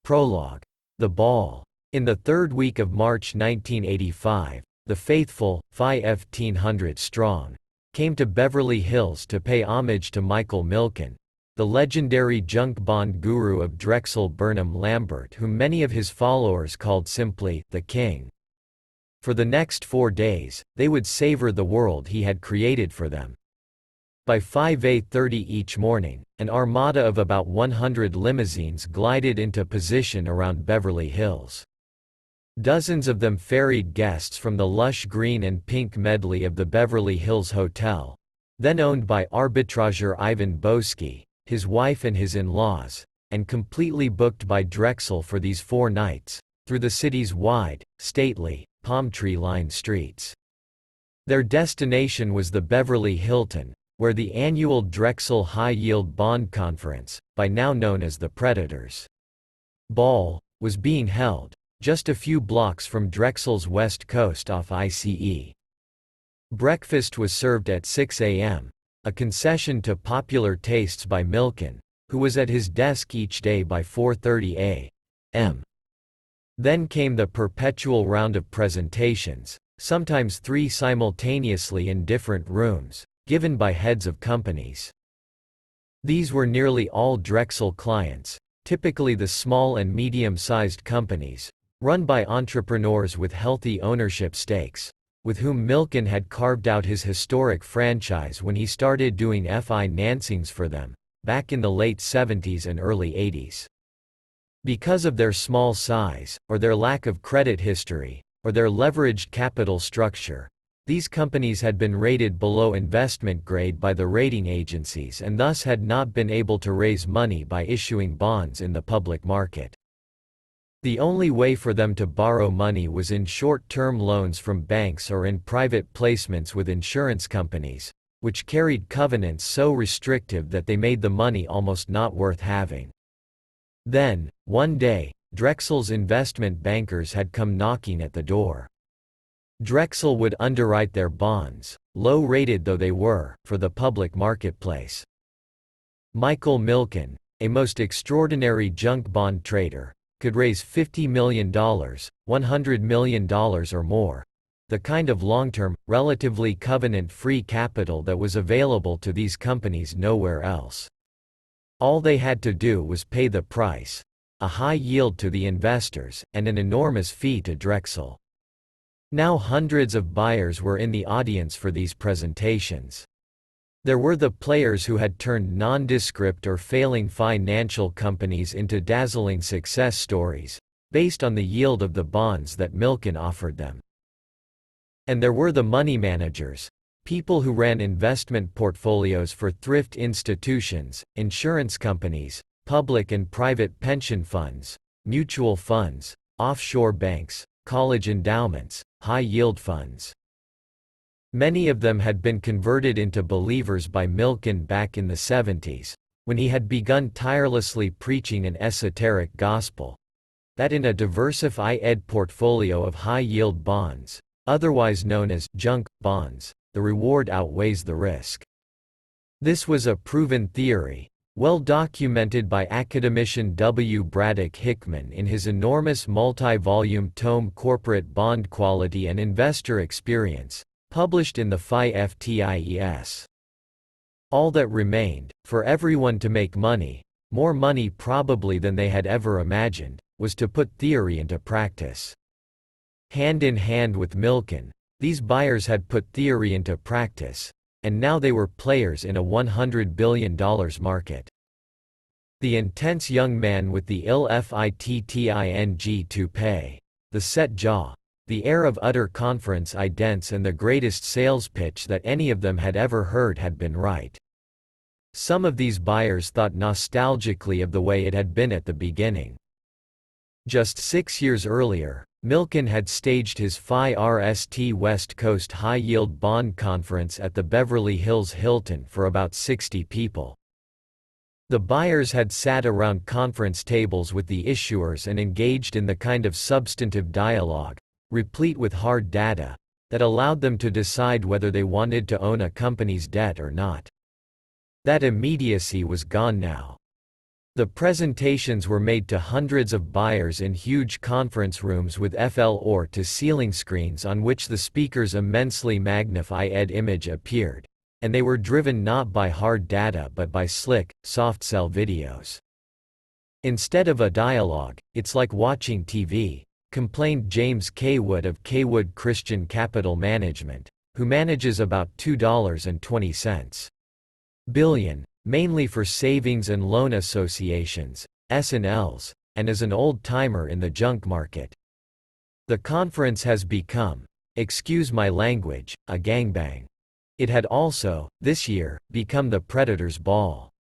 Prologue. The Ball. In the third week of March 1985, the faithful, 1,500 strong, came to Beverly Hills to pay homage to Michael Milken, the legendary junk bond guru of Drexel Burnham Lambert, whom many of his followers called simply the King. For the next 4 days, they would savor the world he had created for them. By 5:30 each morning, an armada of about 100 limousines glided into position around Beverly Hills. Dozens of them ferried guests from the lush green and pink medley of the Beverly Hills Hotel, then owned by arbitrager Ivan Boesky, his wife and his in-laws, and completely booked by Drexel for these 4 nights, through the city's wide, stately, palm tree-lined streets. Their destination was the Beverly Hilton, where the annual Drexel High Yield Bond Conference, by now known as the Predators Ball, was being held, just a few blocks from Drexel's west coast off ICE. Breakfast was served at 6 a.m., a concession to popular tastes by Milken, who was at his desk each day by 4:30 a.m. Then came the perpetual round of presentations, sometimes 3 simultaneously in different rooms, given by heads of companies. These were nearly all Drexel clients, typically the small and medium-sized companies, run by entrepreneurs with healthy ownership stakes, with whom Milken had carved out his historic franchise when he started doing financings for them, back in the late 70s and early 80s. Because of their small size, or their lack of credit history, or their leveraged capital structure, these companies had been rated below investment grade by the rating agencies and thus had not been able to raise money by issuing bonds in the public market. The only way for them to borrow money was in short-term loans from banks or in private placements with insurance companies, which carried covenants so restrictive that they made the money almost not worth having. Then, one day, Drexel's investment bankers had come knocking at the door. Drexel would underwrite their bonds, low-rated though they were, for the public marketplace. Michael Milken, a most extraordinary junk bond trader, could raise $50 million, $100 million or more, the kind of long-term, relatively covenant-free capital that was available to these companies nowhere else. All they had to do was pay the price, a high yield to the investors, and an enormous fee to Drexel. Now hundreds of buyers were in the audience for these presentations. There were the players who had turned nondescript or failing financial companies into dazzling success stories, based on the yield of the bonds that Milken offered them. And there were the money managers, people who ran investment portfolios for thrift institutions, insurance companies, public and private pension funds, mutual funds, offshore banks, college endowments, high-yield funds. Many of them had been converted into believers by Milken back in the 70s, when he had begun tirelessly preaching an esoteric gospel, that in a diversified portfolio of high-yield bonds, otherwise known as junk bonds, the reward outweighs the risk. This was a proven theory, well documented by academician W. Braddock Hickman in his enormous multi-volume tome Corporate Bond Quality and Investor Experience, published in the FTIES. All that remained, for everyone to make money, more money probably than they had ever imagined, was to put theory into practice. Hand in hand with Milken, these buyers had put theory into practice, and now they were players in a $100 billion market. The intense young man with the ill-fitting toupee, the set jaw, the air of utter confidence idents and the greatest sales pitch that any of them had ever heard had been right. Some of these buyers thought nostalgically of the way it had been at the beginning. Just 6 years earlier, Milken had staged his FIRST West Coast High Yield Bond Conference at the Beverly Hills Hilton for about 60 people. The buyers had sat around conference tables with the issuers and engaged in the kind of substantive dialogue, replete with hard data, that allowed them to decide whether they wanted to own a company's debt or not. That immediacy was gone now. The presentations were made to hundreds of buyers in huge conference rooms with FL-or-to-ceiling screens on which the speaker's immensely magnified image appeared, and they were driven not by hard data but by slick, soft-sell videos. Instead of a dialogue, it's like watching TV, complained James K. Wood of K. Wood Christian Capital Management, who manages about $2.20 billion, mainly for savings and loan associations, S&Ls, and as an old-timer in the junk market. The conference has become, excuse my language, a gangbang. It had also, this year, become the Predator's Ball.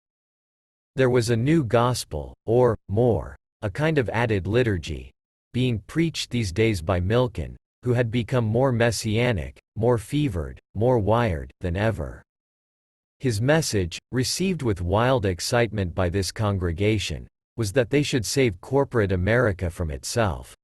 There was a new gospel, or, more, a kind of added liturgy, being preached these days by Milken, who had become more messianic, more fevered, more wired, than ever. His message, received with wild excitement by this congregation, was that they should save corporate America from itself.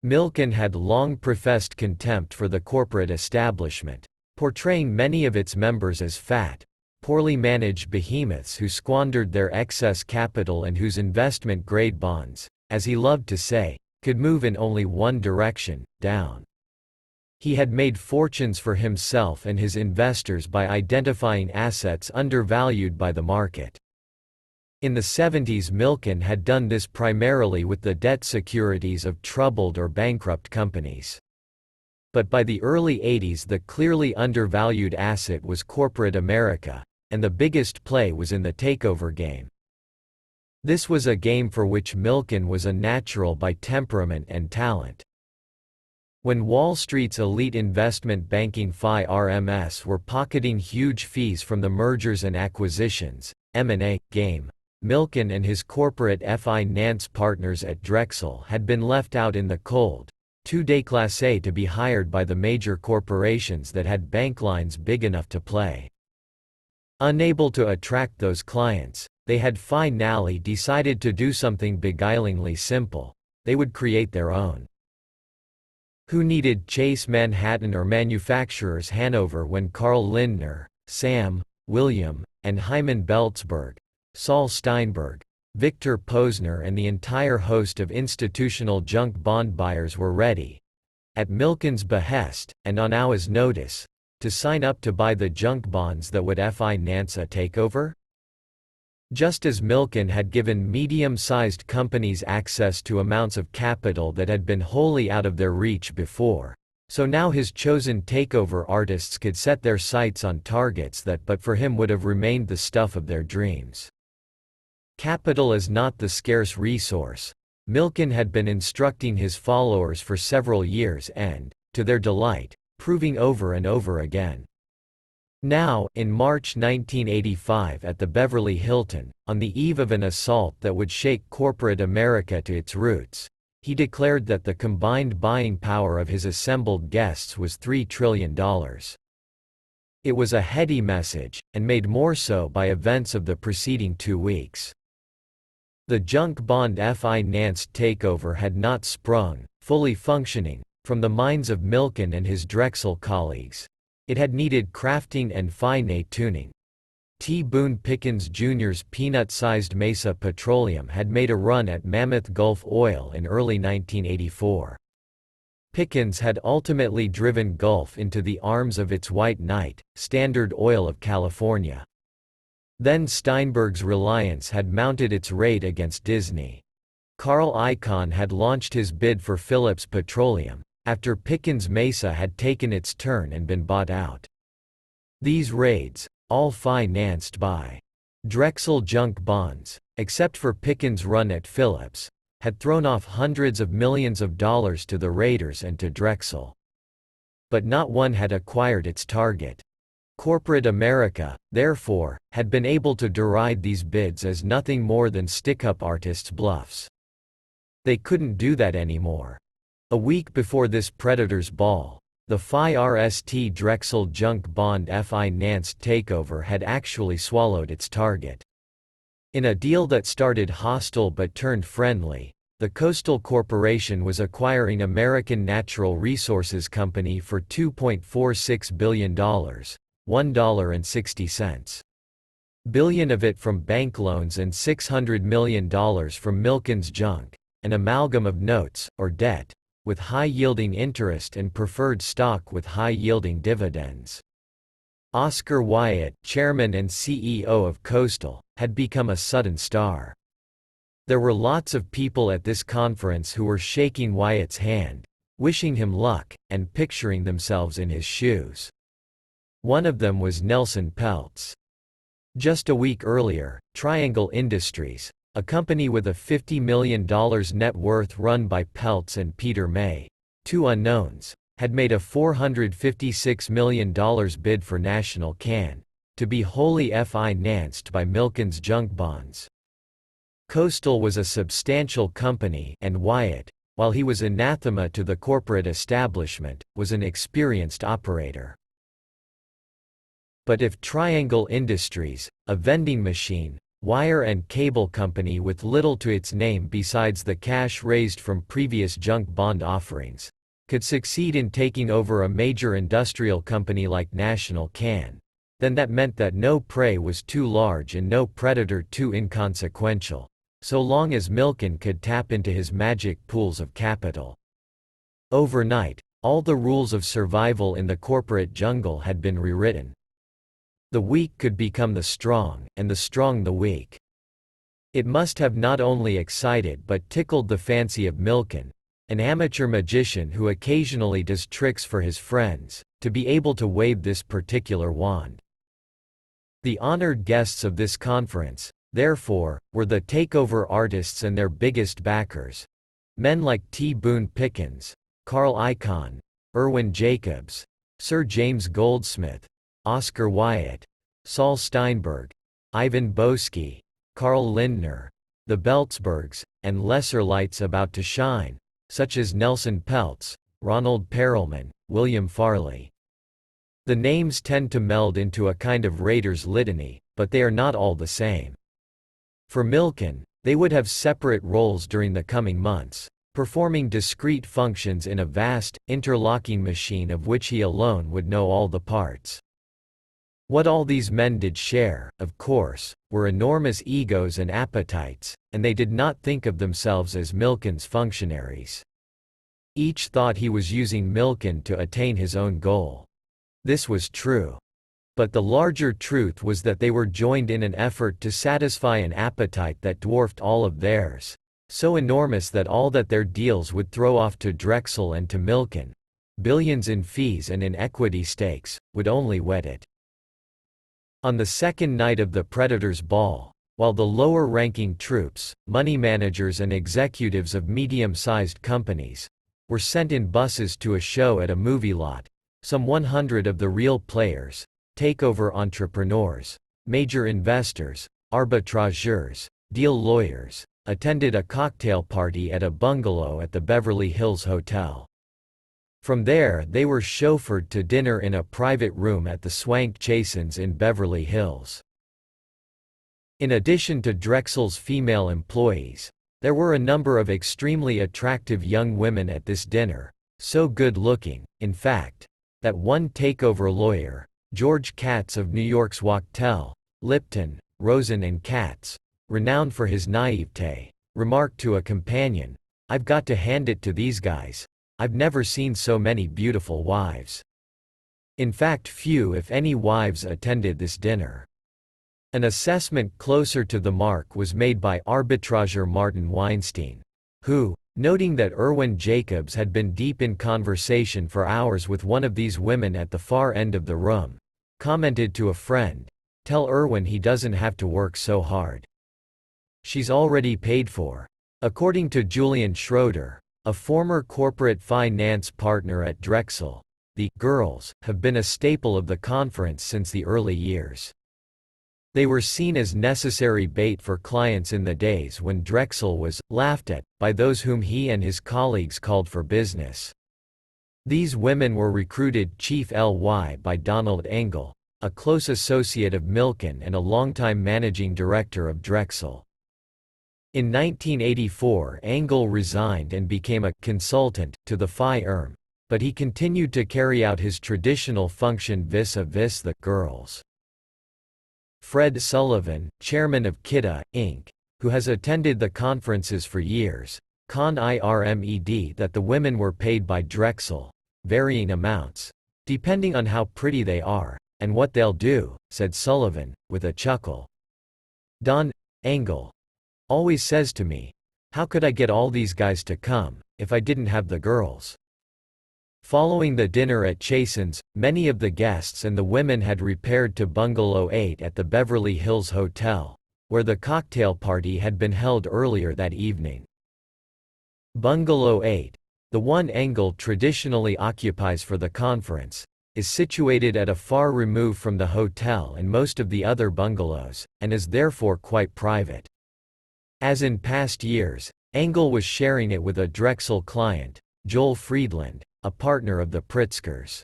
Milken had long professed contempt for the corporate establishment, portraying many of its members as fat, poorly managed behemoths who squandered their excess capital and whose investment-grade bonds, as he loved to say, could move in only one direction, down. He had made fortunes for himself and his investors by identifying assets undervalued by the market. In the 70s, Milken had done this primarily with the debt securities of troubled or bankrupt companies. But by the early 80s, the clearly undervalued asset was corporate America, and the biggest play was in the takeover game. This was a game for which Milken was a natural by temperament and talent. When Wall Street's elite investment banking firms were pocketing huge fees from the mergers and acquisitions (M&A) game, Milken and his corporate finance partners at Drexel had been left out in the cold, too déclassé to be hired by the major corporations that had bank lines big enough to play. Unable to attract those clients, they had finally decided to do something beguilingly simple: they would create their own. Who needed Chase Manhattan or Manufacturers Hanover when Carl Lindner, Sam, William, and Hyman Belzberg, Saul Steinberg, Victor Posner and the entire host of institutional junk bond buyers were ready, at Milken's behest, and on OUA's notice, to sign up to buy the junk bonds that would finance a takeover? Just as Milken had given medium-sized companies access to amounts of capital that had been wholly out of their reach before, so now his chosen takeover artists could set their sights on targets that but for him would have remained the stuff of their dreams. Capital is not the scarce resource, Milken had been instructing his followers for several years and, to their delight, proving over and over again. Now, in March 1985 at the Beverly Hilton, on the eve of an assault that would shake corporate America to its roots, he declared that the combined buying power of his assembled guests was $3 trillion. It was a heady message, and made more so by events of the preceding 2 weeks. The junk bond financed takeover had not sprung, fully functioning, from the minds of Milken and his Drexel colleagues. It had needed crafting and fine-tuning. T. Boone Pickens Jr.'s peanut-sized Mesa Petroleum had made a run at Mammoth Gulf Oil in early 1984. Pickens had ultimately driven Gulf into the arms of its white knight, Standard Oil of California. Then Steinberg's Reliance had mounted its raid against Disney. Carl Icahn had launched his bid for Phillips Petroleum, after Pickens Mesa had taken its turn and been bought out. These raids, all financed by Drexel junk bonds, except for Pickens' run at Phillips, had thrown off hundreds of millions of dollars to the raiders and to Drexel. But not one had acquired its target. Corporate America, therefore, had been able to deride these bids as nothing more than stick-up artists' bluffs. They couldn't do that anymore. A week before this Predator's Ball, the FIRST Drexel junk bond financed takeover had actually swallowed its target. In a deal that started hostile but turned friendly, the Coastal Corporation was acquiring American Natural Resources Company for $2.46 billion, $1.60. billion of it from bank loans and $600 million from Milken's junk, an amalgam of notes, or debt, with high-yielding interest and preferred stock with high-yielding dividends. Oscar Wyatt, chairman and CEO of Coastal, had become a sudden star. There were lots of people at this conference who were shaking Wyatt's hand, wishing him luck, and picturing themselves in his shoes. One of them was Nelson Peltz. Just a week earlier, Triangle Industries, a company with a $50 million net worth run by Peltz and Peter May, two unknowns, had made a $456 million bid for National Can, to be wholly financed by Milken's junk bonds. Coastal was a substantial company, and Wyatt, while he was anathema to the corporate establishment, was an experienced operator. But if Triangle Industries, a vending machine, wire and cable company with little to its name besides the cash raised from previous junk bond offerings, could succeed in taking over a major industrial company like National Can, then that meant that no prey was too large and no predator too inconsequential, so long as Milken could tap into his magic pools of capital. Overnight, all the rules of survival in the corporate jungle had been rewritten. The weak could become the strong, and the strong the weak. It must have not only excited but tickled the fancy of Milken, an amateur magician who occasionally does tricks for his friends, to be able to wave this particular wand. The honored guests of this conference, therefore, were the takeover artists and their biggest backers. Men like T. Boone Pickens, Carl Icahn, Irwin Jacobs, Sir James Goldsmith, Oscar Wyatt, Saul Steinberg, Ivan Boesky, Carl Lindner, the Beltzbergs, and lesser lights about to shine, such as Nelson Peltz, Ronald Perelman, William Farley. The names tend to meld into a kind of Raiders litany, but they are not all the same. For Milken, they would have separate roles during the coming months, performing discrete functions in a vast, interlocking machine of which he alone would know all the parts. What all these men did share, of course, were enormous egos and appetites, and they did not think of themselves as Milken's functionaries. Each thought he was using Milken to attain his own goal. This was true. But the larger truth was that they were joined in an effort to satisfy an appetite that dwarfed all of theirs, so enormous that all that their deals would throw off to Drexel and to Milken, billions in fees and in equity stakes, would only whet it. On the second night of the Predators' Ball, while the lower-ranking troops, money managers and executives of medium-sized companies, were sent in buses to a show at a movie lot, some 100 of the real players, takeover entrepreneurs, major investors, arbitrageurs, deal lawyers, attended a cocktail party at a bungalow at the Beverly Hills Hotel. From there they were chauffeured to dinner in a private room at the Swank Chasen's in Beverly Hills. In addition to Drexel's female employees, there were a number of extremely attractive young women at this dinner, so good-looking, in fact, that one takeover lawyer, George Katz of New York's Wachtell, Lipton, Rosen and Katz, renowned for his naivete, remarked to a companion, "I've got to hand it to these guys. I've never seen so many beautiful wives." In fact, few if any wives attended this dinner. An assessment closer to the mark was made by arbitrager Martin Weinstein, who, noting that Irwin Jacobs had been deep in conversation for hours with one of these women at the far end of the room, commented to a friend, "Tell Irwin he doesn't have to work so hard. She's already paid for." According to Julian Schroeder, a former corporate finance partner at Drexel, the "girls" have been a staple of the conference since the early years. They were seen as necessary bait for clients in the days when Drexel was laughed at by those whom he and his colleagues called for business. These women were recruited Chief Ly by Donald Engel, a close associate of Milken and a longtime managing director of Drexel. In 1984 Engel resigned and became a «consultant» to the firm, but he continued to carry out his traditional function vis-a-vis the «girls». Fred Sullivan, chairman of Kidda, Inc., who has attended the conferences for years, confirmed that the women were paid by Drexel, varying amounts, depending on how pretty they are, and what they'll do, said Sullivan, with a chuckle. Don Engel always says to me, how could I get all these guys to come, if I didn't have the girls? Following the dinner at Chasen's, many of the guests and the women had repaired to Bungalow 8 at the Beverly Hills Hotel, where the cocktail party had been held earlier that evening. Bungalow 8, the one Engel traditionally occupies for the conference, is situated at a far remove from the hotel and most of the other bungalows, and is therefore quite private. As in past years, Engel was sharing it with a Drexel client, Joel Friedland, a partner of the Pritzkers.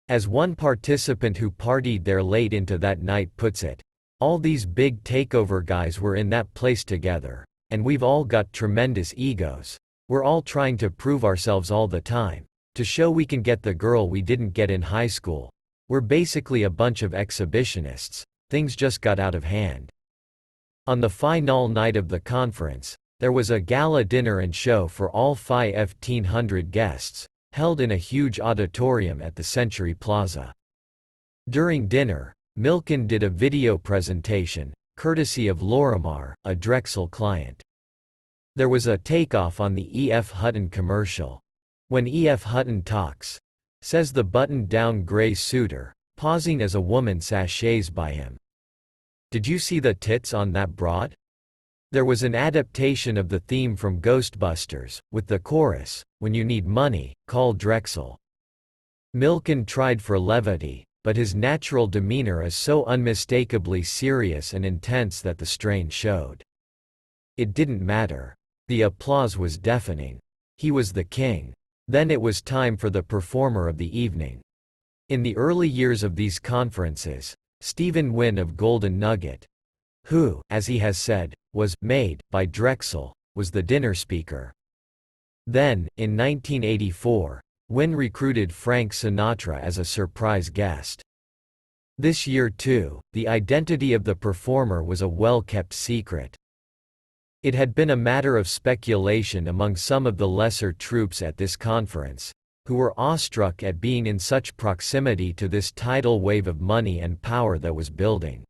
As one participant who partied there late into that night puts it, all these big takeover guys were in that place together, and we've all got tremendous egos. We're all trying to prove ourselves all the time, to show we can get the girl we didn't get in high school. We're basically a bunch of exhibitionists. Things just got out of hand. On the final night of the conference, there was a gala dinner and show for all 1,500 guests, held in a huge auditorium at the Century Plaza. During dinner, Milken did a video presentation, courtesy of Lorimar, a Drexel client. There was a takeoff on the E.F. Hutton commercial. When E.F. Hutton talks, says the buttoned-down gray suitor, pausing as a woman sashays by him. Did you see the tits on that broad? There was an adaptation of the theme from Ghostbusters, with the chorus, when you need money, call Drexel. Milken tried for levity, but his natural demeanor is so unmistakably serious and intense that the strain showed. It didn't matter. The applause was deafening. He was the king. Then it was time for the performer of the evening. In the early years of these conferences, Stephen Wynn of Golden Nugget, who, as he has said, was made by Drexel, was the dinner speaker. Then, in 1984, Wynn recruited Frank Sinatra as a surprise guest. This year too, the identity of the performer was a well-kept secret. It had been a matter of speculation among some of the lesser troops at this conference, who were awestruck at being in such proximity to this tidal wave of money and power that was building.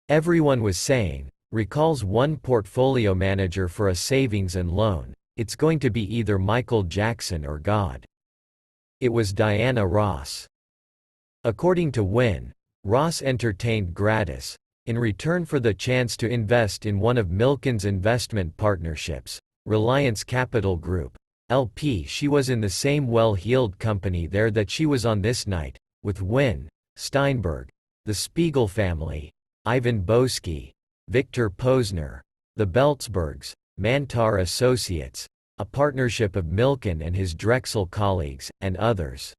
Everyone was saying, recalls one portfolio manager for a savings and loan, it's going to be either Michael Jackson or God. It was Diana Ross. According to Wynn, Ross entertained gratis, in return for the chance to invest in one of Milken's investment partnerships, Reliance Capital Group, LP. She was in the same well-heeled company there that she was on this night, with Wynn, Steinberg, the Spiegel family, Ivan Boesky, Victor Posner, the Beltzbergs, Mantar Associates, a partnership of Milken and his Drexel colleagues, and others.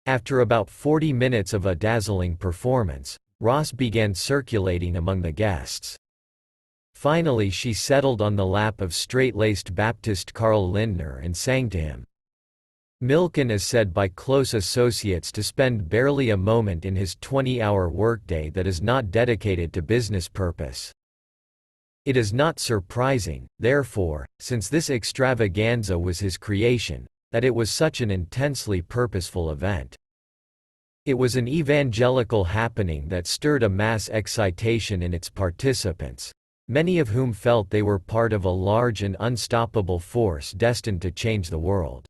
After about 40 minutes of a dazzling performance, Ross began circulating among the guests. Finally she settled on the lap of straight-laced Baptist Carl Lindner and sang to him. Milken is said by close associates to spend barely a moment in his 20-hour workday that is not dedicated to business purpose. It is not surprising, therefore, since this extravaganza was his creation, that it was such an intensely purposeful event. It was an evangelical happening that stirred a mass excitation in its participants, many of whom felt they were part of a large and unstoppable force destined to change the world.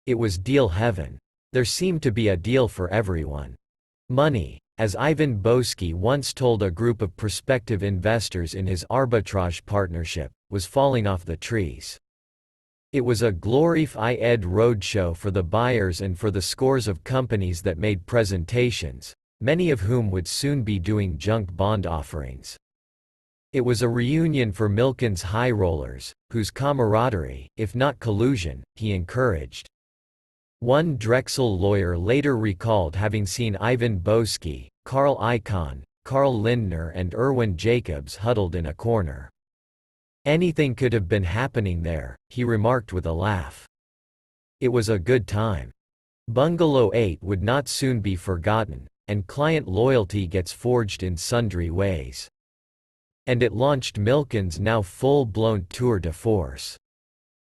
It was deal heaven. There seemed to be a deal for everyone. Money, as Ivan Boesky once told a group of prospective investors in his arbitrage partnership, was falling off the trees. It was a glorified roadshow for the buyers and for the scores of companies that made presentations, many of whom would soon be doing junk bond offerings. It was a reunion for Milken's high rollers, whose camaraderie, if not collusion, he encouraged. One Drexel lawyer later recalled having seen Ivan Boesky, Carl Icahn, Carl Lindner and Irwin Jacobs huddled in a corner. Anything could have been happening there, he remarked with a laugh. It was a good time. Bungalow 8 would not soon be forgotten, and client loyalty gets forged in sundry ways. And it launched Milken's now full-blown tour de force.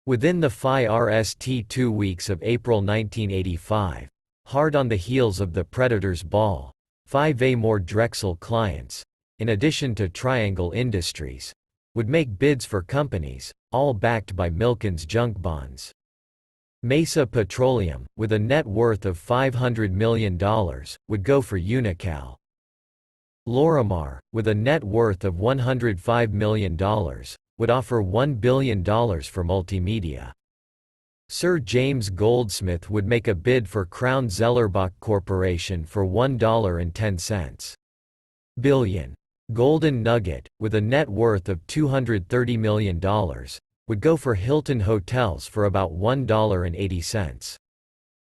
Within the FIRST 2 weeks of April 1985, hard on the heels of the Predators Ball, 5 more Drexel clients, in addition to Triangle Industries, would make bids for companies, all backed by Milken's junk bonds. Mesa Petroleum, with a net worth of $500 million, would go for Unocal. Lorimar, with a net worth of $105 million, would offer $1 billion for multimedia. Sir James Goldsmith would make a bid for Crown Zellerbach Corporation for $1.10 billion. Golden Nugget, with a net worth of $230 million, would go for Hilton Hotels for about $1.80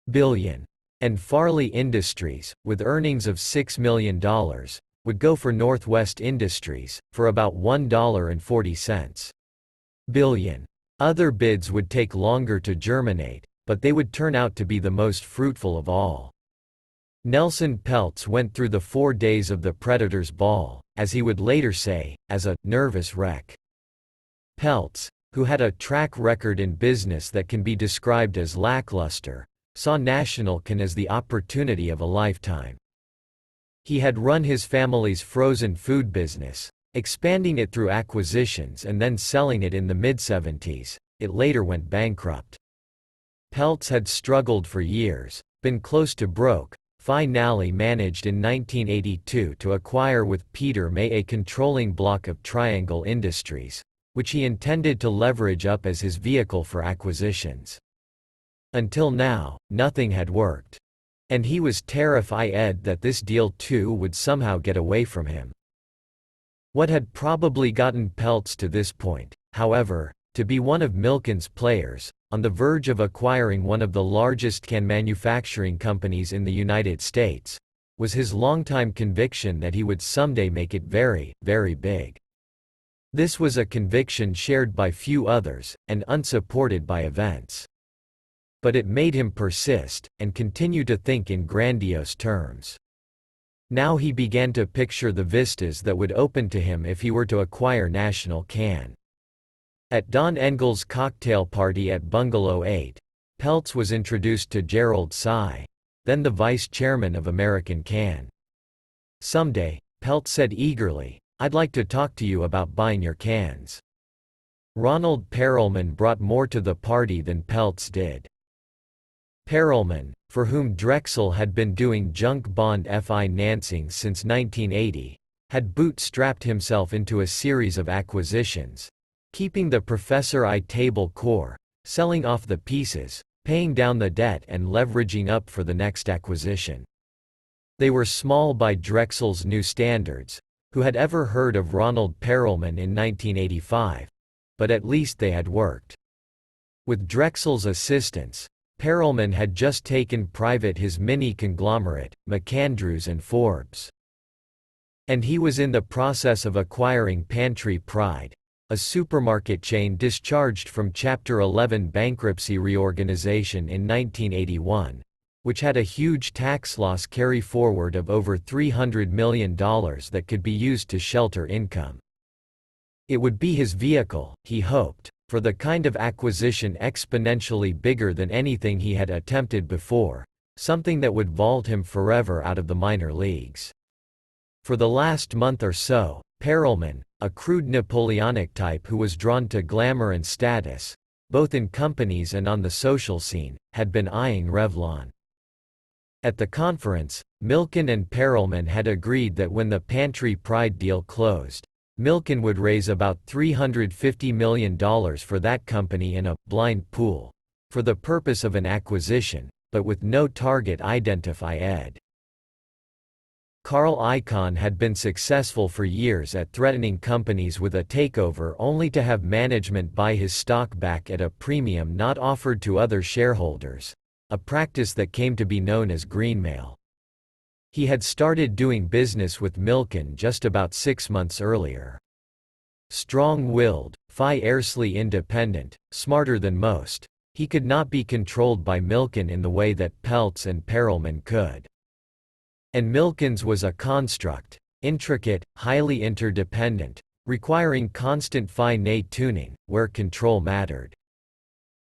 billion. And Farley Industries, with earnings of $6 million, would go for Northwest Industries, for about $1.40 billion. Other bids would take longer to germinate, but they would turn out to be the most fruitful of all. Nelson Peltz went through the 4 days of the Predators Ball, as he would later say, as a nervous wreck. Peltz, who had a track record in business that can be described as lackluster, saw National Can as the opportunity of a lifetime. He had run his family's frozen food business, expanding it through acquisitions and then selling it in the mid-70s. It later went bankrupt. Peltz had struggled for years, been close to broke, finally managed in 1982 to acquire with Peter May a controlling block of Triangle Industries, which he intended to leverage up as his vehicle for acquisitions. Until now, nothing had worked. And he was terrified that this deal too would somehow get away from him. What had probably gotten Peltz to this point, however, to be one of Milken's players, on the verge of acquiring one of the largest can manufacturing companies in the United States, was his longtime conviction that he would someday make it very, very big. This was a conviction shared by few others, and unsupported by events. But it made him persist, and continue to think in grandiose terms. Now he began to picture the vistas that would open to him if he were to acquire National Can. At Don Engel's cocktail party at Bungalow 8, Peltz was introduced to Gerald Sy, then the vice chairman of American Can. "Someday," Peltz said eagerly, "I'd like to talk to you about buying your cans." Ronald Perelman brought more to the party than Peltz did. Perelman, for whom Drexel had been doing junk bond financing since 1980, had bootstrapped himself into a series of acquisitions, keeping the Professor I table core, selling off the pieces, paying down the debt and leveraging up for the next acquisition. They were small by Drexel's new standards. Who had ever heard of Ronald Perelman in 1985? But at least they had worked. With Drexel's assistance, Perelman had just taken private his mini-conglomerate, McAndrews and Forbes. And he was in the process of acquiring Pantry Pride, a supermarket chain discharged from Chapter 11 bankruptcy reorganization in 1981, which had a huge tax loss carry-forward of over $300 million that could be used to shelter income. It would be his vehicle, he hoped, for the kind of acquisition exponentially bigger than anything he had attempted before, something that would vault him forever out of the minor leagues. For the last month or so, Perelman, a crude Napoleonic type who was drawn to glamour and status, both in companies and on the social scene, had been eyeing Revlon. At the conference, Milken and Perelman had agreed that when the Pantry Pride deal closed, Milken would raise about $350 million for that company in a blind pool, for the purpose of an acquisition, but with no target identified. Carl Icahn had been successful for years at threatening companies with a takeover only to have management buy his stock back at a premium not offered to other shareholders, a practice that came to be known as greenmail. He had started doing business with Milken just about 6 months earlier. Strong-willed, fiercely independent, smarter than most, he could not be controlled by Milken in the way that Peltz and Perelman could. And Milken's was a construct, intricate, highly interdependent, requiring constant fine tuning, where control mattered.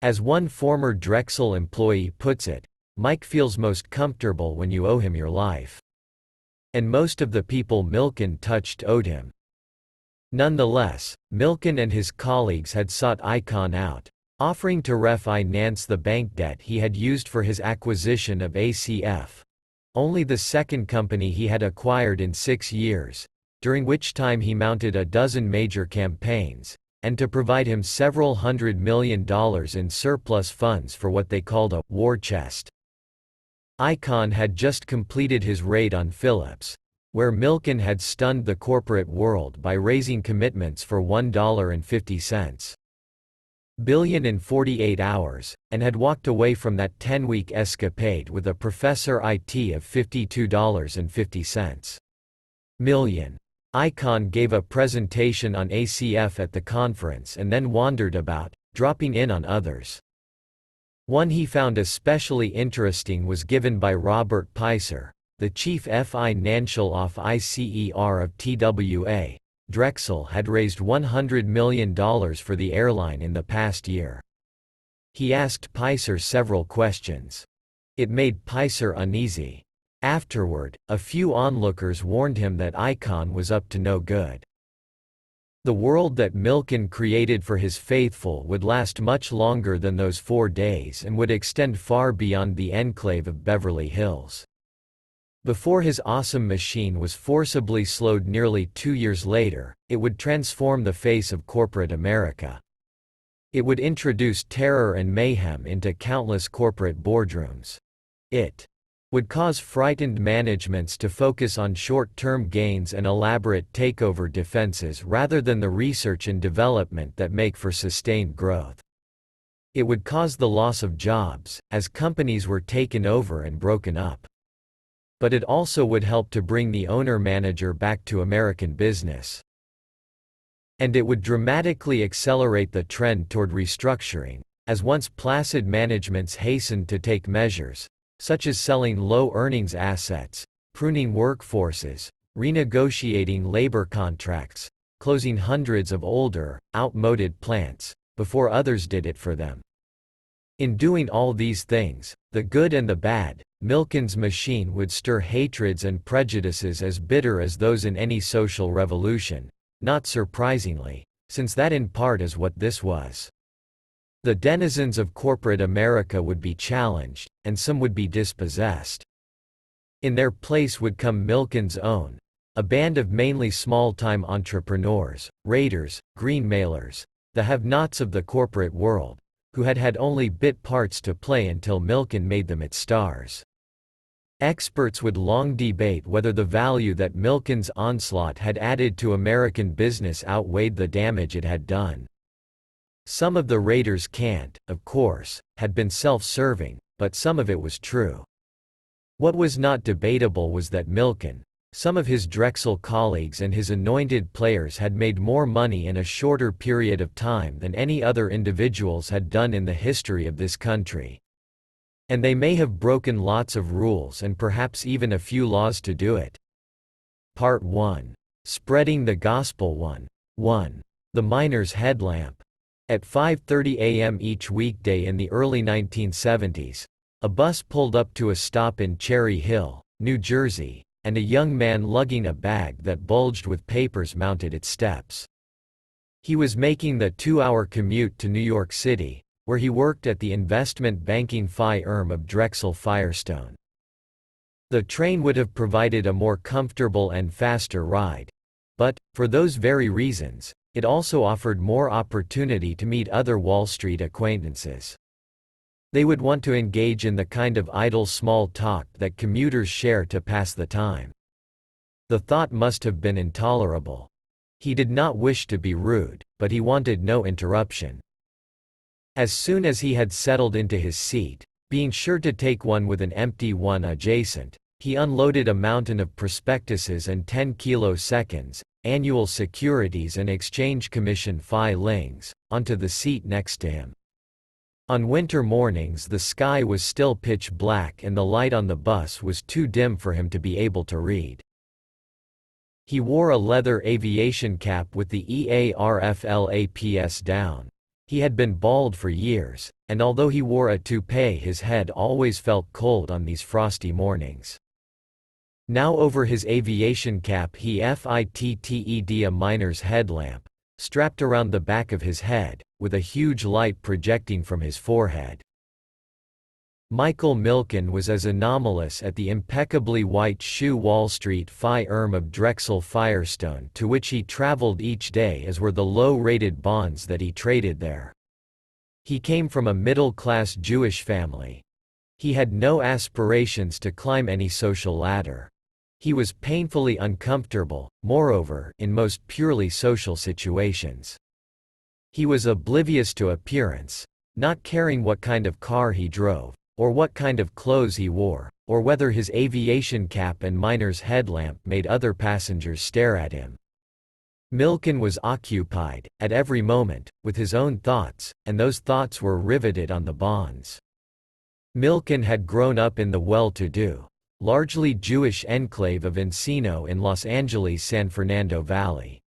As one former Drexel employee puts it, Mike feels most comfortable when you owe him your life. And most of the people Milken touched owed him. Nonetheless, Milken and his colleagues had sought Icahn out, offering to refinance the bank debt he had used for his acquisition of ACF, only the second company he had acquired in 6 years, during which time he mounted a dozen major campaigns, and to provide him several $100 million in surplus funds for what they called a war chest. Icahn had just completed his raid on Phillips, where Milken had stunned the corporate world by raising commitments for $1.50 billion in 48 hours, and had walked away from that 10-week escapade with a professor IT of $52.50 million. Icahn gave a presentation on ACF at the conference and then wandered about, dropping in on others. One he found especially interesting was given by Robert Peiser, the chief financial officer of TWA. Drexel had raised $100 million for the airline in the past year. He asked Peiser several questions. It made Peiser uneasy. Afterward, a few onlookers warned him that Icahn was up to no good. The world that Milken created for his faithful would last much longer than those 4 days and would extend far beyond the enclave of Beverly Hills. Before his awesome machine was forcibly slowed nearly 2 years later, it would transform the face of corporate America. It would introduce terror and mayhem into countless corporate boardrooms. It would cause frightened managements to focus on short-term gains and elaborate takeover defenses rather than the research and development that make for sustained growth. It would cause the loss of jobs, as companies were taken over and broken up. But it also would help to bring the owner-manager back to American business. And it would dramatically accelerate the trend toward restructuring, as once placid managements hastened to take measures, such as selling low-earnings assets, pruning workforces, renegotiating labor contracts, closing hundreds of older, outmoded plants, before others did it for them. In doing all these things, the good and the bad, Milken's machine would stir hatreds and prejudices as bitter as those in any social revolution, not surprisingly, since that in part is what this was. The denizens of corporate America would be challenged, and some would be dispossessed. In their place would come Milken's own, a band of mainly small-time entrepreneurs, raiders, greenmailers, the have-nots of the corporate world, who had had only bit parts to play until Milken made them its stars. Experts would long debate whether the value that Milken's onslaught had added to American business outweighed the damage it had done. Some of the raiders' cant, of course, had been self-serving, but some of it was true. What was not debatable was that Milken, some of his Drexel colleagues and his anointed players had made more money in a shorter period of time than any other individuals had done in the history of this country. And they may have broken lots of rules and perhaps even a few laws to do it. Part 1. Spreading the Gospel 1. The Miner's Headlamp. At 5:30 a.m. each weekday in the early 1970s, a bus pulled up to a stop in Cherry Hill, New Jersey, and a young man lugging a bag that bulged with papers mounted its steps. He was making the 2-hour commute to New York City, where he worked at the investment banking firm of Drexel Firestone. The train would have provided a more comfortable and faster ride. But, for those very reasons, it also offered more opportunity to meet other Wall Street acquaintances. They would want to engage in the kind of idle small talk that commuters share to pass the time. The thought must have been intolerable. He did not wish to be rude, but he wanted no interruption. As soon as he had settled into his seat, being sure to take one with an empty one adjacent, he unloaded a mountain of prospectuses and 10-kilo seconds, annual securities and exchange commission filings, onto the seat next to him. On winter mornings the sky was still pitch black and the light on the bus was too dim for him to be able to read. He wore a leather aviation cap with the EARFLAPS down. He had been bald for years, and although he wore a toupee his head always felt cold on these frosty mornings. Now over his aviation cap he fitted a miner's headlamp, strapped around the back of his head, with a huge light projecting from his forehead. Michael Milken was as anomalous at the impeccably white shoe Wall Street firm of Drexel Firestone to which he traveled each day as were the low-rated bonds that he traded there. He came from a middle-class Jewish family. He had no aspirations to climb any social ladder. He was painfully uncomfortable, moreover, in most purely social situations. He was oblivious to appearance, not caring what kind of car he drove, or what kind of clothes he wore, or whether his aviation cap and miner's headlamp made other passengers stare at him. Milken was occupied, at every moment, with his own thoughts, and those thoughts were riveted on the bonds. Milken had grown up in the well-to-do, largely Jewish enclave of Encino in Los Angeles' San Fernando Valley.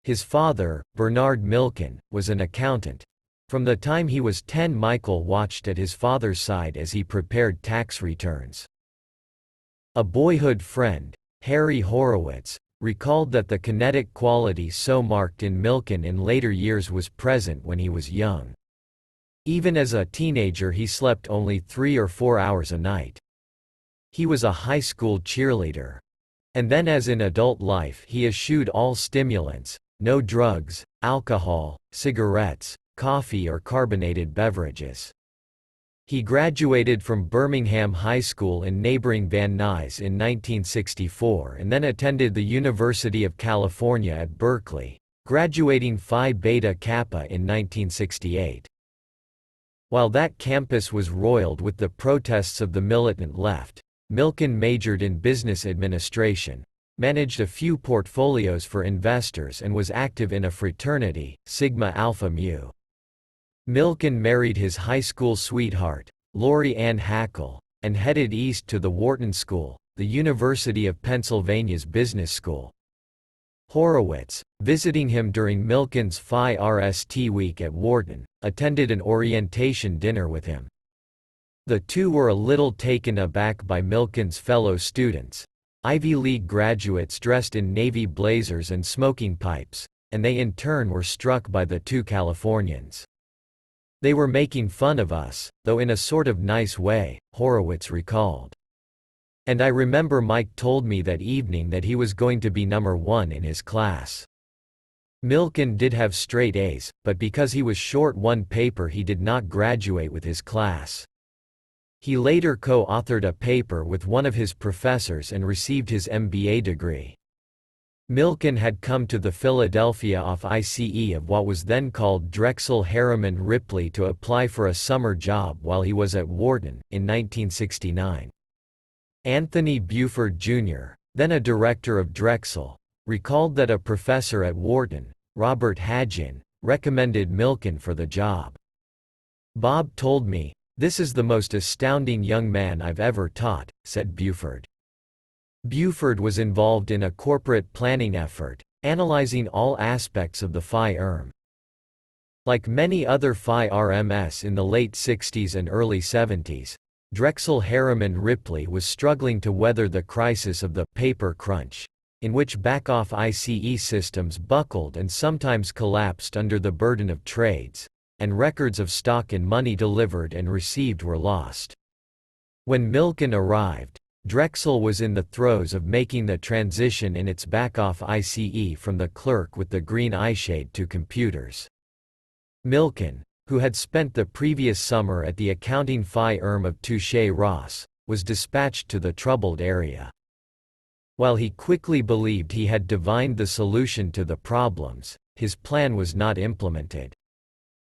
His father, Bernard Milken, was an accountant. From the time he was 10, Michael watched at his father's side as he prepared tax returns. A boyhood friend, Harry Horowitz, recalled that the kinetic quality so marked in Milken in later years was present when he was young. Even as a teenager he slept only 3 or 4 hours a night. He was a high school cheerleader. And then as in adult life he eschewed all stimulants, no drugs, alcohol, cigarettes, coffee or carbonated beverages. He graduated from Birmingham High School in neighboring Van Nuys in 1964 and then attended the University of California at Berkeley, graduating Phi Beta Kappa in 1968. While that campus was roiled with the protests of the militant left, Milken majored in business administration, managed a few portfolios for investors and was active in a fraternity, Sigma Alpha Mu. Milken married his high school sweetheart, Lori Ann Hackle, and headed east to the Wharton School, the University of Pennsylvania's business school. Horowitz, visiting him during Milken's Phi RST week at Wharton, attended an orientation dinner with him. The two were a little taken aback by Milken's fellow students, Ivy League graduates dressed in navy blazers and smoking pipes, and they in turn were struck by the two Californians. They were making fun of us, though in a sort of nice way, Horowitz recalled. And I remember Mike told me that evening that he was going to be number 1 in his class. Milken did have straight A's, but because he was short one paper he did not graduate with his class. He later co-authored a paper with one of his professors and received his MBA degree. Milken had come to the Philadelphia ICE of what was then called Drexel Harriman Ripley to apply for a summer job while he was at Wharton, in 1969. Anthony Buford Jr., then a director of Drexel, recalled that a professor at Wharton, Robert Hadjian, recommended Milken for the job. "Bob told me, 'This is the most astounding young man I've ever taught,'" said Buford. Buford was involved in a corporate planning effort, analyzing all aspects of the Phi. Like many other Phi RMs in the late 60s and early 70s, Drexel Harriman Ripley was struggling to weather the crisis of the paper crunch, in which back-off ICE systems buckled and sometimes collapsed under the burden of trades, and records of stock and money delivered and received were lost. When Milken arrived, Drexel was in the throes of making the transition in its back-off ICE from the clerk with the green eyeshade to computers. Milken, who had spent the previous summer at the accounting firm of Touche Ross, was dispatched to the troubled area. While he quickly believed he had divined the solution to the problems, his plan was not implemented.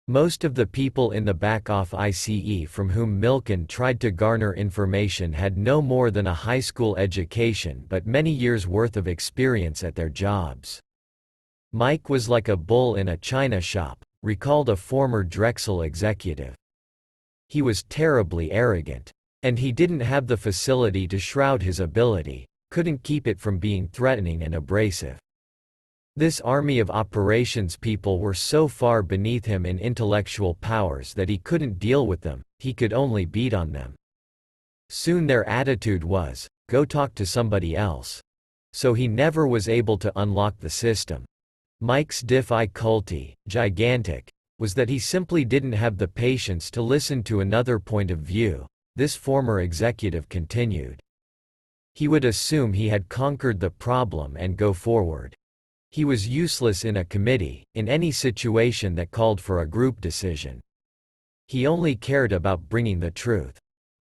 Most of the people in the back-off ICE from whom Milken tried to garner information had no more than a high school education but many years' worth of experience at their jobs. Mike was like a bull in a china shop, recalled a former Drexel executive. He was terribly arrogant. And he didn't have the facility to shroud his ability, couldn't keep it from being threatening and abrasive. This army of operations people were so far beneath him in intellectual powers that he couldn't deal with them, he could only beat on them. Soon their attitude was, go talk to somebody else. So he never was able to unlock the system. Mike's difficulty, gigantic, was that he simply didn't have the patience to listen to another point of view, this former executive continued. He would assume he had conquered the problem and go forward. He was useless in a committee, in any situation that called for a group decision. He only cared about bringing the truth.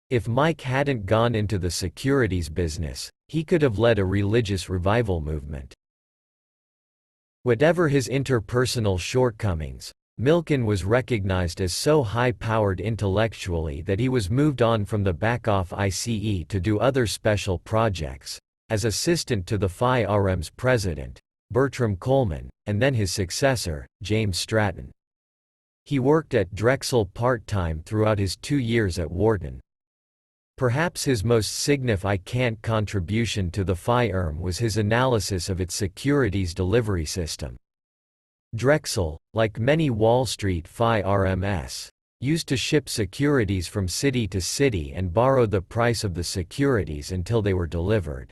If Mike hadn't gone into the securities business, he could have led a religious revival movement. Whatever his interpersonal shortcomings, Milken was recognized as so high-powered intellectually that he was moved on from the back-off ICE to do other special projects, as assistant to the FI-RM's president, Bertram Coleman, and then his successor, James Stratton. He worked at Drexel part-time throughout his 2 years at Wharton. Perhaps his most significant contribution to the FI-RM was his analysis of its securities delivery system. Drexel, like many Wall Street FI-RMs, used to ship securities from city to city and borrow the price of the securities until they were delivered.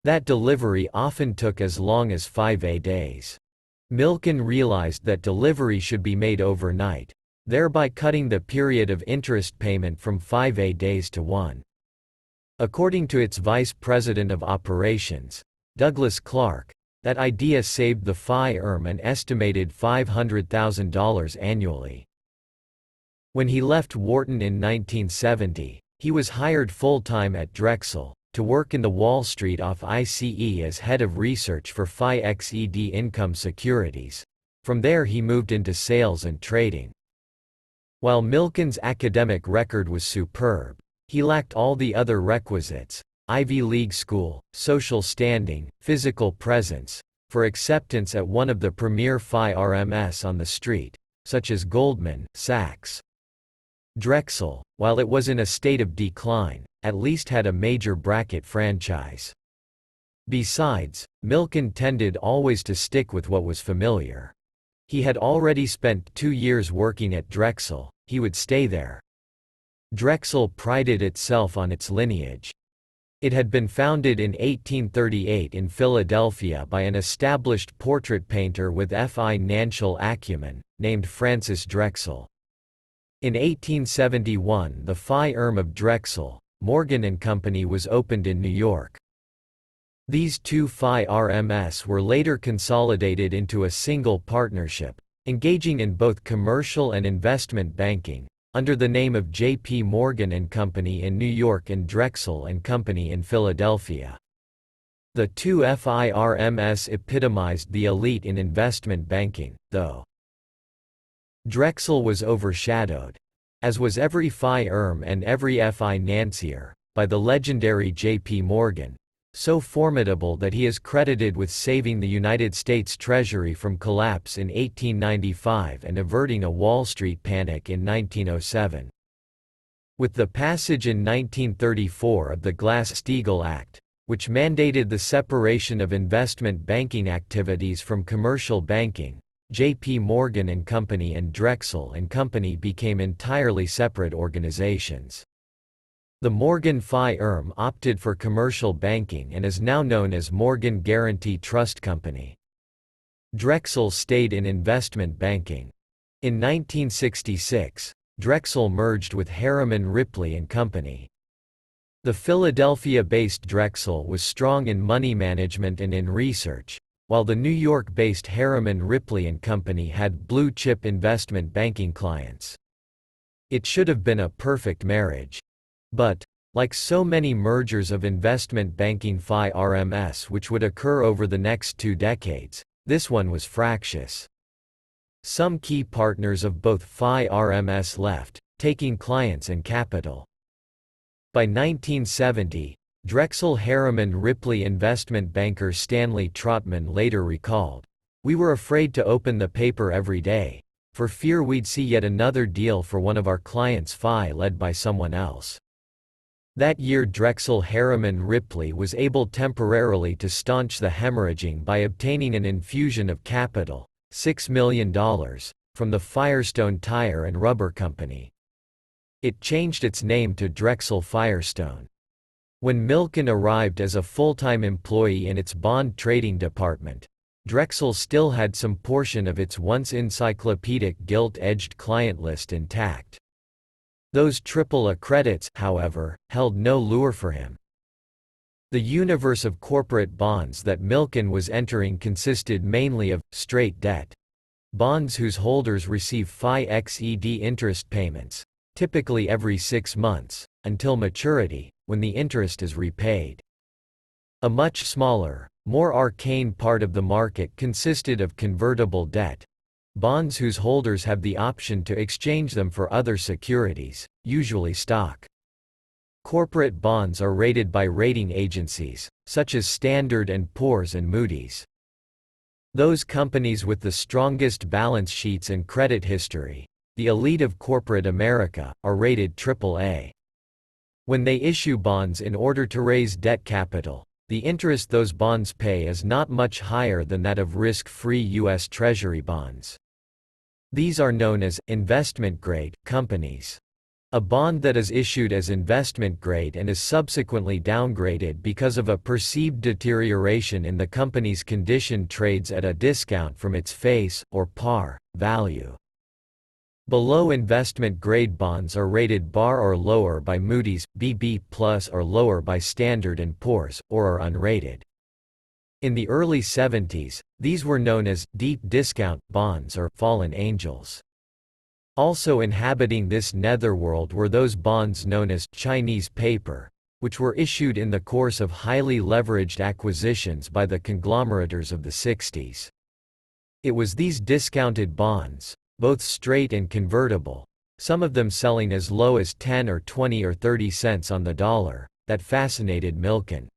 That delivery often took as long as 5 days. Milken realized that delivery should be made overnight, thereby cutting the period of interest payment from 5 days to 1. According to its vice president of operations, Douglas Clark, that idea saved the FI-RM an estimated $500,000 annually. When he left Wharton in 1970, he was hired full-time at Drexel, to work in the Wall Street off ICE as head of research for FI-XED income securities. From there he moved into sales and trading. While Milken's academic record was superb, he lacked all the other requisites: Ivy League school, social standing, physical presence, for acceptance at one of the premier FI-RMs on the street, such as Goldman Sachs. Drexel, while it was in a state of decline, at least had a major bracket franchise. Besides, Milken tended always to stick with what was familiar. He had already spent 2 years working at Drexel, he would stay there. Drexel prided itself on its lineage. It had been founded in 1838 in Philadelphia by an established portrait painter with financial acumen, named Francis Drexel. In 1871 the FI-RM of Drexel, Morgan & Company was opened in New York. These two FI-RMs were later consolidated into a single partnership, engaging in both commercial and investment banking, under the name of J.P. Morgan & Company in New York and Drexel & Company in Philadelphia. The two FI-RMs epitomized the elite in investment banking, though. Drexel was overshadowed, as was every FI-RM and every financier, by the legendary J.P. Morgan, so formidable that he is credited with saving the United States Treasury from collapse in 1895 and averting a Wall Street panic in 1907. With the passage in 1934 of the Glass-Steagall Act, which mandated the separation of investment banking activities from commercial banking, J.P. Morgan & Company and Drexel & Company became entirely separate organizations. The Morgan FI-RM opted for commercial banking and is now known as Morgan Guaranty Trust Company. Drexel stayed in investment banking. In 1966, Drexel merged with Harriman Ripley & Company. The Philadelphia-based Drexel was strong in money management and in research, while the New York-based Harriman Ripley & Company had blue-chip investment banking clients. It should have been a perfect marriage. But, like so many mergers of investment banking FI-RMs which would occur over the next 2 decades, this one was fractious. Some key partners of both FI-RMs left, taking clients and capital. By 1970, Drexel Harriman Ripley investment banker Stanley Trotman later recalled, "We were afraid to open the paper every day, for fear we'd see yet another deal for one of our clients' FI led by someone else. That year Drexel Harriman Ripley was able temporarily to staunch the hemorrhaging by obtaining an infusion of capital, $6 million, from the Firestone Tire and Rubber Company. It changed its name to Drexel Firestone. When Milken arrived as a full-time employee in its bond trading department, Drexel still had some portion of its once encyclopedic gilt-edged client list intact. Those AAA credits, however, held no lure for him. The universe of corporate bonds that Milken was entering consisted mainly of straight debt bonds whose holders receive FI/XED interest payments, typically every 6 months, until maturity, when the interest is repaid. A much smaller, more arcane part of the market consisted of convertible debt bonds whose holders have the option to exchange them for other securities, usually stock. Corporate bonds are rated by rating agencies, such as Standard & Poor's and Moody's. Those companies with the strongest balance sheets and credit history, the elite of corporate America, are rated AAA. When they issue bonds in order to raise debt capital, the interest those bonds pay is not much higher than that of risk-free U.S. Treasury bonds. These are known as investment-grade companies. A bond that is issued as investment-grade and is subsequently downgraded because of a perceived deterioration in the company's condition trades at a discount from its face, or par, value. Below investment-grade bonds are rated bar or lower by Moody's, BB+ or lower by Standard & Poor's, or are unrated. In the early 70s, these were known as deep discount bonds or fallen angels. Also inhabiting this netherworld were those bonds known as Chinese paper, which were issued in the course of highly leveraged acquisitions by the conglomerates of the 60s. It was these discounted bonds, both straight and convertible, some of them selling as low as 10 or 20 or 30 cents on the dollar, that fascinated Milken.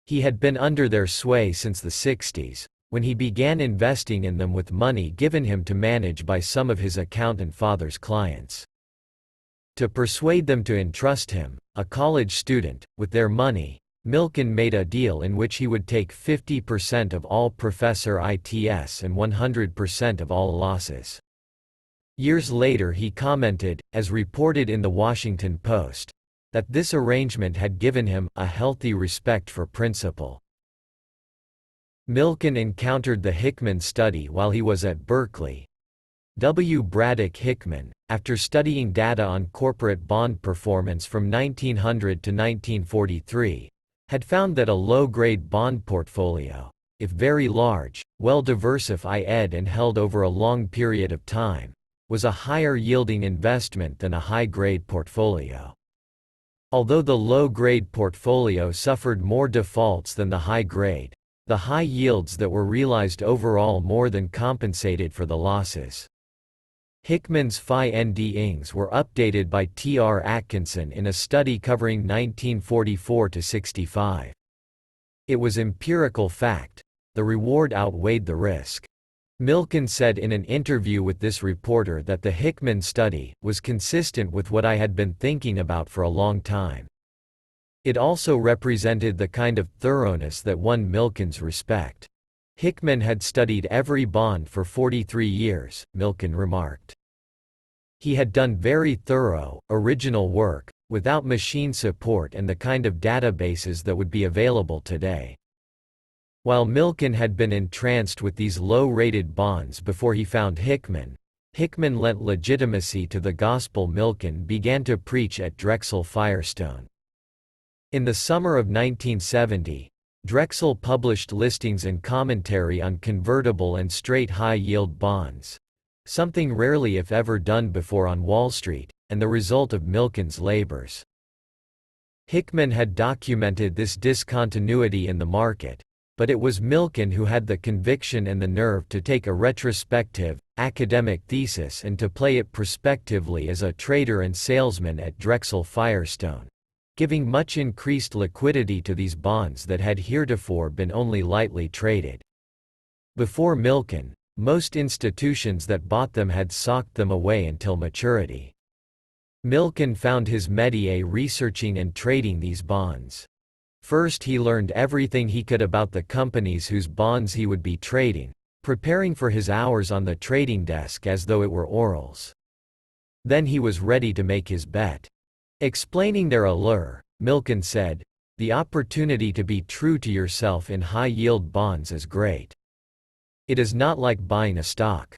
He had been under their sway since the 60s, when he began investing in them with money given him to manage by some of his accountant father's clients. To persuade them to entrust him, a college student, with their money, Milken made a deal in which he would take 50% of all professor ITS and 100% of all losses. Years later he commented, as reported in the Washington Post, that this arrangement had given him a healthy respect for principle. Milken encountered the Hickman study while he was at Berkeley. W. Braddock Hickman, after studying data on corporate bond performance from 1900 to 1943, had found that a low-grade bond portfolio, if very large, well diversified and held over a long period of time, was a higher-yielding investment than a high-grade portfolio. Although the low-grade portfolio suffered more defaults than the high-grade, the high yields that were realized overall more than compensated for the losses. Hickman's findings were updated by T.R. Atkinson in a study covering 1944 to 65. It was empirical fact. The reward outweighed the risk. Milken said in an interview with this reporter that the Hickman study was consistent with what I had been thinking about for a long time. It also represented the kind of thoroughness that won Milken's respect. Hickman had studied every bond for 43 years, Milken remarked. He had done very thorough, original work, without machine support and the kind of databases that would be available today. While Milken had been entranced with these low-rated bonds before he found Hickman, Hickman lent legitimacy to the gospel Milken began to preach at Drexel Firestone. In the summer of 1970, Drexel published listings and commentary on convertible and straight high-yield bonds, something rarely if ever done before on Wall Street, and the result of Milken's labors. Hickman had documented this discontinuity in the market, but it was Milken who had the conviction and the nerve to take a retrospective, academic thesis and to play it prospectively as a trader and salesman at Drexel Firestone, giving much increased liquidity to these bonds that had heretofore been only lightly traded. Before Milken, Most institutions that bought them had socked them away until maturity. Milken found his métier researching and trading these bonds. First he learned everything he could about the companies whose bonds he would be trading, preparing for his hours on the trading desk as though it were orals. Then he was ready to make his bet. Explaining their allure, Milken said, "The opportunity to be true to yourself in high-yield bonds is great. It is not like buying a stock.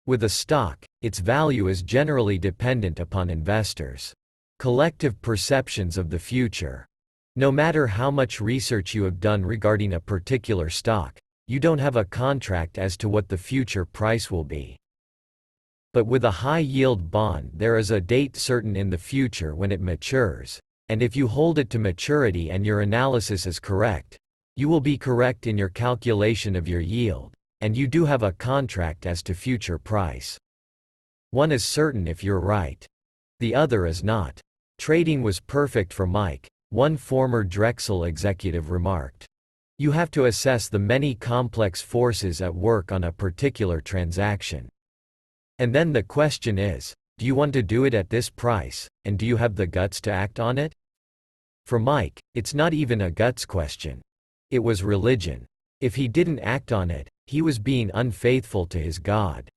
With a stock, its value is generally dependent upon investors' collective perceptions of the future. No matter how much research you have done regarding a particular stock, you don't have a contract as to what the future price will be. But with a high-yield bond there is a date certain in the future when it matures, and if you hold it to maturity and your analysis is correct, you will be correct in your calculation of your yield, and you do have a contract as to future price. One is certain if you're right. The other is not. Trading was perfect for Mike," one former Drexel executive remarked. "You have to assess the many complex forces at work on a particular transaction. And then the question is, do you want to do it at this price, and do you have the guts to act on it?" For Mike, it's not even a guts question. It was religion. If he didn't act on it, he was being unfaithful to his God.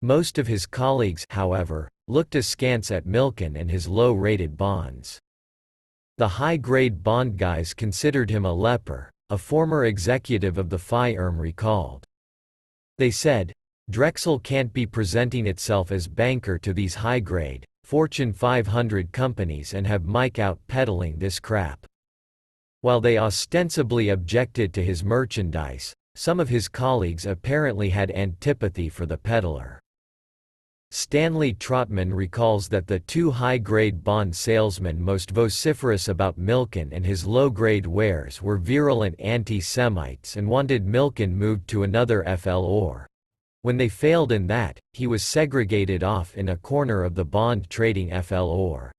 Most of his colleagues, however, looked askance at Milken and his low-rated bonds. The high-grade bond guys considered him a leper, a former executive of the firm recalled. They said, "Drexel can't be presenting itself as banker to these high-grade, Fortune 500 companies and have Mike out peddling this crap." While they ostensibly objected to his merchandise, some of his colleagues apparently had antipathy for the peddler. Stanley Trotman recalls that the two high-grade bond salesmen most vociferous about Milken and his low-grade wares were virulent anti-Semites and wanted Milken moved to another FL. When they failed in that, he was segregated off in a corner of the bond-trading FL.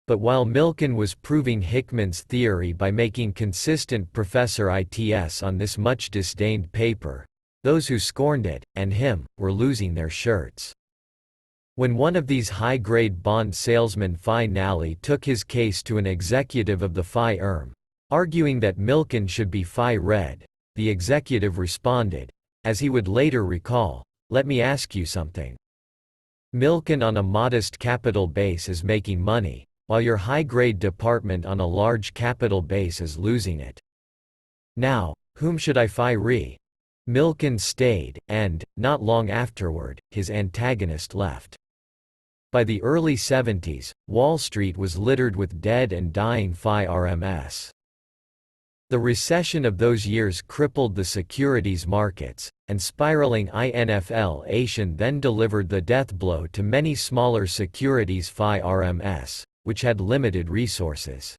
But while Milken was proving Hickman's theory by making consistent Professor ITS on this much disdained paper, those who scorned it, and him, were losing their shirts. When one of these high-grade bond salesmen finally took his case to an executive of the firm, arguing that Milken should be red, the executive responded, as he would later recall, "Let me ask you something. Milken on a modest capital base is making money, while your high-grade department on a large capital base is losing it. Now, whom should I fire?" Milken stayed, and, not long afterward, his antagonist left. By the early 70s, Wall Street was littered with dead and dying firms. The recession of those years crippled the securities markets, and spiraling inflation then delivered the death blow to many smaller securities firms, which had limited resources.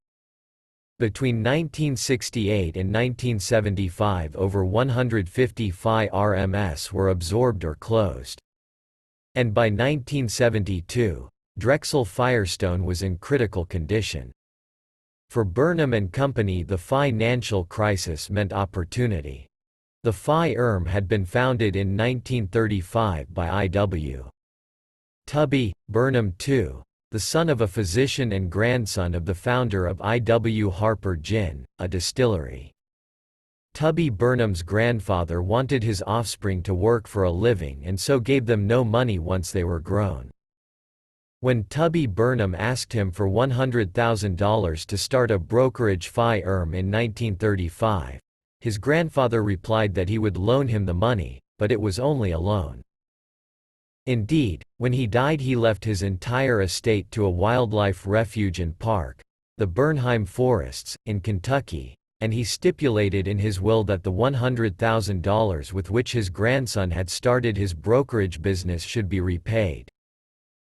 Between 1968 and 1975 over 150 firms were absorbed or closed. And by 1972, Drexel Firestone was in critical condition. For Burnham and Company the financial crisis meant opportunity. The firm had been founded in 1935 by I.W. Tubby Burnham II, the son of a physician and grandson of the founder of I.W. Harper Gin, a distillery. Tubby Burnham's grandfather wanted his offspring to work for a living and so gave them no money once they were grown. When Tubby Burnham asked him for $100,000 to start a brokerage firm in 1935, his grandfather replied that he would loan him the money, but it was only a loan. Indeed, when he died he left his entire estate to a wildlife refuge and park, the Bernheim Forests, in Kentucky, and he stipulated in his will that the $100,000 with which his grandson had started his brokerage business should be repaid.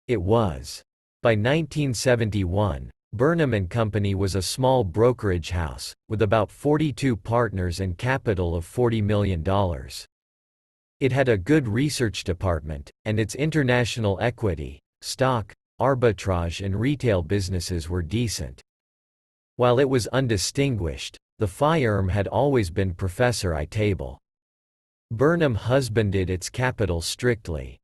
It was. By 1971, Burnham and Company was a small brokerage house, with about 42 partners and capital of $40 million. It had a good research department, and its international equity, stock, arbitrage and retail businesses were decent. While it was undistinguished, the firm had always been Professor I-table. Burnham husbanded its capital strictly.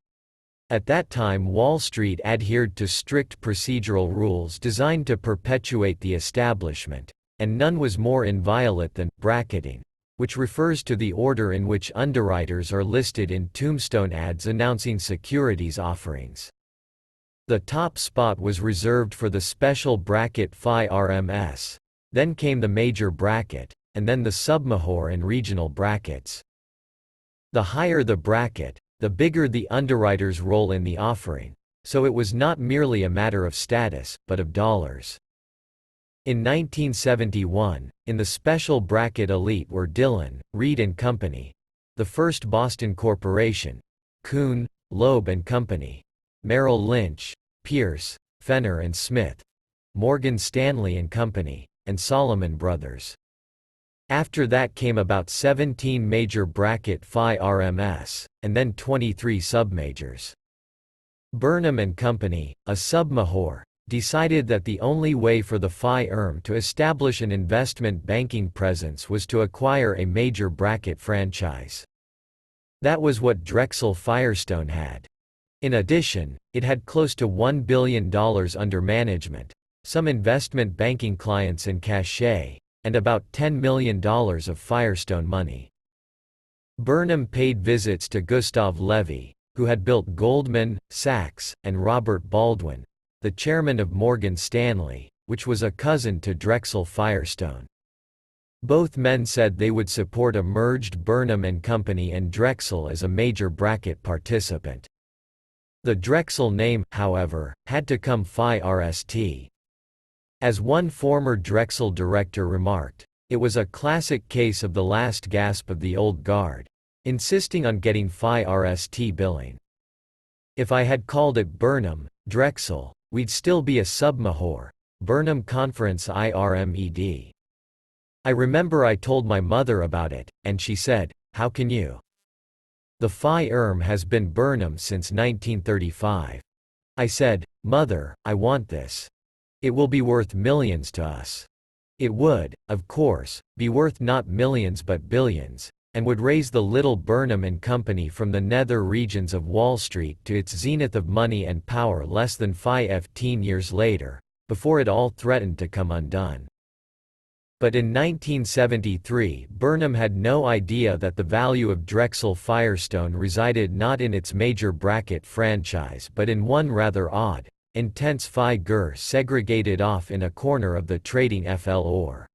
At that time Wall Street adhered to strict procedural rules designed to perpetuate the establishment, and none was more inviolate than bracketing, which refers to the order in which underwriters are listed in tombstone ads announcing securities offerings. The top spot was reserved for the special bracket Phi RMS, then came the major bracket, and then the submajor and regional brackets. The higher the bracket, the bigger the underwriter's role in the offering, so it was not merely a matter of status, but of dollars. In 1971, in the special bracket elite were Dillon, Read and Company, the First Boston Corporation, Kuhn, Loeb and Company, Merrill Lynch, Pierce, Fenner and Smith, Morgan Stanley and Company, and Solomon Brothers. After that came about 17 major bracket Phi RMS, and then 23 submajors. Burnham and Company, a submajor, decided that the only way for the Phi IRM to establish an investment banking presence was to acquire a major bracket franchise. That was what Drexel Firestone had. In addition, it had close to $1 billion under management, some investment banking clients and cachet, and about $10 million of Firestone money. Burnham paid visits to Gustav Levy, who had built Goldman Sachs, and Robert Baldwin, the chairman of Morgan Stanley, which was a cousin to Drexel Firestone. Both men said they would support a merged Burnham and Company and Drexel as a major bracket participant. The Drexel name, however, had to come Phi RST. As one former Drexel director remarked, it was a classic case of the last gasp of the old guard, insisting on getting Phi RST billing. If I had called it Burnham, Drexel, we'd still be a submajor, Burnham Conference IRMED. I remember I told my mother about it, and she said, "How can you? The Phi IRM has been Burnham since 1935. I said, "Mother, I want this. It will be worth millions to us." It would, of course, be worth not millions but billions, and would raise the little Burnham and Company from the nether regions of Wall Street to its zenith of money and power less than 15 years later, before it all threatened to come undone. But in 1973 Burnham had no idea that the value of Drexel Firestone resided not in its major bracket franchise but in one rather odd, intense Phi GER segregated off in a corner of the trading FL OR.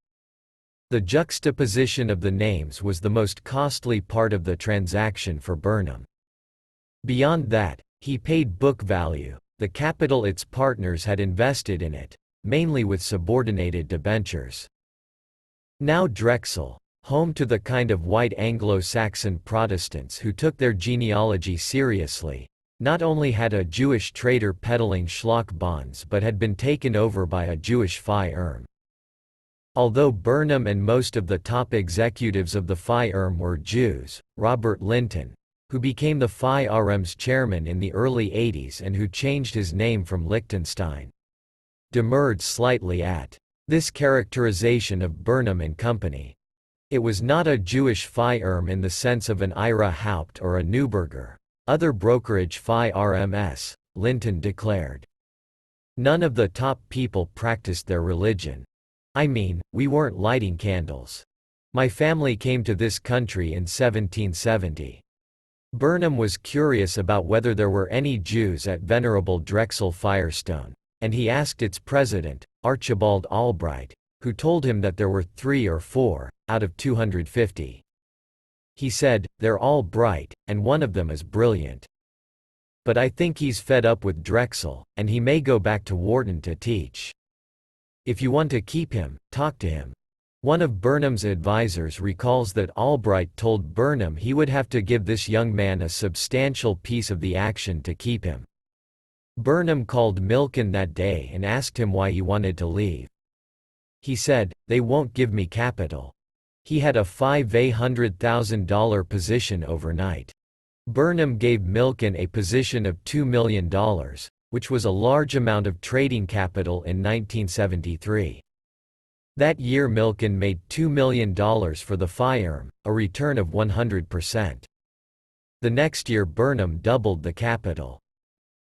The juxtaposition of the names was the most costly part of the transaction for Burnham. Beyond that, he paid book value, the capital its partners had invested in it, mainly with subordinated debentures. Now Drexel, home to the kind of white Anglo-Saxon Protestants who took their genealogy seriously, not only had a Jewish trader peddling schlock bonds but had been taken over by a Jewish Phi IRM. Although Burnham and most of the top executives of the Phi IRM were Jews, Robert Linton, who became the Phi RM's chairman in the early 80s and who changed his name from Liechtenstein, demurred slightly at this characterization of Burnham and Company. It was not a Jewish Phi IRM in the sense of an Ira Haupt or a Neuberger, other brokerage Phi RMS, Linton declared. None of the top people practiced their religion. I mean, we weren't lighting candles. My family came to this country in 1770. Burnham was curious about whether there were any Jews at venerable Drexel Firestone, and he asked its president, Archibald Albright, who told him that there were 3 or 4, out of 250. He said, "They're all bright, and one of them is brilliant. But I think he's fed up with Drexel, and he may go back to Wharton to teach. If you want to keep him, talk to him." One of Burnham's advisors recalls that Albright told Burnham he would have to give this young man a substantial piece of the action to keep him. Burnham called Milken that day and asked him why he wanted to leave. He said, "They won't give me capital." He had a $500,000 position overnight. Burnham gave Milken a position of $2 million, which was a large amount of trading capital in 1973. That year Milken made $2 million for the Phi IRM, a return of 100%. The next year Burnham doubled the capital.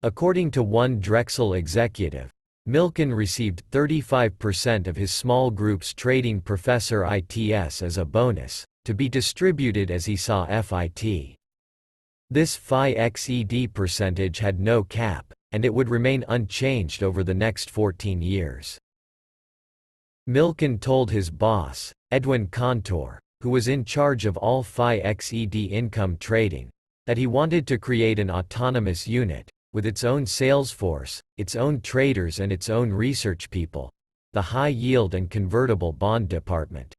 According to one Drexel executive, Milken received 35% of his small group's trading professor ITS as a bonus, to be distributed as he saw fit. This Phi-XED percentage had no cap, and it would remain unchanged over the next 14 years. Milken told his boss, Edwin Contour, who was in charge of all Phi-XED income trading, that he wanted to create an autonomous unit, with its own sales force, its own traders and its own research people, the high-yield and convertible bond department.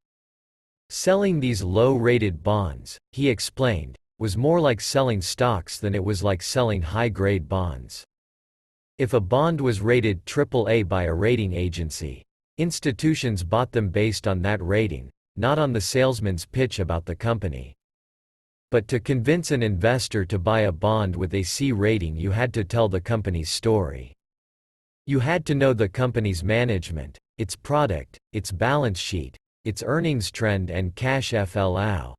Selling these low-rated bonds, he explained, was more like selling stocks than it was like selling high-grade bonds. If a bond was rated AAA by a rating agency, institutions bought them based on that rating, not on the salesman's pitch about the company. But to convince an investor to buy a bond with a C rating, you had to tell the company's story. You had to know the company's management, its product, its balance sheet, its earnings trend and cash flow,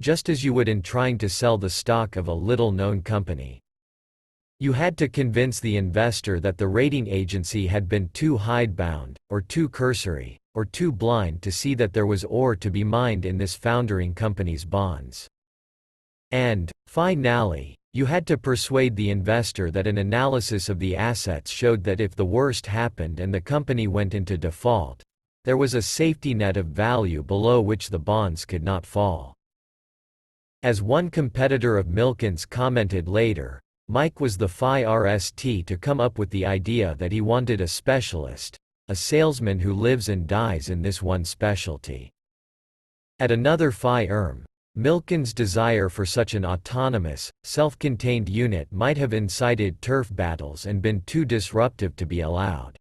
just as you would in trying to sell the stock of a little-known company. You had to convince the investor that the rating agency had been too hidebound, or too cursory, or too blind to see that there was ore to be mined in this foundering company's bonds. And, finally, you had to persuade the investor that an analysis of the assets showed that if the worst happened and the company went into default, there was a safety net of value below which the bonds could not fall. As one competitor of Milken's commented later, Mike was the Phi RST to come up with the idea that he wanted a specialist, a salesman who lives and dies in this one specialty. At another Phi Milken's desire for such an autonomous, self-contained unit might have incited turf battles and been too disruptive to be allowed.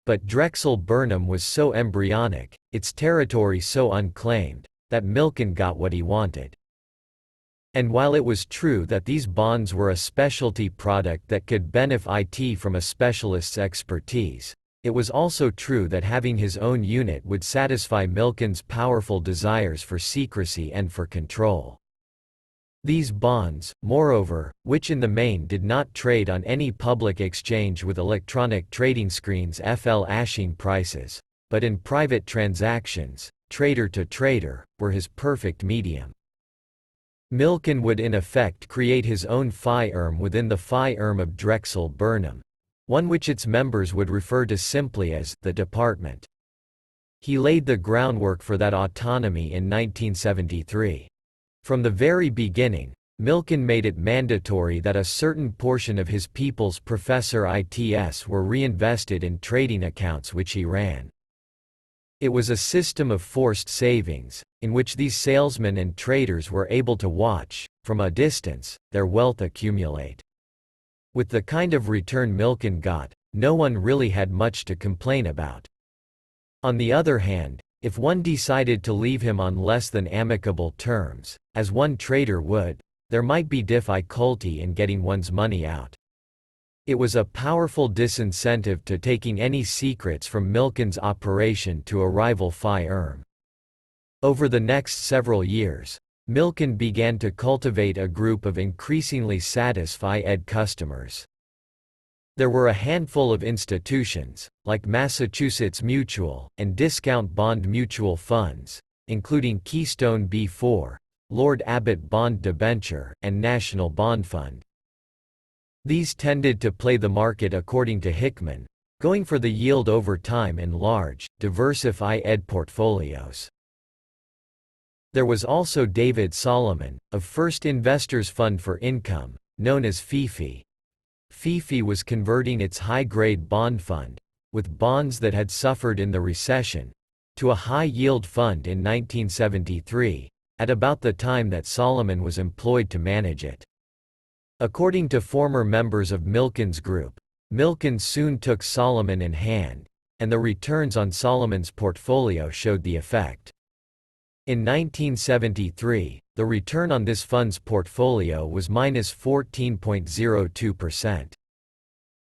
But Drexel Burnham was so embryonic, its territory so unclaimed, that Milken got what he wanted. And while it was true that these bonds were a specialty product that could benefit from a specialist's expertise, it was also true that having his own unit would satisfy Milken's powerful desires for secrecy and for control. These bonds, moreover, which in the main did not trade on any public exchange with electronic trading screens flashing prices, but in private transactions, trader to trader, were his perfect medium. Milken would in effect create his own Phi within the Phi of Drexel Burnham, one which its members would refer to simply as the department. He laid the groundwork for that autonomy in 1973. From the very beginning, Milken made it mandatory that a certain portion of his people's professor ITS were reinvested in trading accounts which he ran. It was a system of forced savings, in which these salesmen and traders were able to watch, from a distance, their wealth accumulate. With the kind of return Milken got, no one really had much to complain about. On the other hand, if one decided to leave him on less than amicable terms, as one trader would, there might be difficulty in getting one's money out. It was a powerful disincentive to taking any secrets from Milken's operation to a rival Phi Over the next several years, Milken began to cultivate a group of increasingly satisfied customers. There were a handful of institutions, like Massachusetts Mutual, and discount bond mutual funds, including Keystone B4, Lord Abbott Bond Debenture, and National Bond Fund. These tended to play the market according to Hickman, going for the yield over time in large, diversified portfolios. There was also David Solomon, of First Investors Fund for Income, known as FIFI. FIFI was converting its high-grade bond fund, with bonds that had suffered in the recession, to a high-yield fund in 1973, at about the time that Solomon was employed to manage it. According to former members of Milken's group, Milken soon took Solomon in hand, and the returns on Solomon's portfolio showed the effect. In 1973, the return on this fund's portfolio was minus 14.02%.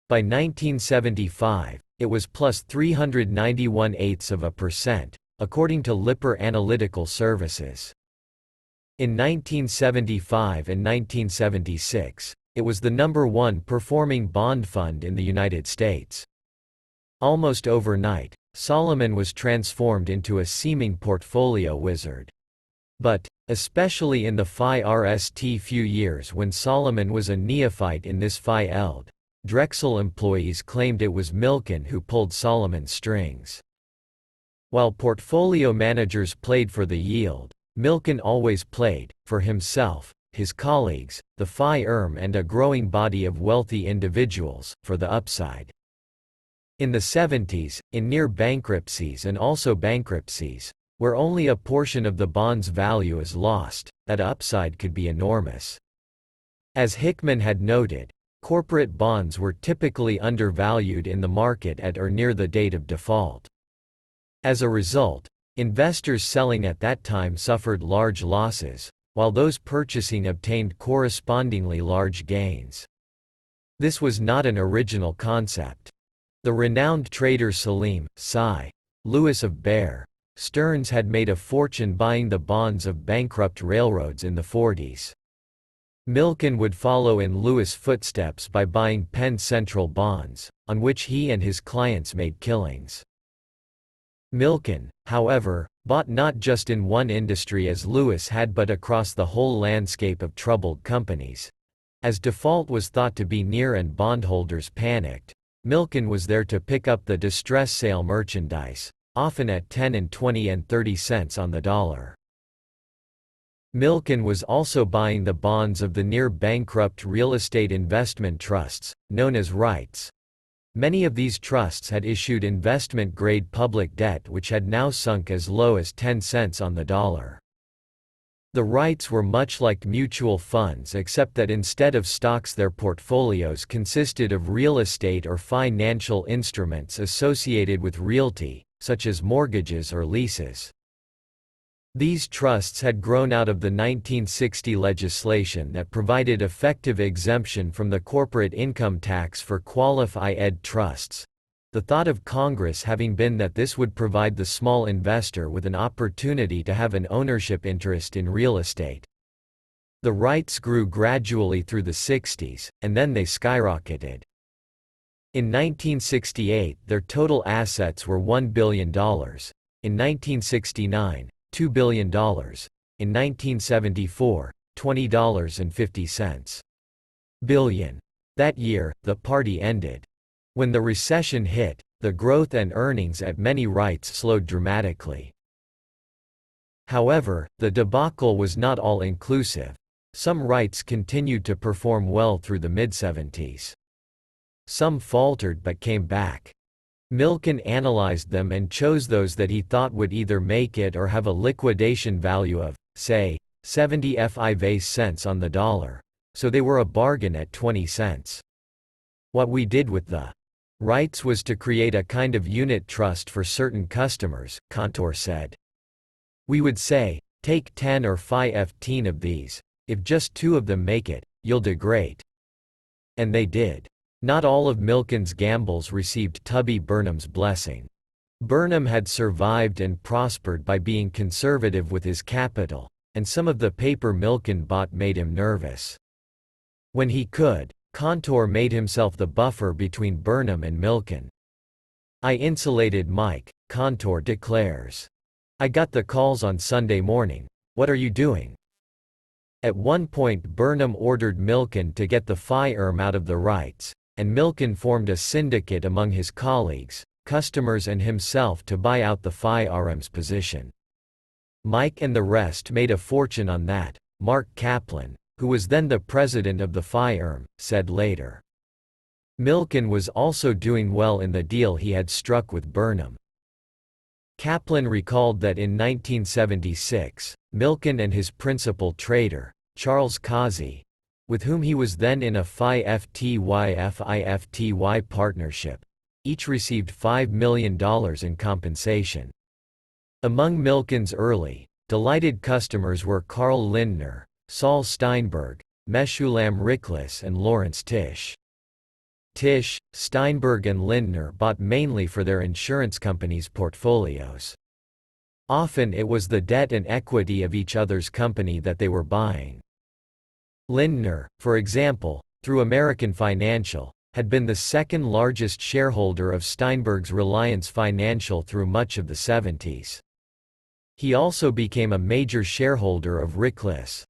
By 1975, it was plus 391/8%, according to Lipper Analytical Services. In 1975 and 1976, it was the #1 performing bond fund in the United States. Almost overnight, Solomon was transformed into a seeming portfolio wizard. But, especially in the first few years when Solomon was a neophyte in this field, Drexel employees claimed it was Milken who pulled Solomon's strings. While portfolio managers played for the yield, Milken always played, for himself, his colleagues, the firm and a growing body of wealthy individuals, for the upside. In the 70s, in near bankruptcies and also bankruptcies, where only a portion of the bond's value is lost, that upside could be enormous. As Hickman had noted, corporate bonds were typically undervalued in the market at or near the date of default. As a result, investors selling at that time suffered large losses, while those purchasing obtained correspondingly large gains. This was not an original concept. The renowned trader Salim Cy Lewis of Bear Stearns had made a fortune buying the bonds of bankrupt railroads in the 40s. Milken would follow in Lewis' footsteps by buying Penn Central bonds, on which he and his clients made killings. Milken, however, bought not just in one industry as Lewis had but across the whole landscape of troubled companies. As default was thought to be near and bondholders panicked, Milken was there to pick up the distress sale merchandise, often at 10 and 20 and 30 cents on the dollar. Milken was also buying the bonds of the near-bankrupt real estate investment trusts, known as REITs. Many of these trusts had issued investment-grade public debt which had now sunk as low as 10 cents on the dollar. The REITs were much like mutual funds except that instead of stocks their portfolios consisted of real estate or financial instruments associated with realty, such as mortgages or leases. These trusts had grown out of the 1960 legislation that provided effective exemption from the corporate income tax for qualified trusts, the thought of Congress having been that this would provide the small investor with an opportunity to have an ownership interest in real estate. The REITs grew gradually through the 60s, and then they skyrocketed. In 1968, their total assets were $1 billion. In 1969, $2 billion. In 1974, $20.50 billion. That year, the party ended. When the recession hit, the growth and earnings at many REITs slowed dramatically. However, the debacle was not all-inclusive. Some REITs continued to perform well through the mid-70s. Some faltered but came back. Milken analyzed them and chose those that he thought would either make it or have a liquidation value of, say, 75 cents on the dollar, so they were a bargain at 20 cents. What we did with the REITs was to create a kind of unit trust for certain customers, Cantor said. We would say, take 10 or 15 of these, if just 2 of them make it, you'll do great. And they did. Not all of Milken's gambles received Tubby Burnham's blessing. Burnham had survived and prospered by being conservative with his capital, and some of the paper Milken bought made him nervous. When he could, Cantor made himself the buffer between Burnham and Milken. I insulated Mike, Cantor declares. I got the calls on Sunday morning. What are you doing? At one point Burnham ordered Milken to get the firm out of the REITs, and Milken formed a syndicate among his colleagues, customers and himself to buy out the firm's position. Mike and the rest made a fortune on that, Mark Kaplan, who was then the president of the firm, said later. Milken was also doing well in the deal he had struck with Burnham. Kaplan recalled that in 1976, Milken and his principal trader, Charles Causey, with whom he was then in a FIFTY partnership, each received $5 million in compensation. Among Milken's early, delighted customers were Carl Lindner, Saul Steinberg, Meshulam Riklis and Lawrence Tisch. Tisch, Steinberg and Lindner bought mainly for their insurance companies' portfolios. Often it was the debt and equity of each other's company that they were buying. Lindner, for example, through American Financial, had been the second largest shareholder of Steinberg's Reliance Financial through much of the 70s. He also became a major shareholder of Reckless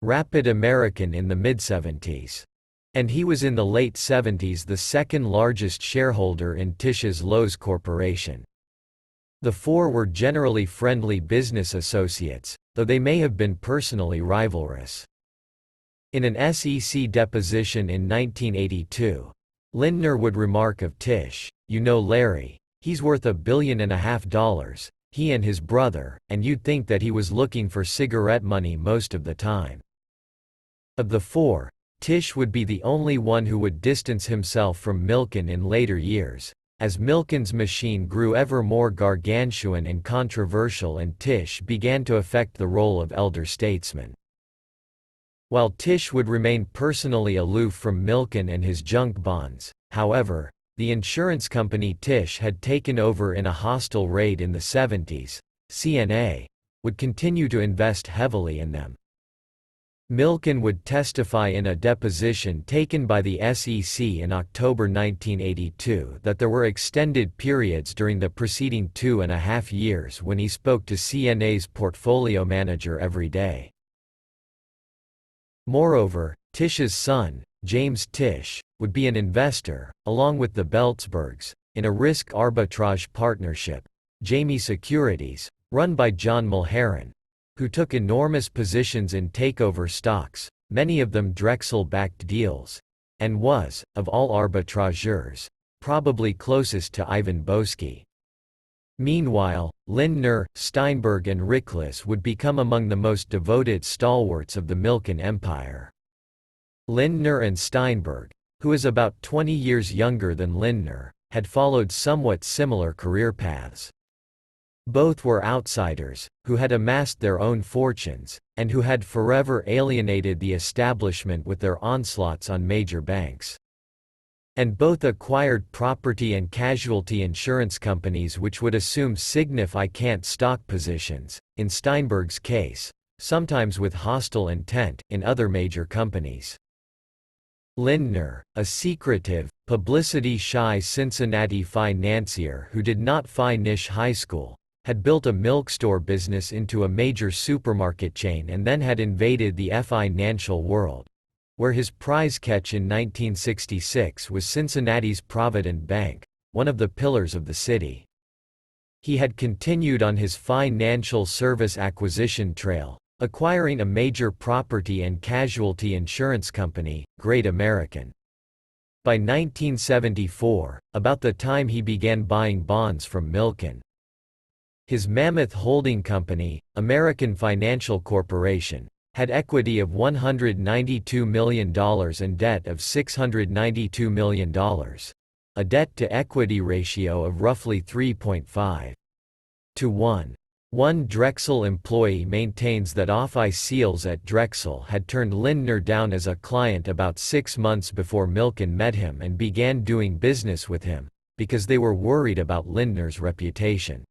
Rapid American in the mid-70s. And he was in the late 70s the second largest shareholder in Tish's Lowe's Corporation. The four were generally friendly business associates, though they may have been personally rivalrous. In an SEC deposition in 1982, Lindner would remark of Tish, "You know Larry, he's worth $1.5 billion, he and his brother, and you'd think that he was looking for cigarette money most of the time." Of the four, Tish would be the only one who would distance himself from Milken in later years, as Milken's machine grew ever more gargantuan and controversial and Tish began to affect the role of elder statesman. While Tish would remain personally aloof from Milken and his junk bonds, however, the insurance company Tish had taken over in a hostile raid in the 70s, CNA, would continue to invest heavily in them. Milken would testify in a deposition taken by the SEC in October 1982 that there were extended periods during the preceding 2.5 years when he spoke to CNA's portfolio manager every day. Moreover, Tish's son, James Tish, would be an investor, along with the Beltzbergs, in a risk arbitrage partnership, Jamie Securities, run by John Mulheron, who took enormous positions in takeover stocks, many of them Drexel-backed deals, and was, of all arbitrageurs, probably closest to Ivan Boesky. Meanwhile, Lindner, Steinberg and Reckless would become among the most devoted stalwarts of the Milken empire. Lindner and Steinberg, who is about 20 years younger than Lindner, had followed somewhat similar career paths. Both were outsiders, who had amassed their own fortunes, and who had forever alienated the establishment with their onslaughts on major banks. And both acquired property and casualty insurance companies which would assume significant stock positions, in Steinberg's case, sometimes with hostile intent, in other major companies. Lindner, a secretive, publicity-shy Cincinnati financier who did not finish high school, had built a milk store business into a major supermarket chain and then had invaded the financial world, where his prize catch in 1966 was Cincinnati's Provident Bank, one of the pillars of the city. He had continued on his financial service acquisition trail, acquiring a major property and casualty insurance company, Great American. By 1974, about the time he began buying bonds from Milken, his mammoth holding company, American Financial Corporation, had equity of $192 million and debt of $692 million, a debt-to-equity ratio of roughly 3.5 to 1. One Drexel employee maintains that office seals at Drexel had turned Lindner down as a client about 6 months before Milken met him and began doing business with him, because they were worried about Lindner's reputation.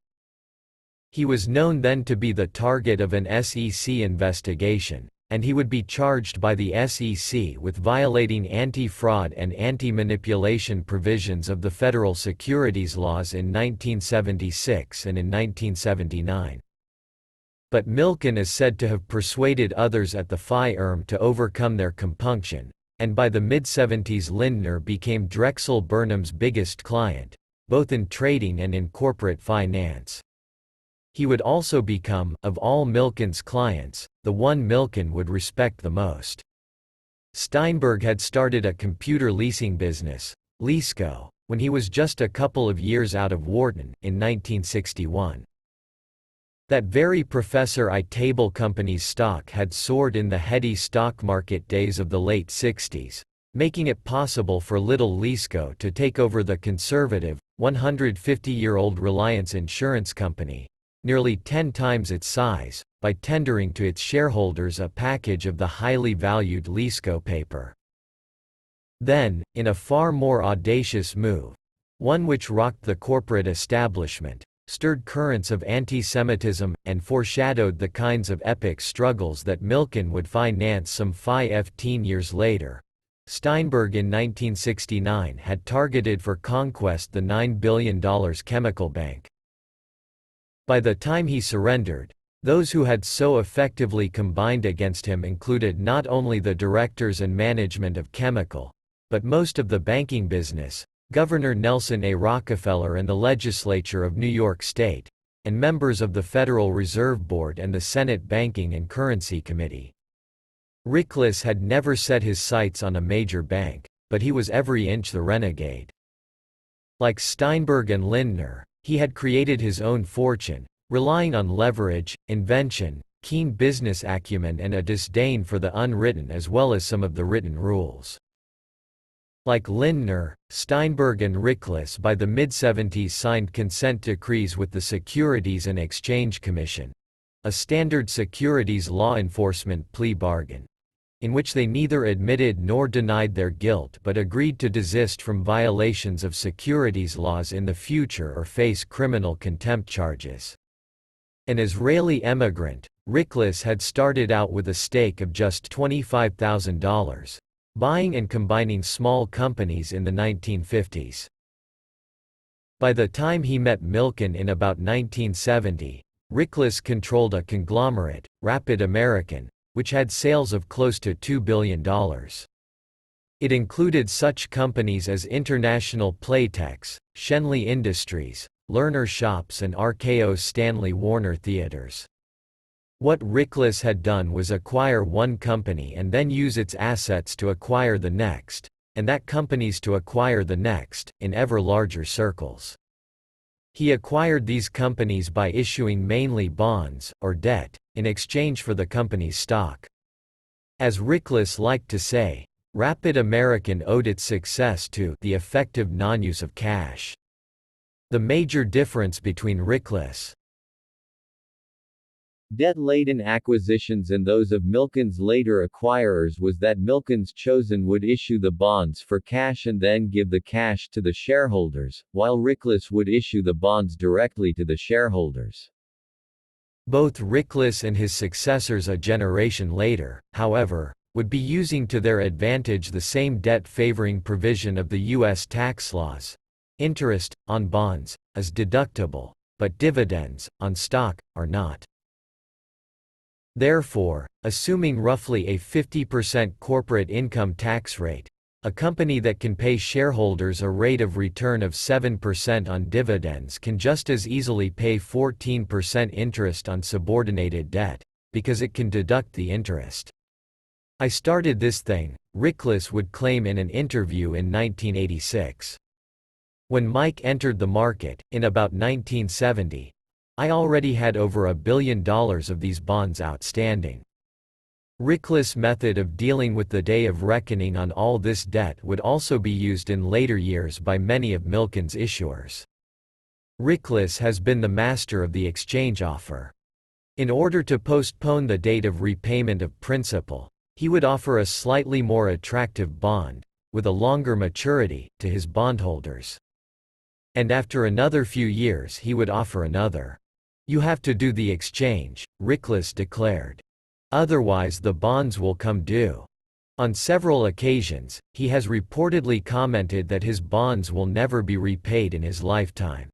He was known then to be the target of an SEC investigation, and he would be charged by the SEC with violating anti-fraud and anti-manipulation provisions of the federal securities laws in 1976 and in 1979. But Milken is said to have persuaded others at the firm to overcome their compunction, and by the mid-70s Lindner became Drexel Burnham's biggest client, both in trading and in corporate finance. He would also become, of all Milken's clients, the one Milken would respect the most. Steinberg had started a computer leasing business, Leasco, when he was just a couple of years out of Wharton, in 1961. That very Professor I Table Company's stock had soared in the heady stock market days of the late 60s, making it possible for little Leasco to take over the conservative, 150-year-old Reliance Insurance Company, nearly 10 times its size, by tendering to its shareholders a package of the highly valued Leasco paper. Then, in a far more audacious move, one which rocked the corporate establishment, stirred currents of anti-Semitism, and foreshadowed the kinds of epic struggles that Milken would finance some 15 years later. Steinberg in 1969 had targeted for conquest the $9 billion chemical bank. By the time he surrendered, those who had so effectively combined against him included not only the directors and management of Chemical, but most of the banking business, Governor Nelson A. Rockefeller and the legislature of New York State, and members of the Federal Reserve Board and the Senate Banking and Currency Committee. Riklis had never set his sights on a major bank, but he was every inch the renegade. Like Steinberg and Lindner, he had created his own fortune, relying on leverage, invention, keen business acumen and a disdain for the unwritten as well as some of the written rules. Like Lindner, Steinberg and Riklis by the mid-70s signed consent decrees with the Securities and Exchange Commission, a standard securities law enforcement plea bargain, in which they neither admitted nor denied their guilt but agreed to desist from violations of securities laws in the future or face criminal contempt charges. An Israeli emigrant, Riklis had started out with a stake of just $25,000. Buying and combining small companies in the 1950s. By the time he met Milken in about 1970, Riklis controlled a conglomerate, Rapid American, which had sales of close to $2 billion. It included such companies as International Playtex, Schenley Industries, Lerner Shops and RKO Stanley Warner Theaters. What Riklis had done was acquire one company and then use its assets to acquire the next, and that companies to acquire the next, in ever larger circles. He acquired these companies by issuing mainly bonds, or debt, in exchange for the company's stock. As Riklis liked to say, Rapid American owed its success to the effective non-use of cash. The major difference between Riklis' debt-laden acquisitions and those of Milken's later acquirers was that Milken's chosen would issue the bonds for cash and then give the cash to the shareholders, while Riklis would issue the bonds directly to the shareholders. Both Riklis and his successors a generation later, however, would be using to their advantage the same debt-favoring provision of the U.S. tax laws. Interest, on bonds, is deductible, but dividends, on stock, are not. Therefore, assuming roughly a 50% corporate income tax rate, a company that can pay shareholders a rate of return of 7% on dividends can just as easily pay 14% interest on subordinated debt, because it can deduct the interest. I started this thing, Riklis would claim in an interview in 1986. When Mike entered the market, in about 1970, I already had over $1 billion of these bonds outstanding. Riklis' method of dealing with the day of reckoning on all this debt would also be used in later years by many of Milken's issuers. Riklis has been the master of the exchange offer. In order to postpone the date of repayment of principal, he would offer a slightly more attractive bond, with a longer maturity, to his bondholders. And after another few years he would offer another. "You have to do the exchange," Riklis declared. "Otherwise the bonds will come due." On several occasions, he has reportedly commented that his bonds will never be repaid in his lifetime.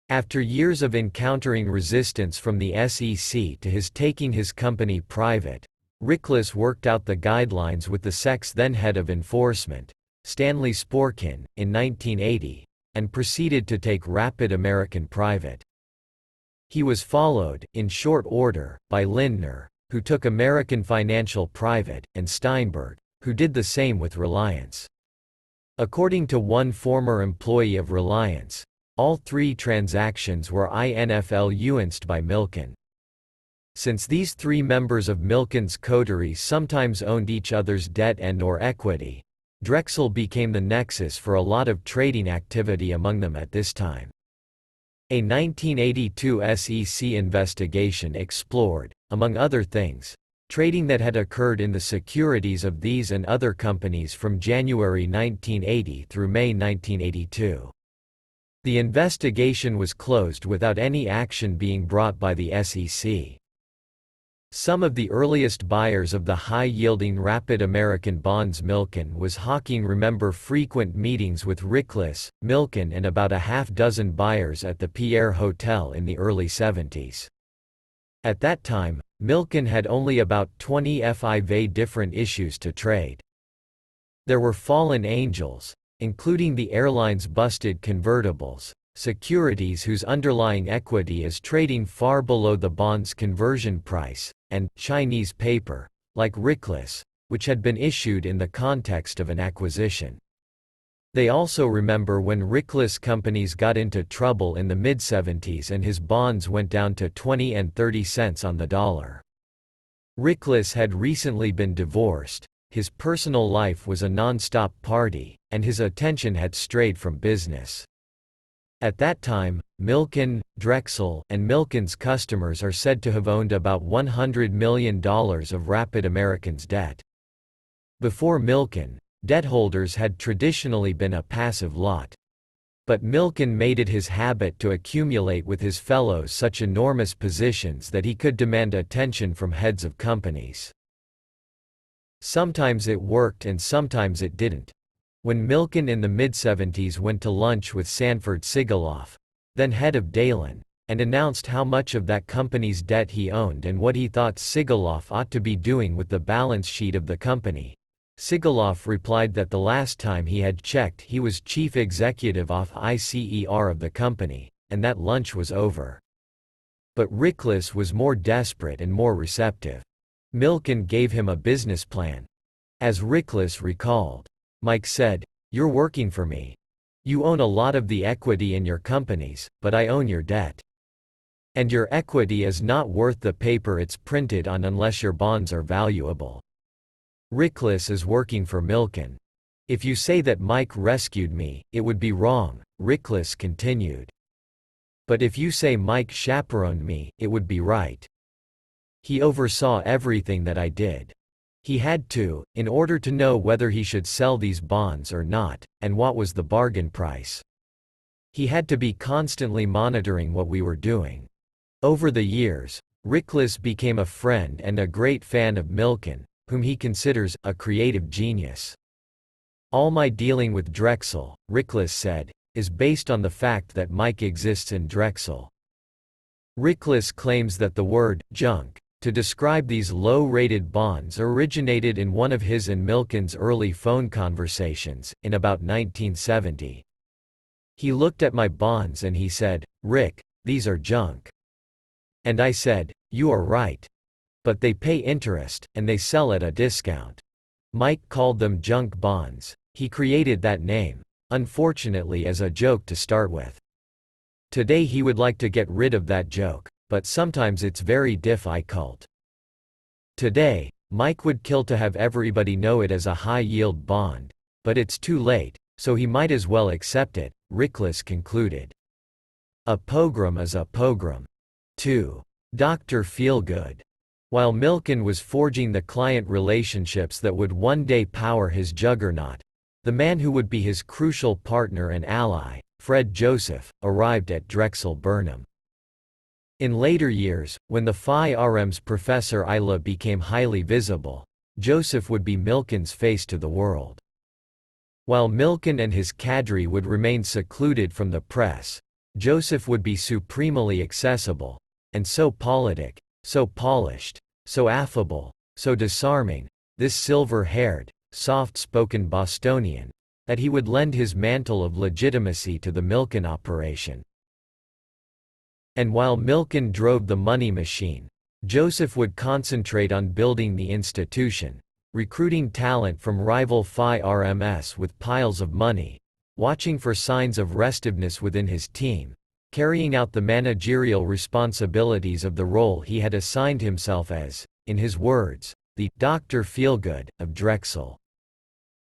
After years of encountering resistance from the SEC to his taking his company private, Riklis worked out the guidelines with the SEC's then head of enforcement, Stanley Sporkin, in 1980, and proceeded to take Rapid American private. He was followed, in short order, by Lindner, who took American Financial private, and Steinberg, who did the same with Reliance. According to one former employee of Reliance, all three transactions were influenced by Milken. Since these three members of Milken's coterie sometimes owned each other's debt and/or equity, Drexel became the nexus for a lot of trading activity among them at this time. A 1982 SEC investigation explored, among other things, trading that had occurred in the securities of these and other companies from January 1980 through May 1982. The investigation was closed without any action being brought by the SEC. Some of the earliest buyers of the high-yielding Rapid American bonds Milken was hawking remember frequent meetings with Rickless, Milken and about a half-dozen buyers at the Pierre Hotel in the early 70s. At that time, Milken had only about 25 different issues to trade. There were fallen angels, including the airline's busted convertibles, securities whose underlying equity is trading far below the bond's conversion price, and Chinese paper, like Rickless, which had been issued in the context of an acquisition. They also remember when Rickless companies got into trouble in the mid-70s and his bonds went down to 20 and 30 cents on the dollar. Rickless had recently been divorced, his personal life was a non-stop party, and his attention had strayed from business. At that time, Milken, Drexel, and Milken's customers are said to have owned about $100 million of Rapid American's debt. Before Milken, debt holders had traditionally been a passive lot. But Milken made it his habit to accumulate with his fellows such enormous positions that he could demand attention from heads of companies. Sometimes it worked and sometimes it didn't. When Milken in the mid-70s went to lunch with Sanford Sigaloff, then head of Dalen, and announced how much of that company's debt he owned and what he thought Sigaloff ought to be doing with the balance sheet of the company, Sigaloff replied that the last time he had checked he was chief executive of ICER of the company, and that lunch was over. But Rickless was more desperate and more receptive. Milken gave him a business plan. As Rickless recalled, Mike said, "You're working for me. You own a lot of the equity in your companies, but I own your debt. And your equity is not worth the paper it's printed on unless your bonds are valuable." Rickless is working for Milken. "If you say that Mike rescued me, it would be wrong," Rickless continued. "But if you say Mike chaperoned me, it would be right. He oversaw everything that I did. He had to, in order to know whether he should sell these bonds or not, and what was the bargain price. He had to be constantly monitoring what we were doing." Over the years, Rickless became a friend and a great fan of Milken, whom he considers a creative genius. "All my dealing with Drexel," Rickless said, "is based on the fact that Mike exists in Drexel." Rickless claims that the word junk to describe these low-rated bonds originated in one of his and Milken's early phone conversations, in about 1970. "He looked at my bonds and he said, 'Rick, these are junk.' And I said, 'You are right. But they pay interest, and they sell at a discount.' Mike called them junk bonds. He created that name, unfortunately as a joke to start with. Today he would like to get rid of that joke, but sometimes it's very difficult. Today, Mike would kill to have everybody know it as a high-yield bond, but it's too late, so he might as well accept it," Rickless concluded. A pogrom is a pogrom. 2. Dr. Feelgood. While Milken was forging the client relationships that would one day power his juggernaut, the man who would be his crucial partner and ally, Fred Joseph, arrived at Drexel Burnham. In later years, when the Phi RM's Professor Isla became highly visible, Joseph would be Milken's face to the world. While Milken and his cadre would remain secluded from the press, Joseph would be supremely accessible, and so politic, so polished, so affable, so disarming, this silver-haired, soft-spoken Bostonian, that he would lend his mantle of legitimacy to the Milken operation. And while Milken drove the money machine, Joseph would concentrate on building the institution, recruiting talent from rival Phi RMS with piles of money, watching for signs of restiveness within his team, carrying out the managerial responsibilities of the role he had assigned himself as, in his words, the Dr. Feelgood of Drexel.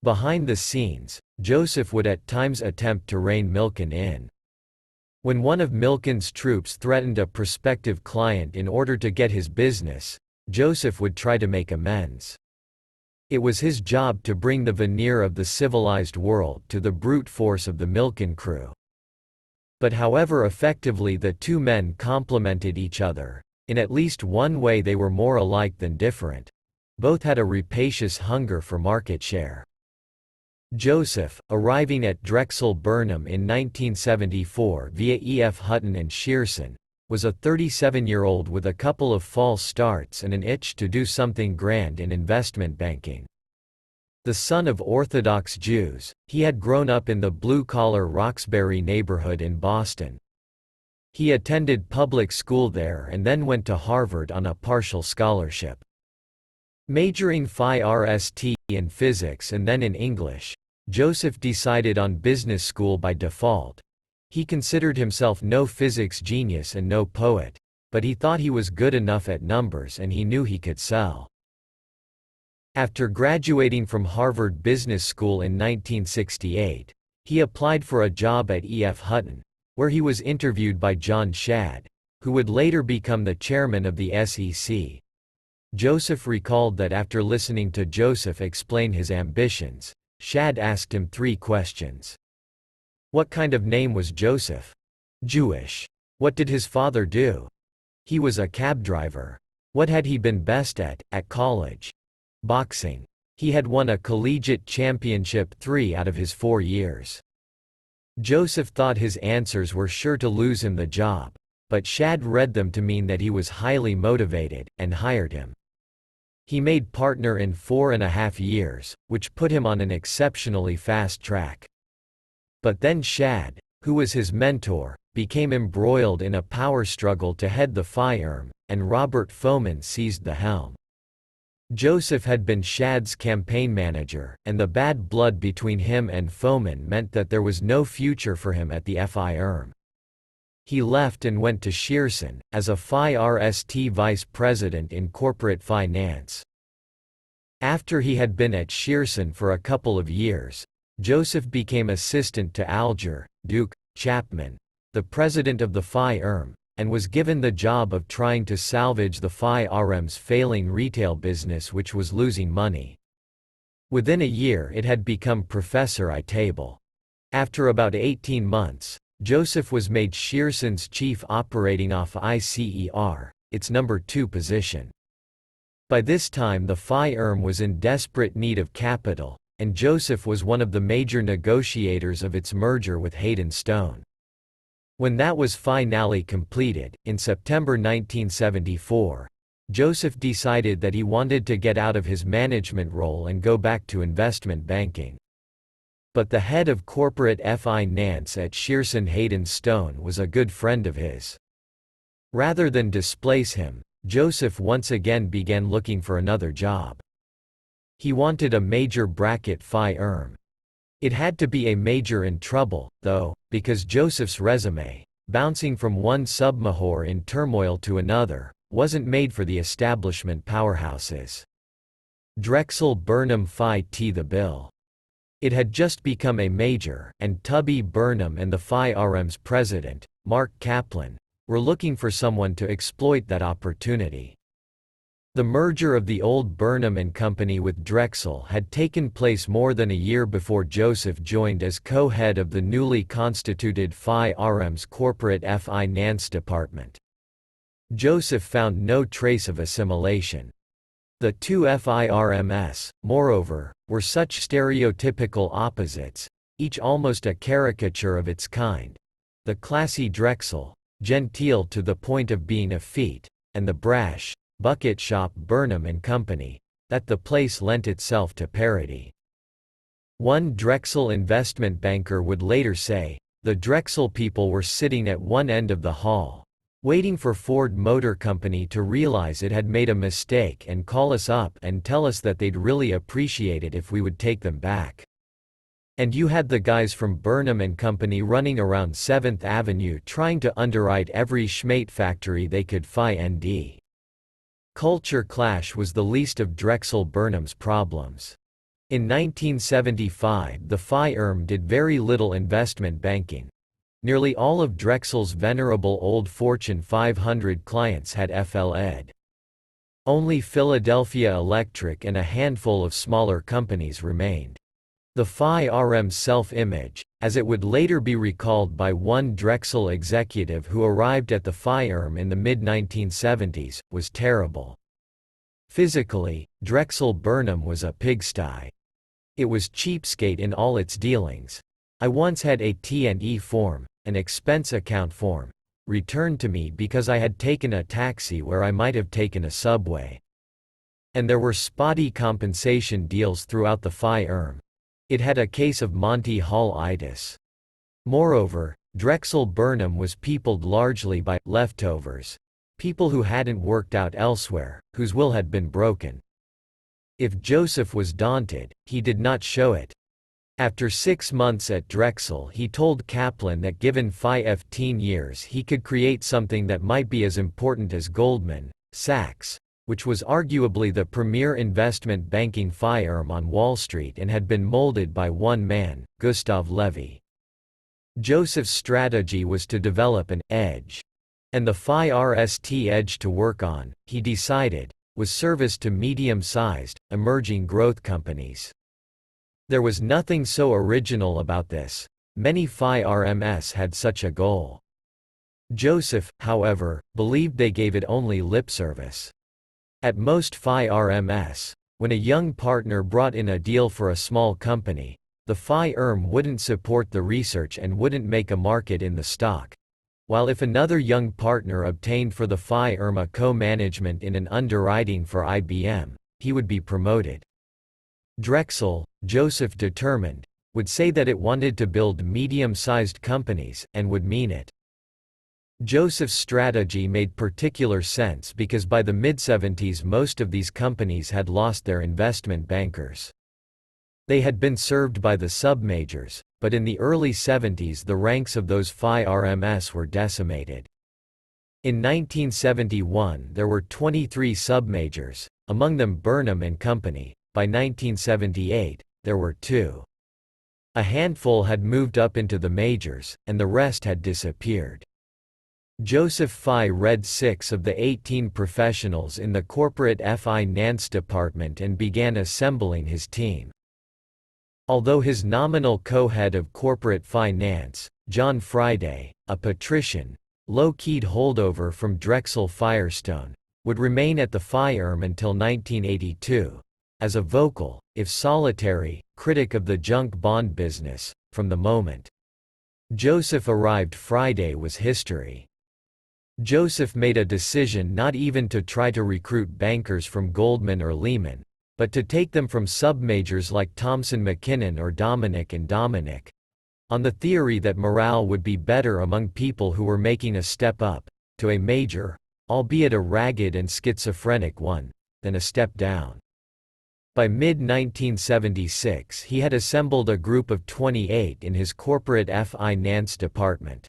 Behind the scenes, Joseph would at times attempt to rein Milken in. When one of Milken's troops threatened a prospective client in order to get his business, Joseph would try to make amends. It was his job to bring the veneer of the civilized world to the brute force of the Milken crew. But however effectively the two men complemented each other, in at least one way they were more alike than different. Both had a rapacious hunger for market share. Joseph, arriving at Drexel Burnham in 1974 via E. F. Hutton and Shearson, was a 37-year-old with a couple of false starts and an itch to do something grand in investment banking. The son of Orthodox Jews, he had grown up in the blue-collar Roxbury neighborhood in Boston. He attended public school there and then went to Harvard on a partial scholarship. Majoring Phi RST in physics and then in English, Joseph decided on business school by default. He considered himself no physics genius and no poet, but he thought he was good enough at numbers and he knew he could sell. After graduating from Harvard Business School in 1968, he applied for a job at E. F. Hutton, where he was interviewed by John Shadd, who would later become the chairman of the SEC. Joseph recalled that after listening to Joseph explain his ambitions, Shadd asked him 3 questions. What kind of name was Joseph? Jewish. What did his father do? He was a cab driver. What had he been best at college? Boxing. He had won a collegiate championship 3 out of his 4 years. Joseph thought his answers were sure to lose him the job, but Shadd read them to mean that he was highly motivated, and hired him. He made partner in 4.5 years, which put him on an exceptionally fast track. But then Shadd, who was his mentor, became embroiled in a power struggle to head the firm, and Robert Foman seized the helm. Joseph had been Shadd's campaign manager, and the bad blood between him and Foman meant that there was no future for him at the firm. He left and went to Shearson, as a Phi RST vice president in corporate finance. After he had been at Shearson for a couple of years, Joseph became assistant to Alger, Duke, Chapman, the president of the firm, and was given the job of trying to salvage the firm's failing retail business, which was losing money. Within a year it had become professor at table. After about 18 months, Joseph was made Shearson's chief operating officer, its number 2 position. By this time the firm was in desperate need of capital, and Joseph was one of the major negotiators of its merger with Hayden Stone. When that was finally completed, in September 1974, Joseph decided that he wanted to get out of his management role and go back to investment banking. But the head of corporate finance at Shearson, Hayden Stone, was a good friend of his. Rather than displace him, Joseph once again began looking for another job. He wanted a major bracket firm. It had to be a major in trouble, though, because Joseph's resume, bouncing from one submajor in turmoil to another, wasn't made for the establishment powerhouses. Drexel Burnham Phi T the bill. It had just become a major, and Tubby Burnham and the firm's president, Mark Kaplan, were looking for someone to exploit that opportunity. The merger of the old Burnham and Company with Drexel had taken place more than a year before Joseph joined as co-head of the newly constituted firm's corporate finance department. Joseph found no trace of assimilation. The two firms, moreover, were such stereotypical opposites, each almost a caricature of its kind. The classy Drexel, genteel to the point of being effete, and the brash, bucket shop Burnham and Company, that the place lent itself to parody. One Drexel investment banker would later say, "The Drexel people were sitting at one end of the hall, waiting for Ford Motor Company to realize it had made a mistake and call us up and tell us that they'd really appreciate it if we would take them back. And you had the guys from Burnham and Company running around 7th Avenue trying to underwrite every schmate factory they could find." Culture clash was the least of Drexel Burnham's problems. In 1975 the firm did very little investment banking. Nearly all of Drexel's venerable old Fortune 500 clients had FL-Ed. Only Philadelphia Electric and a handful of smaller companies remained. The firm's self-image, as it would later be recalled by one Drexel executive who arrived at the firm in the mid-1970s, was terrible. Physically, Drexel Burnham was a pigsty. It was cheapskate in all its dealings. I once had a T&E form, an expense account form, returned to me because I had taken a taxi where I might have taken a subway. And there were spotty compensation deals throughout the firm. It had a case of Monty Hall-itis. Moreover, Drexel Burnham was peopled largely by leftovers, people who hadn't worked out elsewhere, whose will had been broken. If Joseph was daunted, he did not show it. After 6 months at Drexel, he told Kaplan that given 15 years he could create something that might be as important as Goldman Sachs, which was arguably the premier investment banking firm on Wall Street and had been molded by one man, Gustav Levy. Joseph's strategy was to develop an edge. And the first edge to work on, he decided, was service to medium-sized, emerging growth companies. There was nothing so original about this. Many firms had such a goal. Joseph, however, believed they gave it only lip service. At most firms, when a young partner brought in a deal for a small company, the firm wouldn't support the research and wouldn't make a market in the stock. While if another young partner obtained for the firm a co-management in an underwriting for IBM, he would be promoted. Drexel, Joseph determined, would say that it wanted to build medium-sized companies, and would mean it. Joseph's strategy made particular sense because by the mid-70s most of these companies had lost their investment bankers. They had been served by the submajors, but in the early 70s the ranks of those firms were decimated. In 1971 there were 23 submajors, among them Burnham and Company. By 1978, there were 2. A handful had moved up into the majors, and the rest had disappeared. Joseph Fye read 6 of the 18 professionals in the corporate finance department and began assembling his team. Although his nominal co-head of corporate finance, John Friday, a patrician, low-keyed holdover from Drexel Firestone, would remain at the firm until 1982, as a vocal, if solitary, critic of the junk bond business, from the moment Joseph arrived Friday was history. Joseph made a decision not even to try to recruit bankers from Goldman or Lehman, but to take them from submajors like Thomson McKinnon or Dominic and Dominic, on the theory that morale would be better among people who were making a step up, to a major, albeit a ragged and schizophrenic one, than a step down. By mid-1976 he had assembled a group of 28 in his corporate finance department.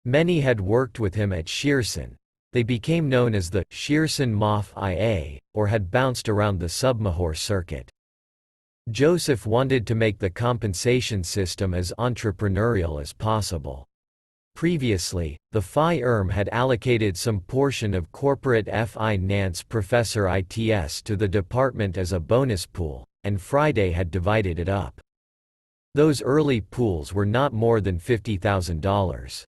Many had worked with him at Shearson. They became known as the Shearson Moff IA, or had bounced around the submajor circuit. Joseph wanted to make the compensation system as entrepreneurial as possible. Previously, the firm had allocated some portion of corporate finance professor ITS to the department as a bonus pool, and Friday had divided it up. Those early pools were not more than $50,000.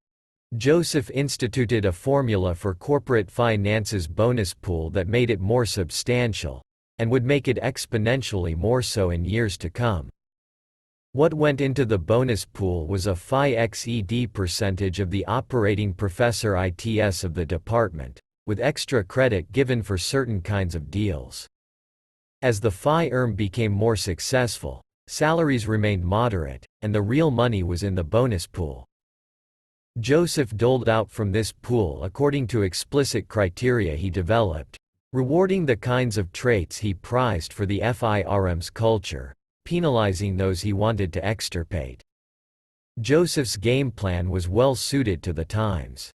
Joseph instituted a formula for corporate finance's bonus pool that made it more substantial, and would make it exponentially more so in years to come. What went into the bonus pool was a Phi-XED percentage of the operating professor ITS of the department, with extra credit given for certain kinds of deals. As the firm became more successful, salaries remained moderate, and the real money was in the bonus pool. Joseph doled out from this pool according to explicit criteria he developed, rewarding the kinds of traits he prized for the firm's culture, penalizing those he wanted to extirpate. Joseph's game plan was well suited to the times.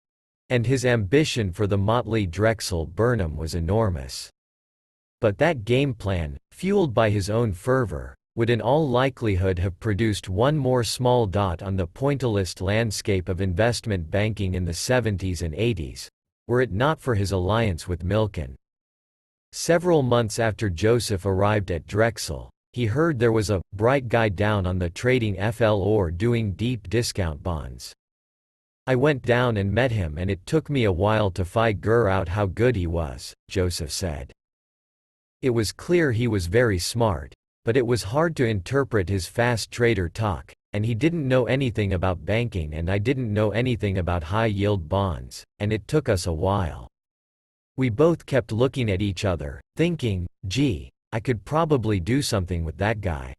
And his ambition for the motley Drexel Burnham was enormous. But that game plan, fueled by his own fervor, would in all likelihood have produced one more small dot on the pointillist landscape of investment banking in the 70s and 80s, were it not for his alliance with Milken. Several months after Joseph arrived at Drexel, He heard there was a bright guy down on the trading floor doing deep discount bonds. I went down and met him, and it took me a while to figure out how good he was, Joseph said. It was clear he was very smart, but it was hard to interpret his fast trader talk, and he didn't know anything about banking and I didn't know anything about high-yield bonds, and it took us a while. We both kept looking at each other, thinking, gee, I could probably do something with that guy.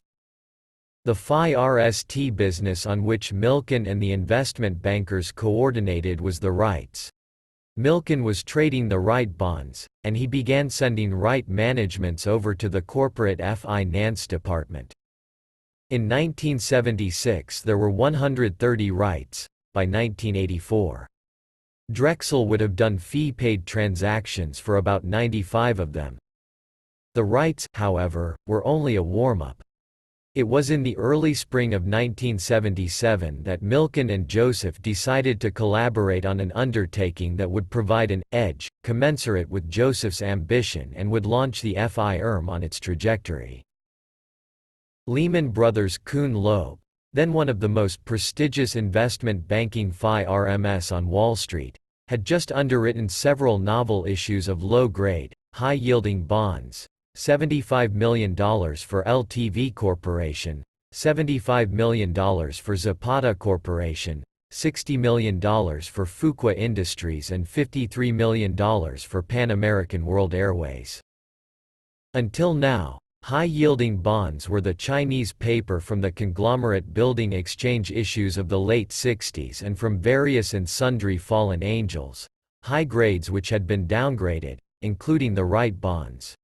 The FI-RST business on which Milken and the investment bankers coordinated was the REITs. Milken was trading the REIT bonds, and he began sending REIT managements over to the corporate finance department. In 1976 there were 130 REITs. By 1984, Drexel would have done fee-paid transactions for about 95 of them. The REITs, however, were only a warm-up. It was in the early spring of 1977 that Milken and Joseph decided to collaborate on an undertaking that would provide an edge, commensurate with Joseph's ambition, and would launch the firm on its trajectory. Lehman Brothers Kuhn Loeb, then one of the most prestigious investment banking firms on Wall Street, had just underwritten several novel issues of low-grade, high-yielding bonds, $75 million for LTV Corporation, $75 million for Zapata Corporation, $60 million for Fuqua Industries and $53 million for Pan American World Airways. Until now, high-yielding bonds were the Chinese paper from the conglomerate building exchange issues of the late 60s and from various and sundry fallen angels, high grades which had been downgraded, including the REIT bonds.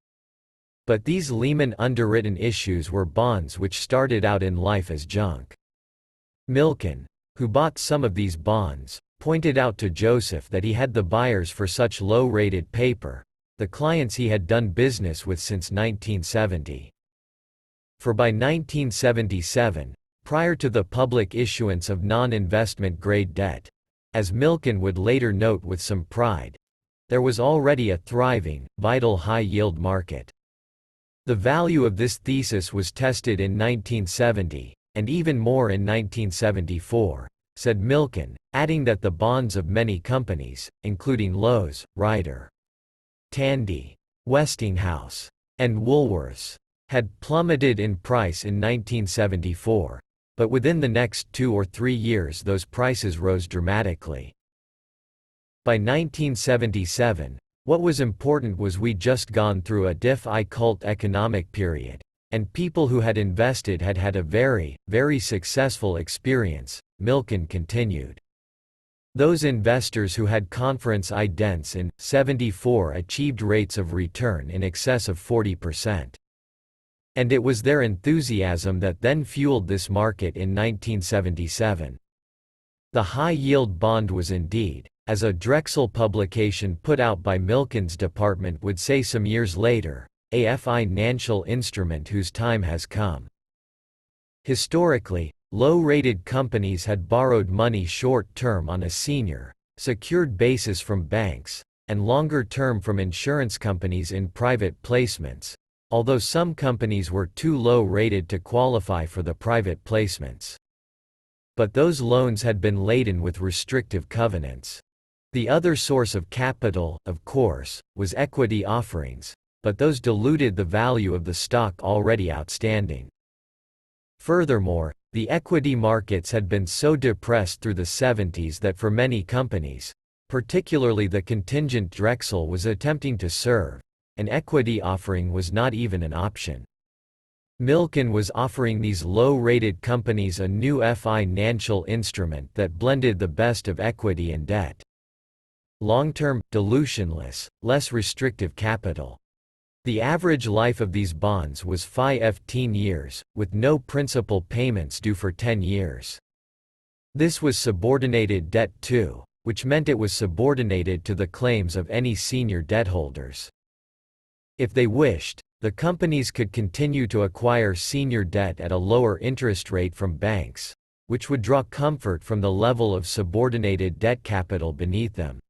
But these Lehman underwritten issues were bonds which started out in life as junk. Milken, who bought some of these bonds, pointed out to Joseph that he had the buyers for such low-rated paper, the clients he had done business with since 1970. For by 1977, prior to the public issuance of non-investment grade debt, as Milken would later note with some pride, there was already a thriving, vital high-yield market. The value of this thesis was tested in 1970, and even more in 1974, said Milken, adding that the bonds of many companies, including Lowe's, Ryder, Tandy, Westinghouse, and Woolworths, had plummeted in price in 1974, but within the next 2 or 3 years those prices rose dramatically. By 1977, what was important was we'd just gone through a difficult economic period, and people who had invested had had a very, very successful experience, Milken continued. Those investors who had conference idents in '74 achieved rates of return in excess of 40%. And it was their enthusiasm that then fueled this market in 1977. The high-yield bond was indeed, as a Drexel publication put out by Milken's department would say some years later, a financial instrument whose time has come. Historically, low-rated companies had borrowed money short-term on a senior, secured basis from banks, and longer-term from insurance companies in private placements, although some companies were too low-rated to qualify for the private placements. But those loans had been laden with restrictive covenants. The other source of capital, of course, was equity offerings, but those diluted the value of the stock already outstanding. Furthermore, the equity markets had been so depressed through the 70s that for many companies, particularly the contingent Drexel was attempting to serve, an equity offering was not even an option. Milken was offering these low-rated companies a new financial instrument that blended the best of equity and debt. Long-term, dilutionless, less restrictive capital. The average life of these bonds was 15 years, with no principal payments due for 10 years. This was subordinated debt too, which meant it was subordinated to the claims of any senior debt holders. If they wished, the companies could continue to acquire senior debt at a lower interest rate from banks, which would draw comfort from the level of subordinated debt capital beneath them.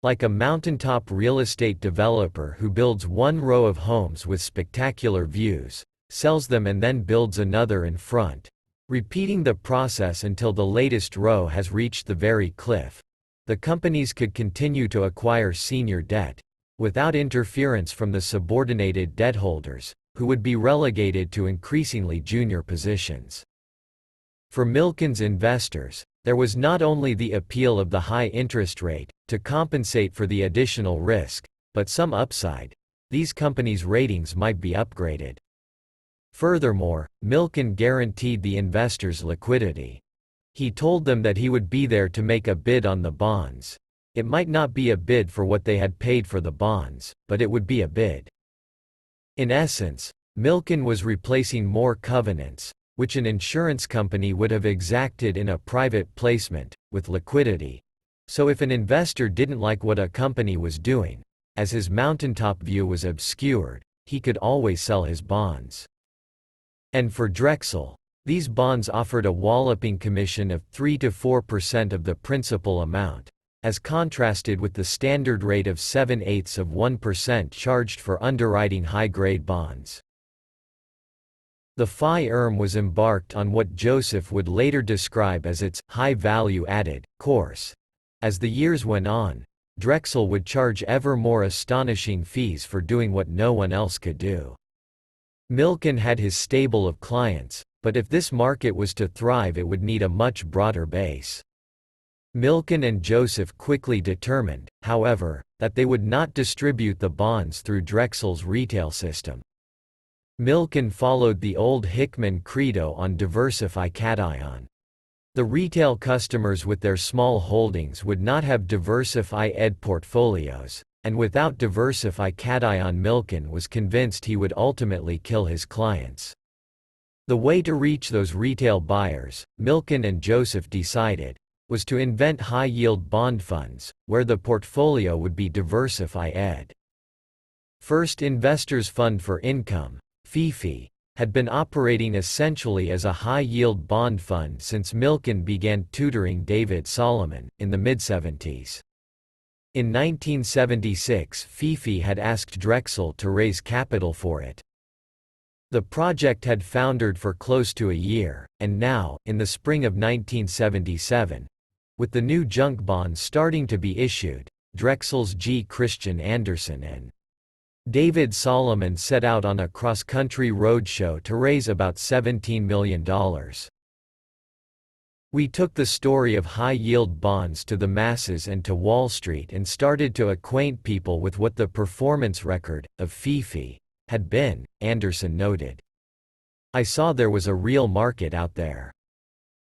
Like a mountaintop real estate developer who builds one row of homes with spectacular views, sells them and then builds another in front, repeating the process until the latest row has reached the very cliff. The companies could continue to acquire senior debt, without interference from the subordinated debt holders, who would be relegated to increasingly junior positions. For Milken's investors, there was not only the appeal of the high interest rate, to compensate for the additional risk, but some upside. These companies' ratings might be upgraded. Furthermore, Milken guaranteed the investors liquidity. He told them that he would be there to make a bid on the bonds. It might not be a bid for what they had paid for the bonds, but it would be a bid. In essence, Milken was replacing more covenants, which an insurance company would have exacted in a private placement, with liquidity. So if an investor didn't like what a company was doing, as his mountaintop view was obscured, he could always sell his bonds. And for Drexel, these bonds offered a walloping commission of 3 to 4% of the principal amount, as contrasted with the standard rate of 0.7% charged for underwriting high-grade bonds. The firm was embarked on what Joseph would later describe as its high-value-added course. As the years went on, Drexel would charge ever more astonishing fees for doing what no one else could do. Milken had his stable of clients, but if this market was to thrive it would need a much broader base. Milken and Joseph quickly determined, however, that they would not distribute the bonds through Drexel's retail system. Milken followed the old Hickman credo on diversify cation. The retail customers with their small holdings would not have diversify ed portfolios, and without diversify cation Milken was convinced he would ultimately kill his clients. The way to reach those retail buyers, Milken and Joseph decided, was to invent high-yield bond funds, where the portfolio would be diversify ed. First Investors Fund for Income, FIFI, had been operating essentially as a high-yield bond fund since Milken began tutoring David Solomon, in the mid-70s. In 1976 FIFI had asked Drexel to raise capital for it. The project had foundered for close to a year, and now, in the spring of 1977, with the new junk bonds starting to be issued, Drexel's G. Christian Andersen and David Solomon set out on a cross-country roadshow to raise about $17 million. We took the story of high-yield bonds to the masses and to Wall Street and started to acquaint people with what the performance record of FIFI had been, Andersen noted. I saw there was a real market out there.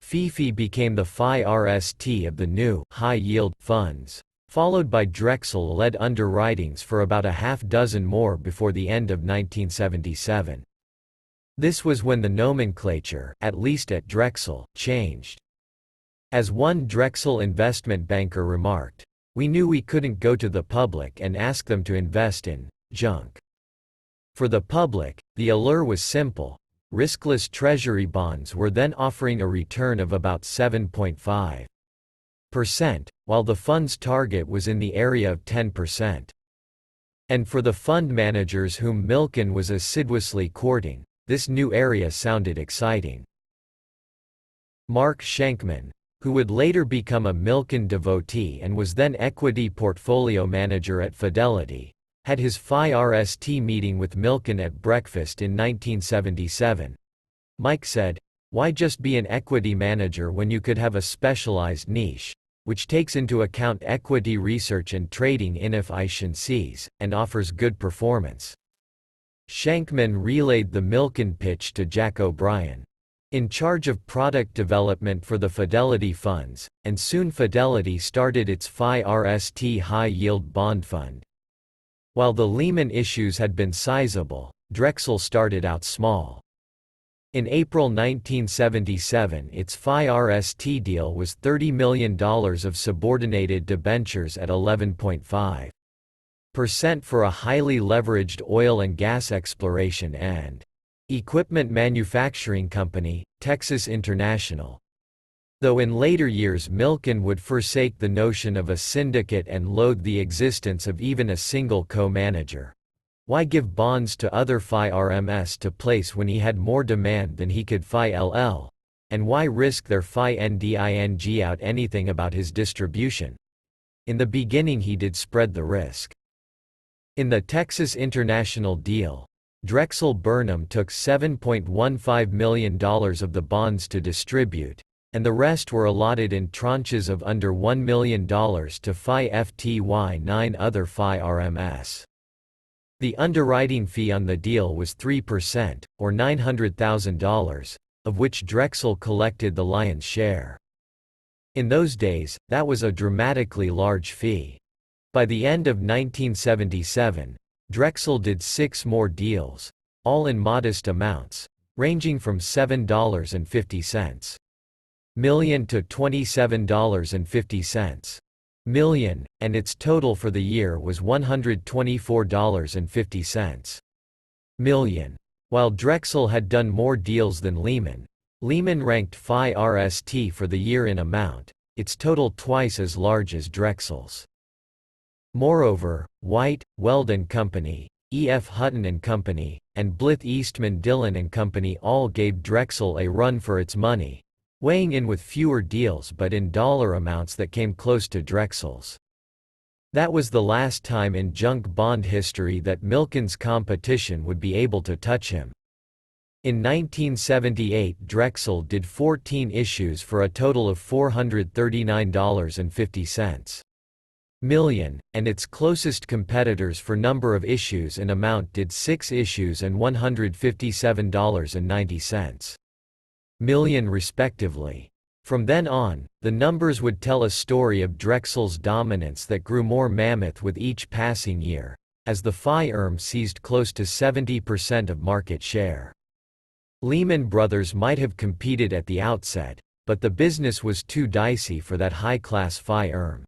FIFI became the FIRST of the new high-yield funds, followed by Drexel-led underwritings for about a half dozen more before the end of 1977. This was when the nomenclature, at least at Drexel, changed. As one Drexel investment banker remarked, "We knew we couldn't go to the public and ask them to invest in junk." For the public, the allure was simple. Riskless treasury bonds were then offering a return of about 7.5%, while the fund's target was in the area of 10%. And for the fund managers whom Milken was assiduously courting, this new area sounded exciting. Mark Schenkman, who would later become a Milken devotee and was then equity portfolio manager at Fidelity, had his FIRST meeting with Milken at breakfast in 1977. Mike said, "Why just be an equity manager when you could have a specialized niche, which takes into account equity research and trading inefficiencies, and offers good performance?" Schenkman relayed the Milken pitch to Jack O'Brien, in charge of product development for the Fidelity funds, and soon Fidelity started its FIRST high-yield bond fund. While the Lehman issues had been sizable, Drexel started out small. In April 1977 its FIRST deal was $30 million of subordinated debentures at 11.5% for a highly leveraged oil and gas exploration and equipment manufacturing company, Texas International. Though in later years Milken would forsake the notion of a syndicate and loathe the existence of even a single co-manager. Why give bonds to other Phi RMS to place when he had more demand than he could Phi LL? And why risk their Phi NDING out anything about his distribution? In the beginning he did spread the risk. In the Texas International deal, Drexel Burnham took $7.15 million of the bonds to distribute, and the rest were allotted in tranches of under $1 million to Phi FTY 9 other Phi RMS. The underwriting fee on the deal was 3%, or $900,000, of which Drexel collected the lion's share. In those days, that was a dramatically large fee. By the end of 1977, Drexel did 6 more deals, all in modest amounts, ranging from $7.50 million to $27.50 million, and its total for the year was $124.50 million. While Drexel had done more deals than Lehman, Lehman ranked Phi RST for the year in amount, its total twice as large as Drexel's. Moreover, White, Weld & Company, E. F. Hutton & Company, and Blythe Eastman Dillon & Company all gave Drexel a run for its money, weighing in with fewer deals but in dollar amounts that came close to Drexel's. That was the last time in junk bond history that Milken's competition would be able to touch him. In 1978 Drexel did 14 issues for a total of $439.50 million, and its closest competitors for number of issues and amount did 6 issues and $157.90 million respectively. From then on, the numbers would tell a story of Drexel's dominance that grew more mammoth with each passing year, as the Phi ERM seized close to 70% of market share. Lehman Brothers might have competed at the outset, but the business was too dicey for that high-class Phi ERM.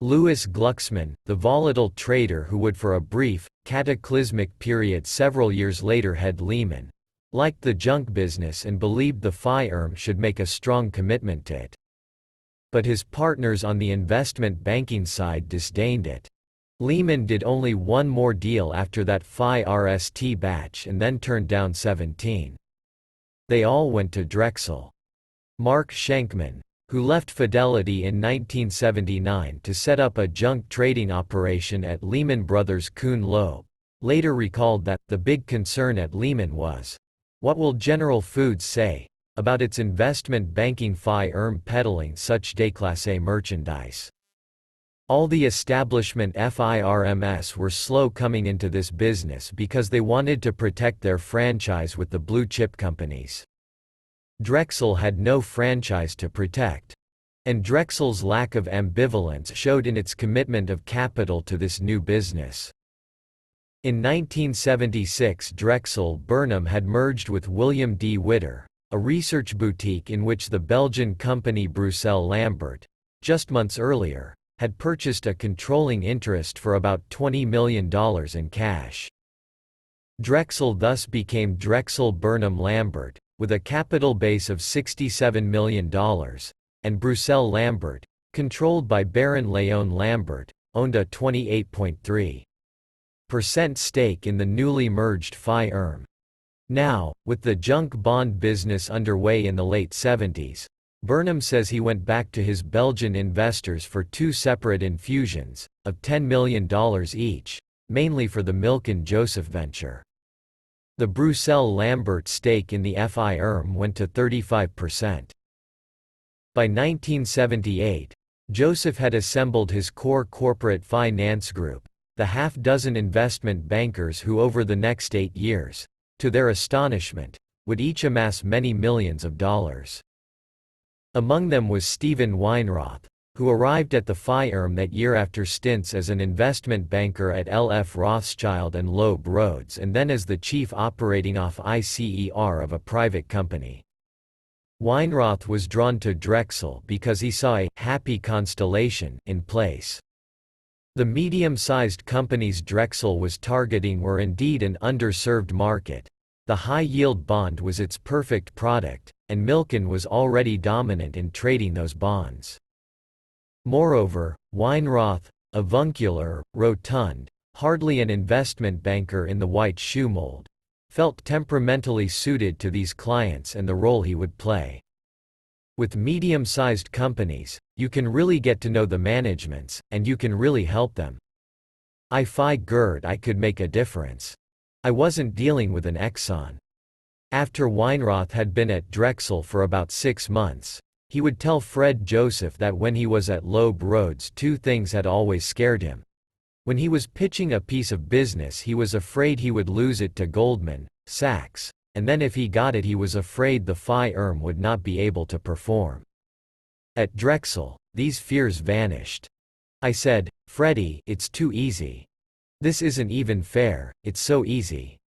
Louis Glucksman, the volatile trader who would for a brief, cataclysmic period several years later head Lehman, liked the junk business and believed the Phi ERM should make a strong commitment to it. But his partners on the investment banking side disdained it. Lehman did only one more deal after that Phi RST batch and then turned down 17. They all went to Drexel. Mark Schenkman, who left Fidelity in 1979 to set up a junk trading operation at Lehman Brothers Kuhn Loeb, later recalled that, the big concern at Lehman was, what will General Foods say about its investment banking Phi ERM peddling such déclassé merchandise? All the establishment FIRMs were slow coming into this business because they wanted to protect their franchise with the blue-chip companies. Drexel had no franchise to protect. And Drexel's lack of ambivalence showed in its commitment of capital to this new business. In 1976 Drexel Burnham had merged with William D. Witter, a research boutique in which the Belgian company Bruxelles Lambert, just months earlier, had purchased a controlling interest for about $20 million in cash. Drexel thus became Drexel Burnham Lambert, with a capital base of $67 million, and Bruxelles Lambert, controlled by Baron Léon Lambert, owned a 28.3% stake in the newly merged Phi ERM. Now, with the junk bond business underway in the late 70s, Burnham says he went back to his Belgian investors for 2 separate infusions, of $10 million each, mainly for the Milken Joseph venture. The Bruxelles Lambert stake in the Phi ERM went to 35%. By 1978, Joseph had assembled his core corporate finance group, the half-dozen investment bankers who over the next 8 years, to their astonishment, would each amass many millions of dollars. Among them was Stephen Weinroth, who arrived at the Phi ERM that year after stints as an investment banker at L. F. Rothschild and Loeb Rhodes and then as the chief operating officer of a private company. Weinroth was drawn to Drexel because he saw a «happy constellation» in place. The medium-sized companies Drexel was targeting were indeed an underserved market. The high-yield bond was its perfect product, and Milken was already dominant in trading those bonds. Moreover, Weinroth, avuncular, rotund, hardly an investment banker in the white shoe mold, felt temperamentally suited to these clients and the role he would play. With medium-sized companies, you can really get to know the managements, and you can really help them. I figured I could make a difference. I wasn't dealing with an Exxon. After Weinroth had been at Drexel for about 6 months, he would tell Fred Joseph that when he was at Loeb Rhodes, 2 things had always scared him. When he was pitching a piece of business, he was afraid he would lose it to Goldman Sachs, and then if he got it, he was afraid the firm would not be able to perform. At Drexel, these fears vanished. I said, "Freddie, it's too easy. This isn't even fair, it's so easy."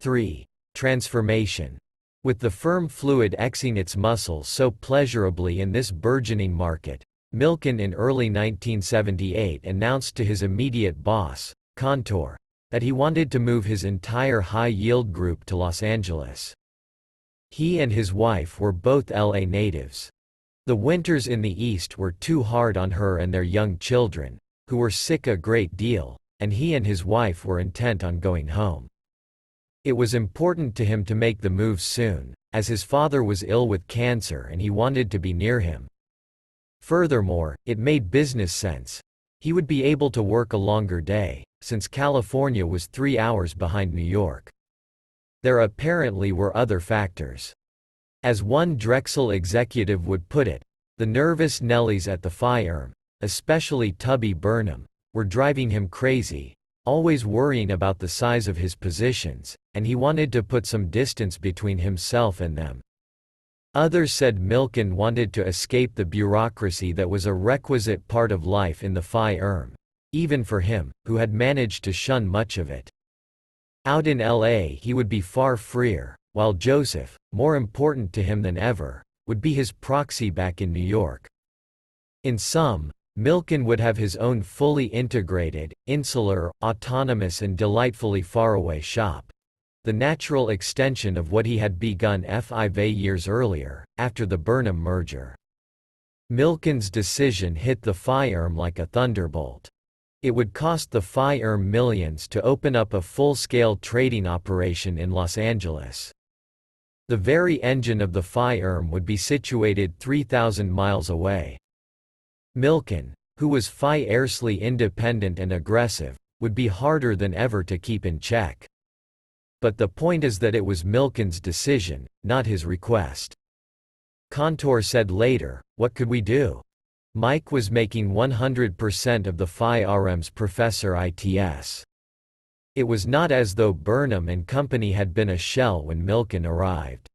3. Transformation. With the firm fluid Xing its muscles so pleasurably in this burgeoning market, Milken in early 1978 announced to his immediate boss, Contour, that he wanted to move his entire high-yield group to Los Angeles. He and his wife were both LA natives. The winters in the East were too hard on her and their young children, who were sick a great deal, and he and his wife were intent on going home. It was important to him to make the move soon, as his father was ill with cancer and he wanted to be near him. Furthermore, it made business sense. He would be able to work a longer day, since California was 3 hours behind New York. There apparently were other factors. As one Drexel executive would put it, the nervous Nellies at the firm, especially Tubby Burnham, were driving him crazy, always worrying about the size of his positions, and he wanted to put some distance between himself and them. Others said Milken wanted to escape the bureaucracy that was a requisite part of life in the firm, even for him, who had managed to shun much of it. Out in LA he would be far freer, while Joseph, more important to him than ever, would be his proxy back in New York. In sum, Milken would have his own fully integrated, insular, autonomous and delightfully faraway shop. The natural extension of what he had begun 5 years earlier, after the Burnham merger. Milken's decision hit the firm like a thunderbolt. It would cost the firm millions to open up a full-scale trading operation in Los Angeles. The very engine of the firm would be situated 3,000 miles away. Milken, who was fiercely independent and aggressive, would be harder than ever to keep in check. But the point is that it was Milken's decision, not his request. Contour said later, "What could we do? Mike was making 100% of the firm's Professor ITS. It was not as though Burnham and company had been a shell when Milken arrived.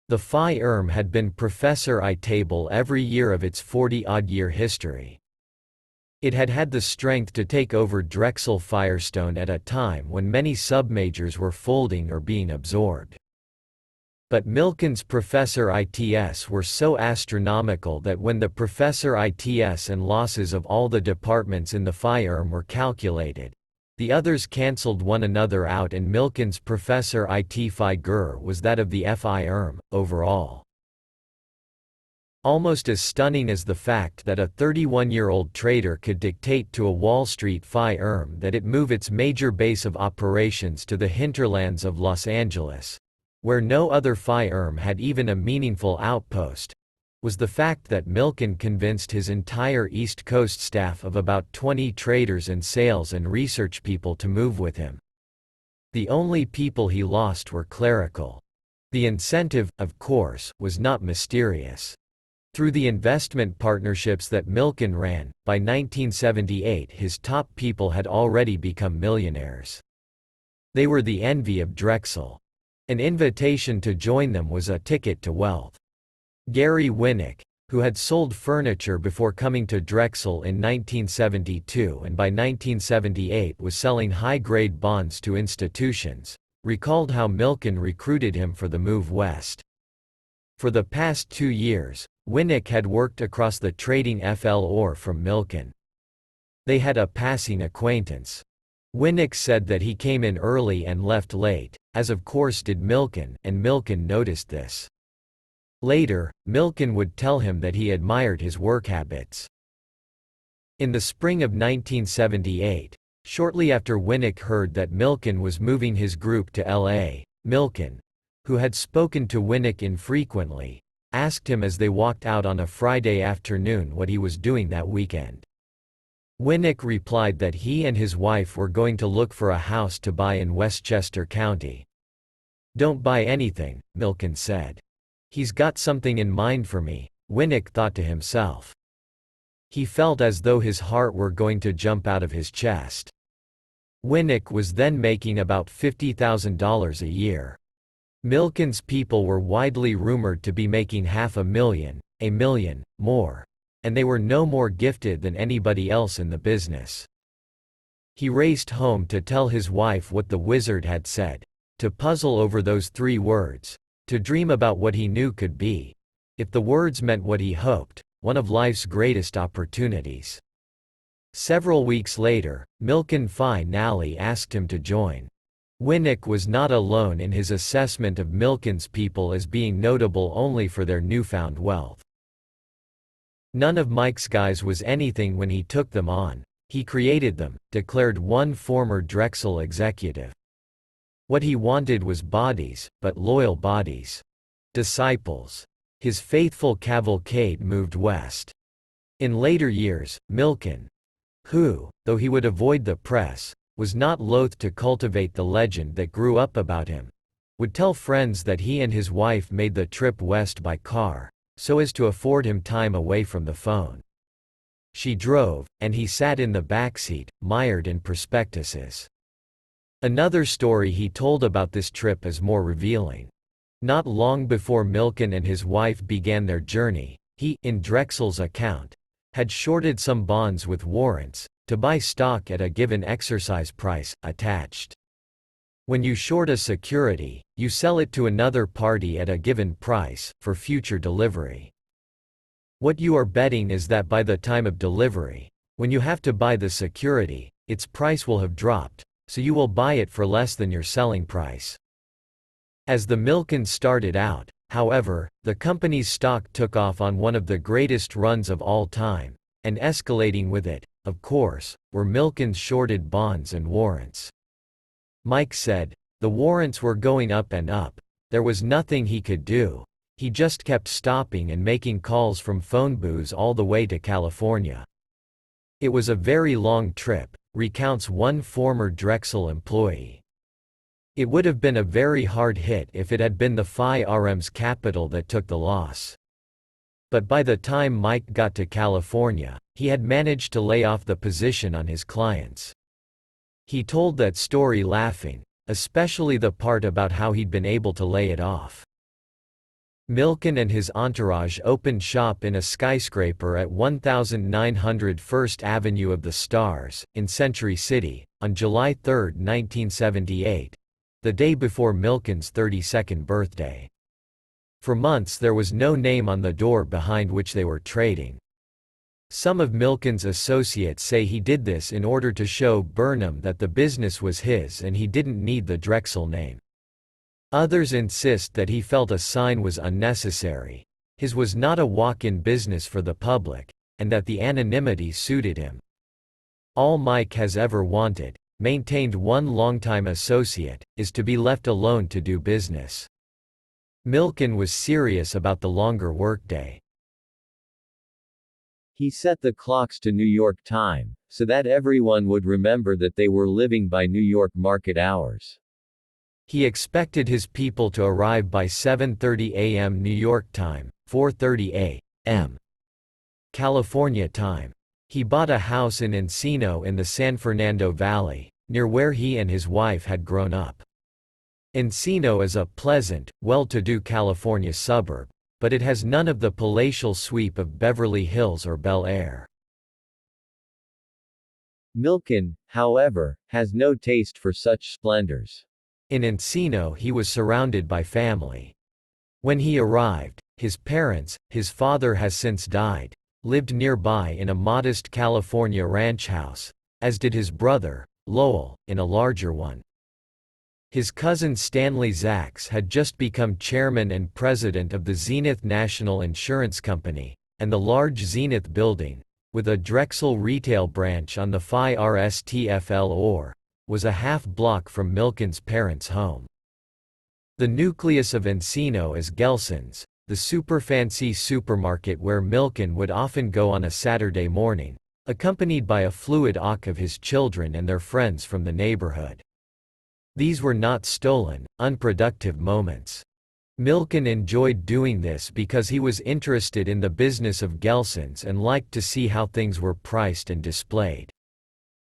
The firm had been Professor I-table every year of its 40-odd-year history. It had had the strength to take over Drexel Firestone at a time when many submajors were folding or being absorbed. But Milken's Professor ITS were so astronomical that when the Professor ITS and losses of all the departments in the firm were calculated, the others cancelled one another out and Milken's Professor IT figure was that of the firm, overall. Almost as stunning as the fact that a 31-year-old trader could dictate to a Wall Street firm that it move its major base of operations to the hinterlands of Los Angeles, where no other firm had even a meaningful outpost, was the fact that Milken convinced his entire East Coast staff of about 20 traders and sales and research people to move with him. The only people he lost were clerical. The incentive, of course, was not mysterious. Through the investment partnerships that Milken ran, by 1978 his top people had already become millionaires. They were the envy of Drexel. An invitation to join them was a ticket to wealth. Gary Winnick, who had sold furniture before coming to Drexel in 1972 and by 1978 was selling high-grade bonds to institutions, recalled how Milken recruited him for the move west. For the past 2 years, Winnick had worked across the trading floor from Milken. They had a passing acquaintance. Winnick said that he came in early and left late, as of course did Milken, and Milken noticed this. Later, Milken would tell him that he admired his work habits. In the spring of 1978, Shortly after Winnick heard that Milken was moving his group to L.A., Milken, who had spoken to Winnick infrequently, asked him as they walked out on a Friday afternoon what he was doing that weekend. Winnick replied that he and his wife were going to look for a house to buy in Westchester County. "Don't buy anything," Milken said. "He's got something in mind for me," Winnick thought to himself. He felt as though his heart were going to jump out of his chest. Winnick was then making about $50,000 a year. Milken's people were widely rumored to be making $500,000, $1 million, more. And they were no more gifted than anybody else in the business. He raced home to tell his wife what the wizard had said, to puzzle over those 3 words, to dream about what he knew could be, if the words meant what he hoped, one of life's greatest opportunities. Several weeks later, Milken finally asked him to join. Winnick was not alone in his assessment of Milken's people as being notable only for their newfound wealth. "None of Mike's guys was anything when he took them on. He created them," declared one former Drexel executive. What he wanted was bodies, but loyal bodies. Disciples. His faithful cavalcade moved west. In later years, Milken, who, though he would avoid the press, was not loath to cultivate the legend that grew up about him, would tell friends that he and his wife made the trip west by car, so as to afford him time away from the phone. She drove, and he sat in the backseat, mired in prospectuses. Another story he told about this trip is more revealing. Not long before Milken and his wife began their journey, he, in Drexel's account, had shorted some bonds with warrants, to buy stock at a given exercise price, attached. When you short a security, you sell it to another party at a given price, for future delivery. What you are betting is that by the time of delivery, when you have to buy the security, its price will have dropped, so you will buy it for less than your selling price. As the Milkens started out, however, the company's stock took off on one of the greatest runs of all time, and escalating with it, of course, were Milken's shorted bonds and warrants. Mike said, "The warrants were going up and up. There was nothing he could do. He just kept stopping and making calls from phone booths all the way to California. It was a very long trip," recounts one former Drexel employee. "It would have been a very hard hit if it had been the FI-RM's capital that took the loss. But by the time Mike got to California, he had managed to lay off the position on his clients." He told that story laughing, especially the part about how he'd been able to lay it off. Milken and his entourage opened shop in a skyscraper at 1900 First Avenue of the Stars, in Century City, on July 3, 1978, the day before Milken's 32nd birthday. For months there was no name on the door behind which they were trading. Some of Milken's associates say he did this in order to show Burnham that the business was his and he didn't need the Drexel name. Others insist that he felt a sign was unnecessary. His was not a walk-in business for the public, and that the anonymity suited him. "All Mike has ever wanted," maintained one longtime associate, "is to be left alone to do business." Milken was serious about the longer workday. He set the clocks to New York time, so that everyone would remember that they were living by New York market hours. He expected his people to arrive by 7:30 a.m. New York time, 4:30 a.m. California time. He bought a house in Encino in the San Fernando Valley, near where he and his wife had grown up. Encino is a pleasant, well-to-do California suburb, but it has none of the palatial sweep of Beverly Hills or Bel Air. Milken, however, has no taste for such splendors. In Encino he was surrounded by family. When he arrived, his parents, his father has since died, lived nearby in a modest California ranch house, as did his brother, Lowell, in a larger one. His cousin Stanley Zaks had just become chairman and president of the Zenith National Insurance Company, and the large Zenith building, with a Drexel retail branch on the Phi Rstfl or, was a half-block from Milken's parents' home. The nucleus of Encino is Gelson's, the super-fancy supermarket where Milken would often go on a Saturday morning, accompanied by a fluid ache of his children and their friends from the neighborhood. These were not stolen, unproductive moments. Milken enjoyed doing this because he was interested in the business of Gelson's and liked to see how things were priced and displayed.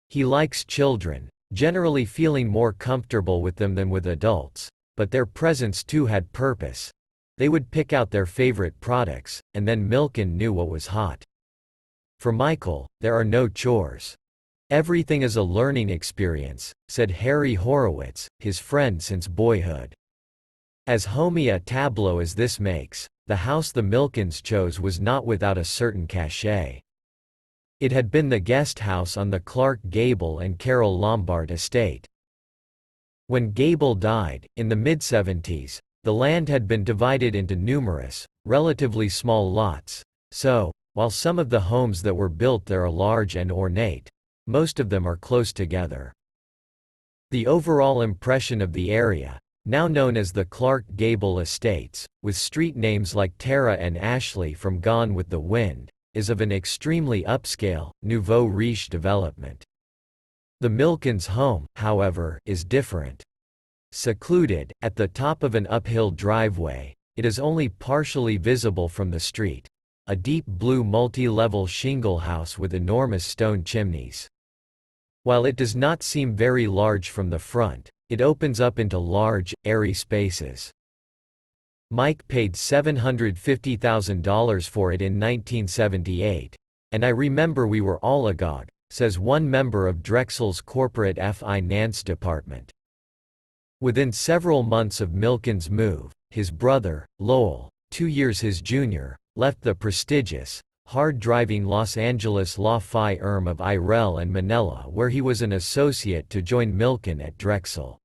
He likes children, generally feeling more comfortable with them than with adults, but their presence too had purpose. They would pick out their favorite products, and then Milken knew what was hot. For Michael, there are no chores. Everything is a learning experience, said Harry Horowitz, his friend since boyhood. As homey a tableau as this makes, the house the Milkens chose was not without a certain cachet. It had been the guest house on the Clark Gable and Carol Lombard estate. When Gable died, in the mid-70s, the land had been divided into numerous, relatively small lots, so, while some of the homes that were built there are large and ornate, most of them are close together. The overall impression of the area, now known as the Clark Gable Estates, with street names like Tara and Ashley from Gone with the Wind, is of an extremely upscale, nouveau riche development. The Milkens' home, however, is different. Secluded, at the top of an uphill driveway, it is only partially visible from the street, a deep blue multi-level shingle house with enormous stone chimneys. While it does not seem very large from the front, it opens up into large, airy spaces. Mike paid $750,000 for it in 1978, and I remember we were all agog, says one member of Drexel's corporate finance department. Within several months of Milken's move, his brother, Lowell, 2 years his junior, left the prestigious, hard-driving Los Angeles law firm of Irell and Manella where he was an associate to join Milken at Drexel.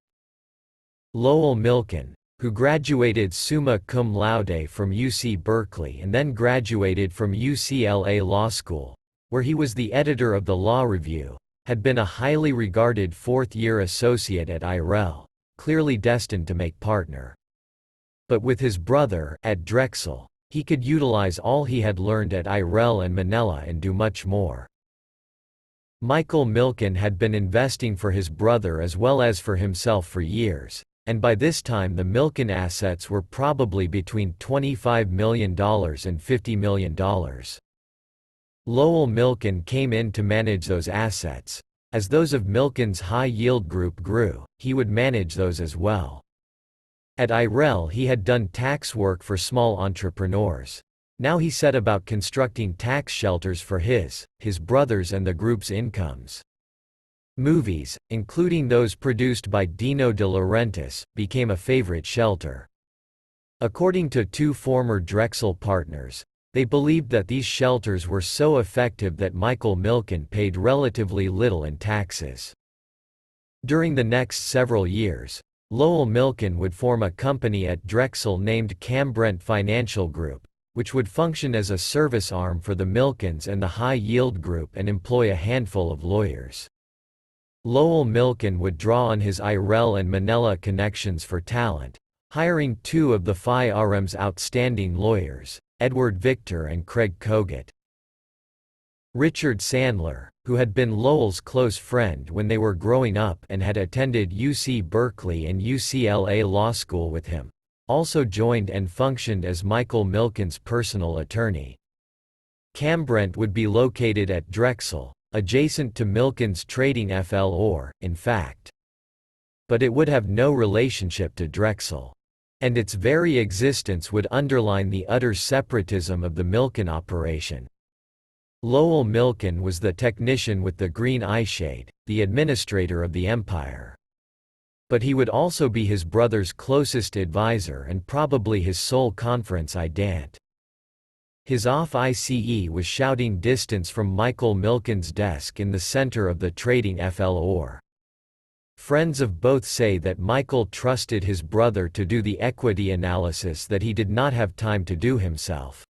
Lowell Milken, who graduated summa cum laude from UC Berkeley and then graduated from UCLA Law School, where he was the editor of the Law Review, had been a highly regarded fourth-year associate at Irell, clearly destined to make partner. But with his brother, at Drexel, he could utilize all he had learned at Irell and Manella and do much more. Michael Milken had been investing for his brother as well as for himself for years, and by this time the Milken assets were probably between $25 million and $50 million. Lowell Milken came in to manage those assets. As those of Milken's high-yield group grew, he would manage those as well. At Irell he had done tax work for small entrepreneurs. Now he set about constructing tax shelters for his brothers and the group's incomes. Movies, including those produced by Dino De Laurentiis, became a favorite shelter. According to two former Drexel partners, they believed that these shelters were so effective that Michael Milken paid relatively little in taxes. During the next several years, Lowell Milken would form a company at Drexel named Cambrent Financial Group, which would function as a service arm for the Milkens and the High Yield Group and employ a handful of lawyers. Lowell Milken would draw on his Irell and Manella connections for talent, hiring two of the Phi RM's outstanding lawyers, Edward Victor and Craig Kogut. Richard Sandler, who had been Lowell's close friend when they were growing up and had attended UC Berkeley and UCLA Law School with him, also joined and functioned as Michael Milken's personal attorney. Cambrent would be located at Drexel, adjacent to Milken's trading FL or, in fact. But it would have no relationship to Drexel. And its very existence would underline the utter separatism of the Milken operation. Lowell Milken was the technician with the green eyeshade, the administrator of the empire. But he would also be his brother's closest advisor and probably his sole conference idant. His off-ICE was shouting distance from Michael Milken's desk in the center of the trading FL or. Friends of both say that Michael trusted his brother to do the equity analysis that he did not have time to do himself.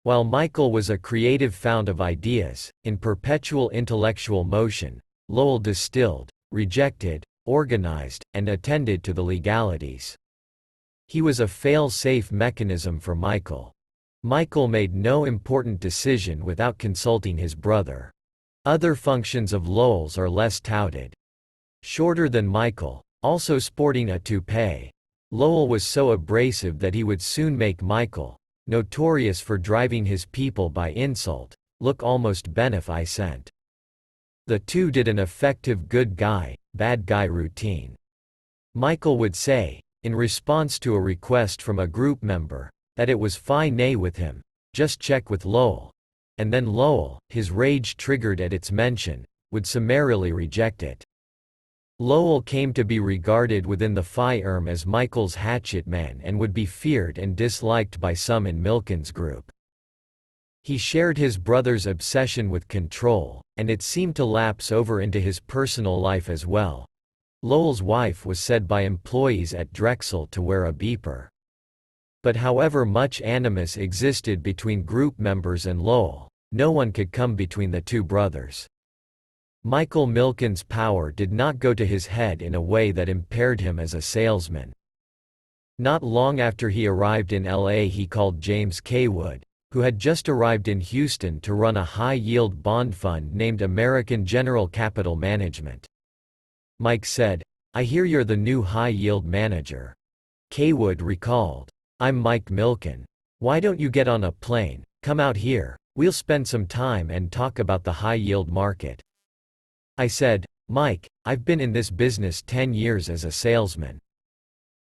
While Michael was a creative fount of ideas, in perpetual intellectual motion, Lowell distilled, rejected, organized, and attended to the legalities. He was a fail-safe mechanism for Michael. Michael made no important decision without consulting his brother. Other functions of Lowell's are less touted. Shorter than Michael, also sporting a toupee, Lowell was so abrasive that he would soon make Michael, notorious for driving his people by insult, look almost beneficent. The two did an effective good guy, bad guy routine. Michael would say, in response to a request from a group member, that it was fine with him, just check with Lowell. And then Lowell, his rage triggered at its mention, would summarily reject it. Lowell came to be regarded within the firm as Michael's hatchet man and would be feared and disliked by some in Milken's group. He shared his brother's obsession with control, and it seemed to lapse over into his personal life as well. Lowell's wife was said by employees at Drexel to wear a beeper. But however much animus existed between group members and Lowell, no one could come between the two brothers. Michael Milken's power did not go to his head in a way that impaired him as a salesman. Not long after he arrived in LA, he called James Kaywood, who had just arrived in Houston to run a high-yield bond fund named American General Capital Management. Mike said, "I hear you're the new high-yield manager." Kaywood recalled, "I'm Mike Milken. Why don't you get on a plane, come out here, we'll spend some time and talk about the high-yield market." I said, "Mike, I've been in this business 10 years as a salesman.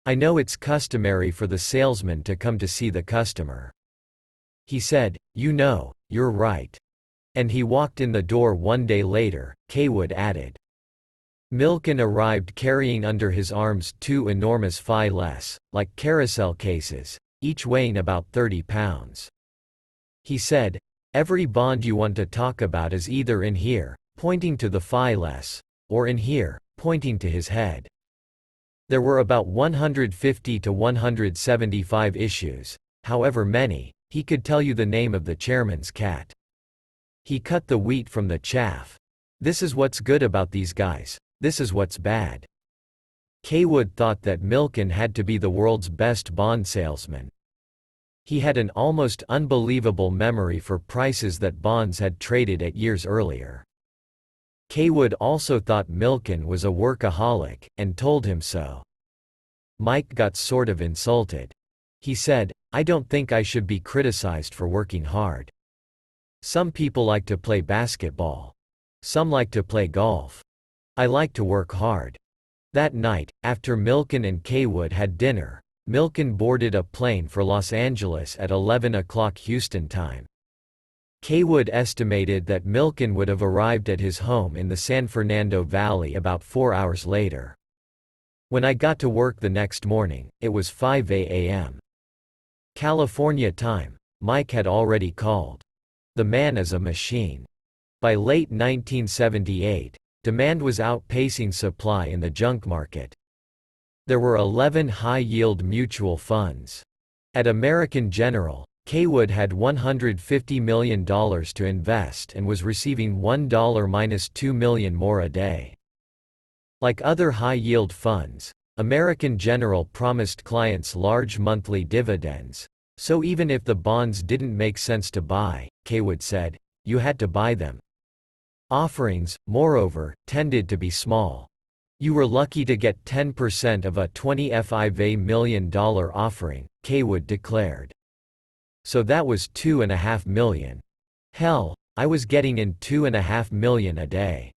I know it's customary for the salesman to come to see the customer." He said, "You're right." And he walked in the door one day later, Kaywood added. Milken arrived carrying under his arms two enormous files, like carousel cases, each weighing about 30 pounds. He said, "Every bond you want to talk about is either in here," pointing to the files, "or in here," pointing to his head. There were about 150 to 175 issues, however many, he could tell you the name of the chairman's cat. He cut the wheat from the chaff. This is what's good about these guys, this is what's bad. Kaywood thought that Milken had to be the world's best bond salesman. He had an almost unbelievable memory for prices that bonds had traded at years earlier. Kaywood also thought Milken was a workaholic, and told him so. Mike got sort of insulted. He said, "I don't think I should be criticized for working hard. Some people like to play basketball. Some like to play golf. I like to work hard." That night, after Milken and Kaywood had dinner, Milken boarded a plane for Los Angeles at 11 o'clock Houston time. Kaywood estimated that Milken would have arrived at his home in the San Fernando Valley about 4 hours later. When I got to work the next morning, it was 5 a.m. California time. Mike had already called. The man is a machine. By late 1978, demand was outpacing supply in the junk market. There were 11 high-yield mutual funds. At American General, Kaywood had $150 million to invest and was receiving $1–2 million more a day. Like other high-yield funds, American General promised clients large monthly dividends, so even if the bonds didn't make sense to buy, Kaywood said, you had to buy them. Offerings, moreover, tended to be small. You were lucky to get 10% of a $25 million offering, Kaywood declared. So that was $2.5 million. Hell, I was getting in $2.5 million a day.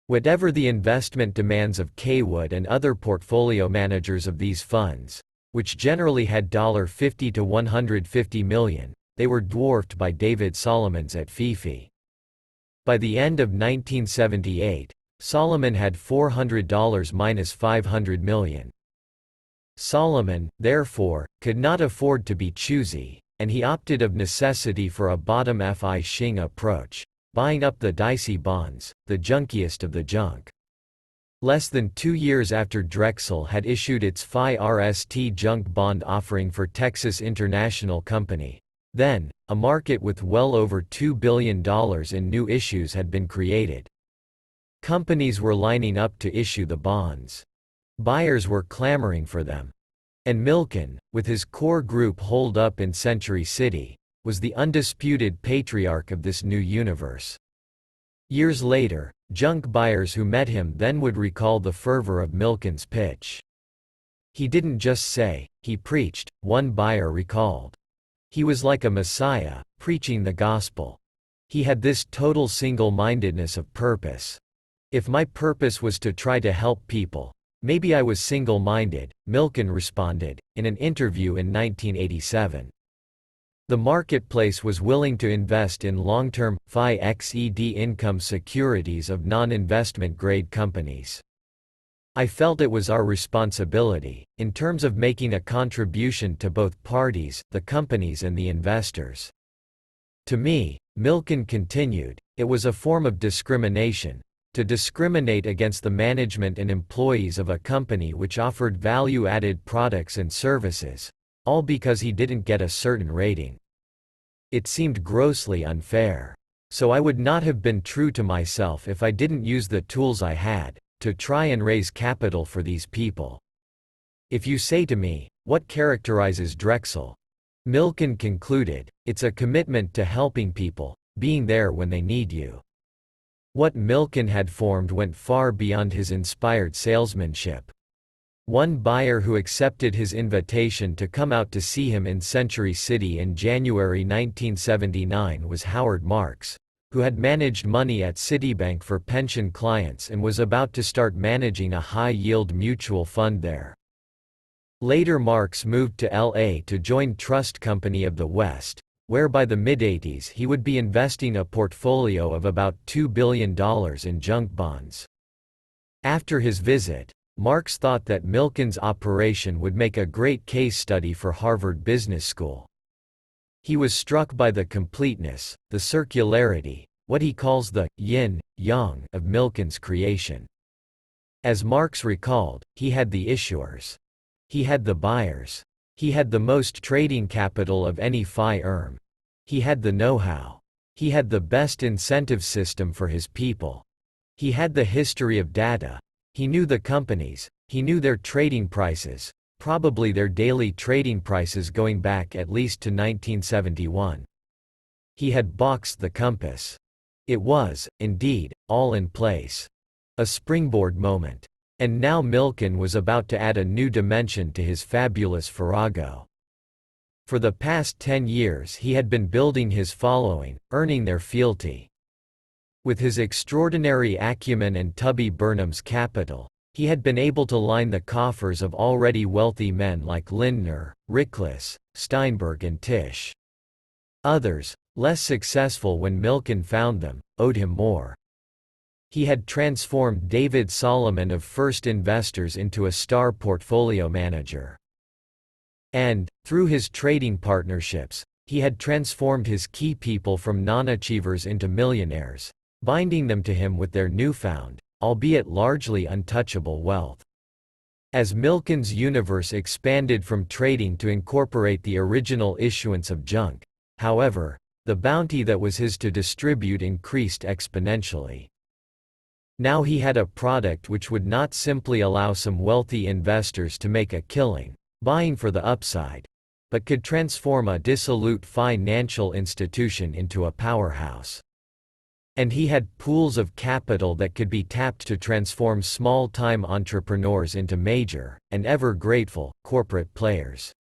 Whatever the investment demands of Kaywood and other portfolio managers of these funds, which generally had $50 to $150 million, they were dwarfed by David Solomon's at Fifi. By the end of 1978, Solomon had $400 minus $500 million. Solomon, therefore, could not afford to be choosy, and he opted of necessity for a bottom fishing approach, buying up the dicey bonds, the junkiest of the junk. Less than 2 years after Drexel had issued its FI-RST junk bond offering for Texas International Company, Then, a market with well over $2 billion in new issues had been created. Companies were lining up to issue the bonds. Buyers were clamoring for them. And Milken, with his core group holed up in Century City, was the undisputed patriarch of this new universe. Years later, junk buyers who met him then would recall the fervor of Milken's pitch. He didn't just say, he preached, one buyer recalled. He was like a messiah, preaching the gospel. He had this total single-mindedness of purpose. If my purpose was to try to help people, maybe I was single-minded, Milken responded, in an interview in 1987. The marketplace was willing to invest in long-term, FI-XED income securities of non-investment grade companies. I felt it was our responsibility, in terms of making a contribution to both parties, the companies and the investors. To me, Milken continued, it was a form of discrimination, to discriminate against the management and employees of a company which offered value-added products and services, all because he didn't get a certain rating. It seemed grossly unfair. So I would not have been true to myself if I didn't use the tools I had to try and raise capital for these people. If you say to me, what characterizes Drexel? Milken concluded, it's a commitment to helping people, being there when they need you. What Milken had formed went far beyond his inspired salesmanship. One buyer who accepted his invitation to come out to see him in Century City in January 1979 was Howard Marks, who had managed money at Citibank for pension clients and was about to start managing a high-yield mutual fund there. Later Marks moved to LA to join Trust Company of the West, where by the mid-80s he would be investing a portfolio of about $2 billion in junk bonds. After his visit, Marks thought that Milken's operation would make a great case study for Harvard Business School. He was struck by the completeness, the circularity, what he calls the yin-yang of Milken's creation. As Marks recalled, he had the issuers. He had the buyers. He had the most trading capital of any firm. He had the know-how. He had the best incentive system for his people. He had the history of data. He knew the companies. He knew their trading prices, probably their daily trading prices going back at least to 1971. He had boxed the compass. It was, indeed, all in place. A springboard moment. And now Milken was about to add a new dimension to his fabulous farrago. For the past 10 years he had been building his following, earning their fealty. With his extraordinary acumen and Tubby Burnham's capital, he had been able to line the coffers of already wealthy men like Lindner, Rickless, Steinberg and Tisch. Others, less successful when Milken found them, owed him more. He had transformed David Solomon of First Investors into a star portfolio manager. And, through his trading partnerships, he had transformed his key people from non-achievers into millionaires, binding them to him with their newfound, albeit largely untouchable wealth. As Milken's universe expanded from trading to incorporate the original issuance of junk, however, the bounty that was his to distribute increased exponentially. Now he had a product which would not simply allow some wealthy investors to make a killing, buying for the upside, but could transform a dissolute financial institution into a powerhouse. And he had pools of capital that could be tapped to transform small-time entrepreneurs into major, and ever-grateful, corporate players.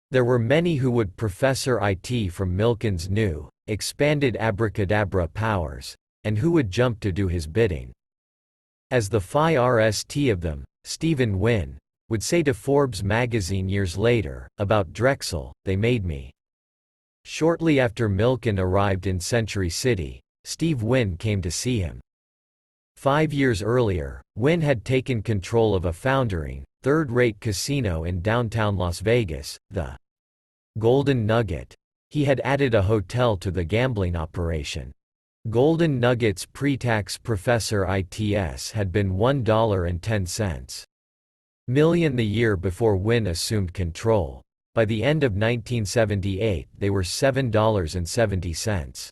There were many who would professor IT from Milken's new, expanded abracadabra powers, and who would jump to do his bidding. As the FI-RST of them, Stephen Wynn, would say to Forbes magazine years later, about Drexel, they made me. Shortly after Milken arrived in Century City, Steve Wynn came to see him. 5 years earlier, Wynn had taken control of a foundering, third-rate casino in downtown Las Vegas, the Golden Nugget. He had added a hotel to the gambling operation. Golden Nugget's pre-tax professor ITS had been $1.10 million the year before Wynn assumed control. By the end of 1978, they were $7.70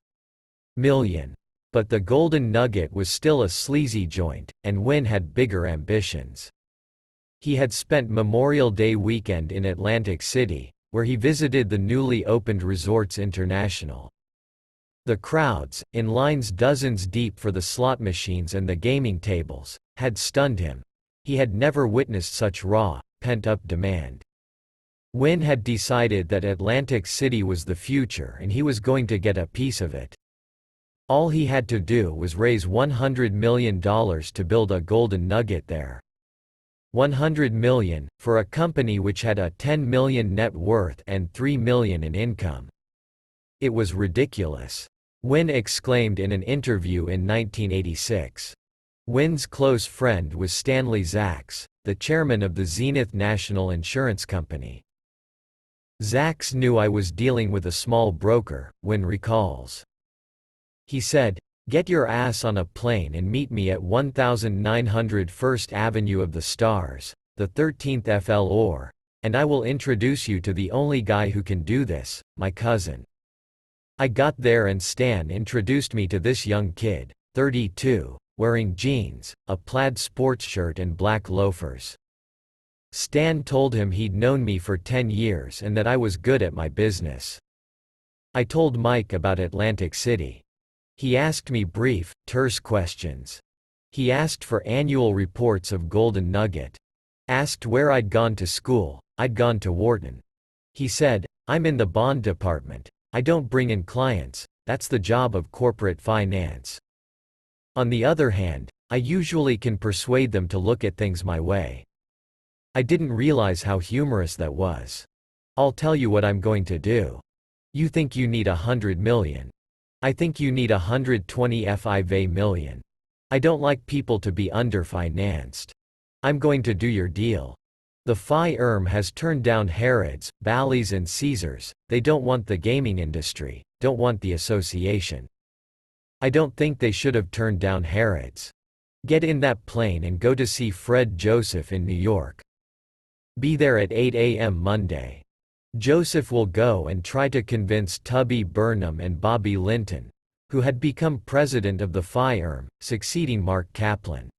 million. But the Golden Nugget was still a sleazy joint, and Wynn had bigger ambitions. He had spent Memorial Day weekend in Atlantic City, where he visited the newly opened Resorts International. The crowds, in lines dozens deep for the slot machines and the gaming tables, had stunned him. He had never witnessed such raw, pent-up demand. Wynn had decided that Atlantic City was the future and he was going to get a piece of it. All he had to do was raise $100 million to build a Golden Nugget there. $100 million, for a company which had a $10 million net worth and $3 million in income. It was ridiculous. Wynn exclaimed in an interview in 1986. Wynn's close friend was Stanley Zaks, the chairman of the Zenith National Insurance Company. Zaks knew I was dealing with a small broker, Wynn recalls. He said, "Get your ass on a plane and meet me at 1900 First Avenue of the Stars, the 13th floor, and I will introduce you to the only guy who can do this, my cousin." I got there and Stan introduced me to this young kid, 32, wearing jeans, a plaid sports shirt and black loafers. Stan told him he'd known me for 10 years and that I was good at my business. I told Mike about Atlantic City. He asked me brief, terse questions. He asked for annual reports of Golden Nugget. Asked where I'd gone to school. I'd gone to Wharton. He said, "I'm in the bond department. I don't bring in clients, that's the job of corporate finance. On the other hand, I usually can persuade them to look at things my way." I didn't realize how humorous that was. "I'll tell you what I'm going to do. You think you need $100 million. I think you need $125 million. I don't like people to be underfinanced. I'm going to do your deal. The firm has turned down Harrods, Bally's and Caesars. They don't want the gaming industry, don't want the association. I don't think they should have turned down Harrods. Get in that plane and go to see Fred Joseph in New York. Be there at 8 a.m. Monday. Joseph will go and try to convince Tubby Burnham and Bobby Linton, who had become president of the firm, succeeding Mark Kaplan.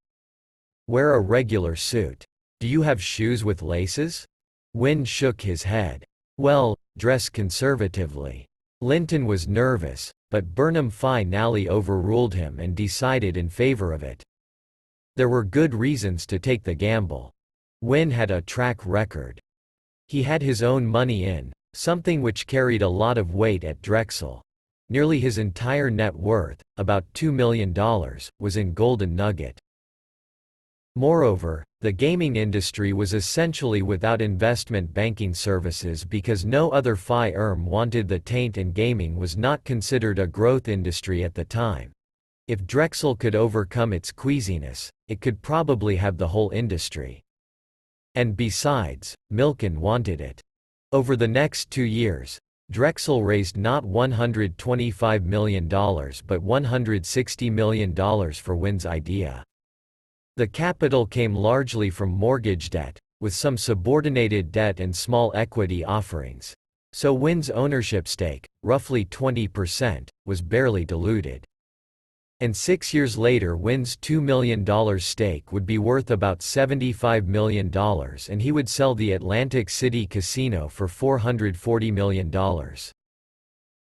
Wear a regular suit. Do you have shoes with laces?" Wynn shook his head. "Well, dress conservatively." Linton was nervous, but Burnham finally overruled him and decided in favor of it. There were good reasons to take the gamble. Wynn had a track record. He had his own money in, something which carried a lot of weight at Drexel. Nearly his entire net worth, about $2 million, was in Golden Nugget. Moreover, the gaming industry was essentially without investment banking services because no other firm wanted the taint and gaming was not considered a growth industry at the time. If Drexel could overcome its queasiness, it could probably have the whole industry. And besides, Milken wanted it. Over the next 2 years, Drexel raised not $125 million but $160 million for Wynn's idea. The capital came largely from mortgage debt, with some subordinated debt and small equity offerings. So Wynn's ownership stake, roughly 20%, was barely diluted. And 6 years later Wynn's $2 million stake would be worth about $75 million and he would sell the Atlantic City Casino for $440 million.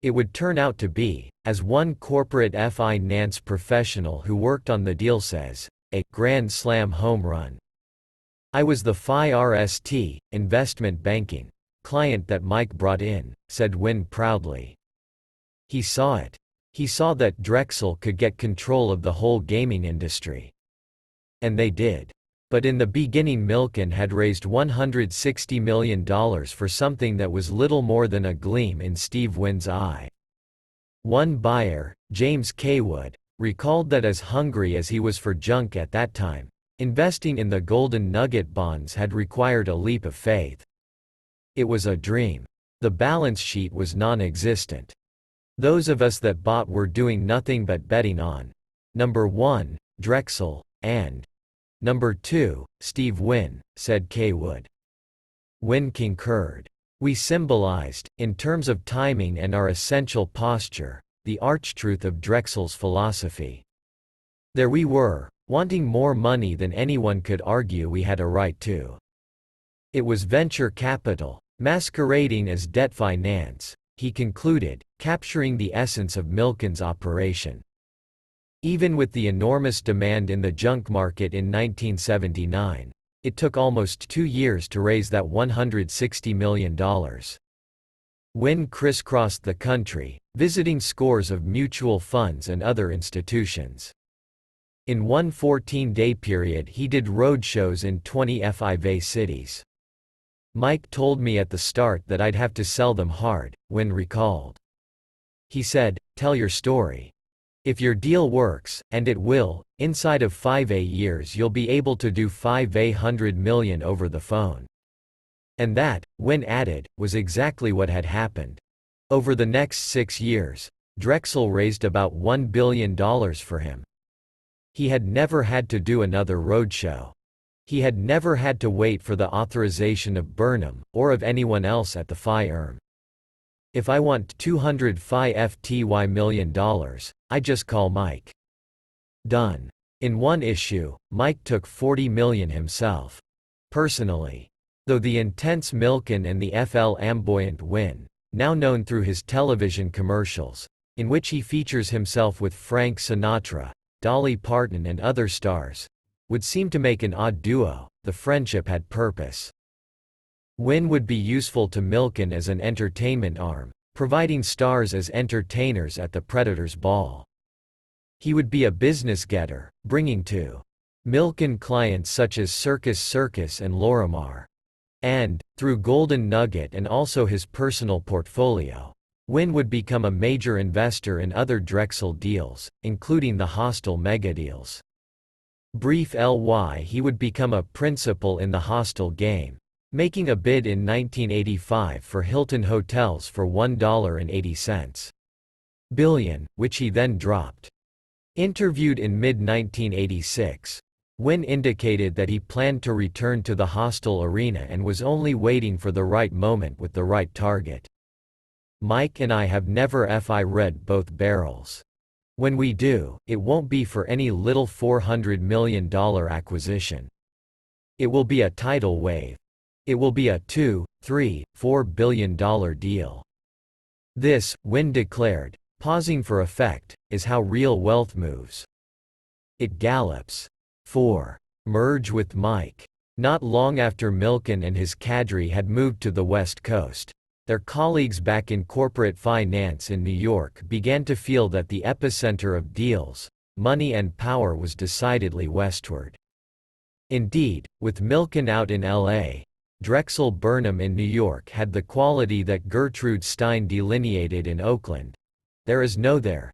It would turn out to be, as one corporate finance professional who worked on the deal says, a grand slam home run. "I was the FIRST, investment banking, client that Mike brought in," said Wynn proudly. He saw it. He saw that Drexel could get control of the whole gaming industry. And they did. But in the beginning Milken had raised $160 million for something that was little more than a gleam in Steve Wynn's eye. One buyer, James Kaywood, recalled that as hungry as he was for junk at that time, investing in the Golden Nugget bonds had required a leap of faith. It was a dream. The balance sheet was non-existent. Those of us that bought were doing nothing but betting on number 1, Drexel, and number 2, Steve Wynn, said Kaywood. Wynn concurred. We symbolized, in terms of timing and our essential posture, the archtruth of Drexel's philosophy. There we were, wanting more money than anyone could argue we had a right to. It was venture capital, masquerading as debt finance, he concluded, capturing the essence of Milken's operation. Even with the enormous demand in the junk market in 1979, it took almost 2 years to raise that $160 million. Wynne crisscrossed the country, visiting scores of mutual funds and other institutions. In one 14-day period he did roadshows in 20 FIVA cities. Mike told me at the start that I'd have to sell them hard, Wynne recalled. He said, "Tell your story. If your deal works, and it will, inside of 5 years you'll be able to do $500 million over the phone." And that, Wynne added, was exactly what had happened. Over the next 6 years, Drexel raised about $1 billion for him. He had never had to do another roadshow. He had never had to wait for the authorization of Burnham, or of anyone else at the firm. "If I want $250 million, I just call Mike." Done. In one issue, Mike took $40 million himself. Personally. Though the intense Milken and the flamboyant Wynne, now known through his television commercials, in which he features himself with Frank Sinatra, Dolly Parton and other stars, would seem to make an odd duo, the friendship had purpose. Wynne would be useful to Milken as an entertainment arm, providing stars as entertainers at the Predators' ball. He would be a business getter, bringing to Milken clients such as Circus Circus and Lorimar. And, through Golden Nugget and also his personal portfolio, Wynne would become a major investor in other Drexel deals, including the Hostel megadeals. Brief ly he would become a principal in the Hostel game, making a bid in 1985 for Hilton Hotels for $1.80 billion, which he then dropped. Interviewed in mid-1986, Wynne indicated that he planned to return to the Hostel arena and was only waiting for the right moment with the right target. "Mike and I have never read both barrels. When we do, it won't be for any little $400 million acquisition. It will be a tidal wave. It will be a $2, $3, $4 billion deal. This," Wynne declared, pausing for effect, "is how real wealth moves. It gallops." 4. Merge with Mike. Not long after Milken and his cadre had moved to the West Coast, their colleagues back in corporate finance in New York began to feel that the epicenter of deals, money and power was decidedly westward. Indeed, with Milken out in L.A., Drexel Burnham in New York had the quality that Gertrude Stein delineated in Oakland. There is no there.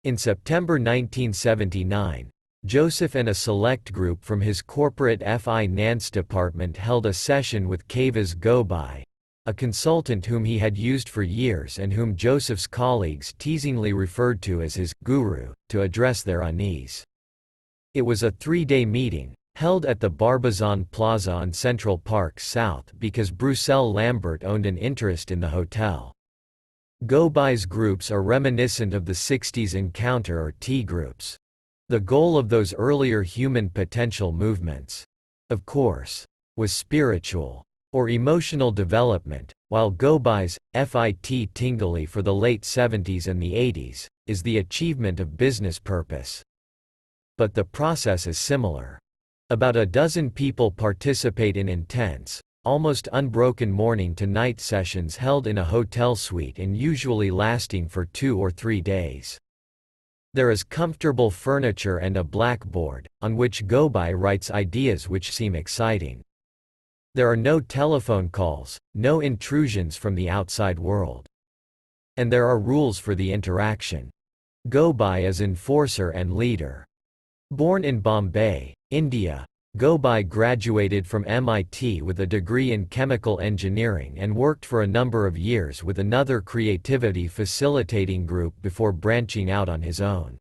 In September 1979, Joseph and a select group from his corporate finance department held a session with Kavas Gobay, a consultant whom he had used for years and whom Joseph's colleagues teasingly referred to as his guru, to address their unease. It was a 3-day meeting, held at the Barbizon Plaza on Central Park South because Bruxelles Lambert owned an interest in the hotel. Gobay's groups are reminiscent of the 60s Encounter or T groups. The goal of those earlier human potential movements, of course, was spiritual, or emotional development, while Gobay's, fit tingly for the late 70s and the 80s, is the achievement of business purpose. But the process is similar. About a dozen people participate in intense, almost unbroken morning-to-night sessions held in a hotel suite and usually lasting for 2 or 3 days. There is comfortable furniture and a blackboard, on which Gobay writes ideas which seem exciting. There are no telephone calls, no intrusions from the outside world. And there are rules for the interaction. Gobay is enforcer and leader. Born in Bombay, India, Gobay graduated from MIT with a degree in chemical engineering and worked for a number of years with another creativity facilitating group before branching out on his own.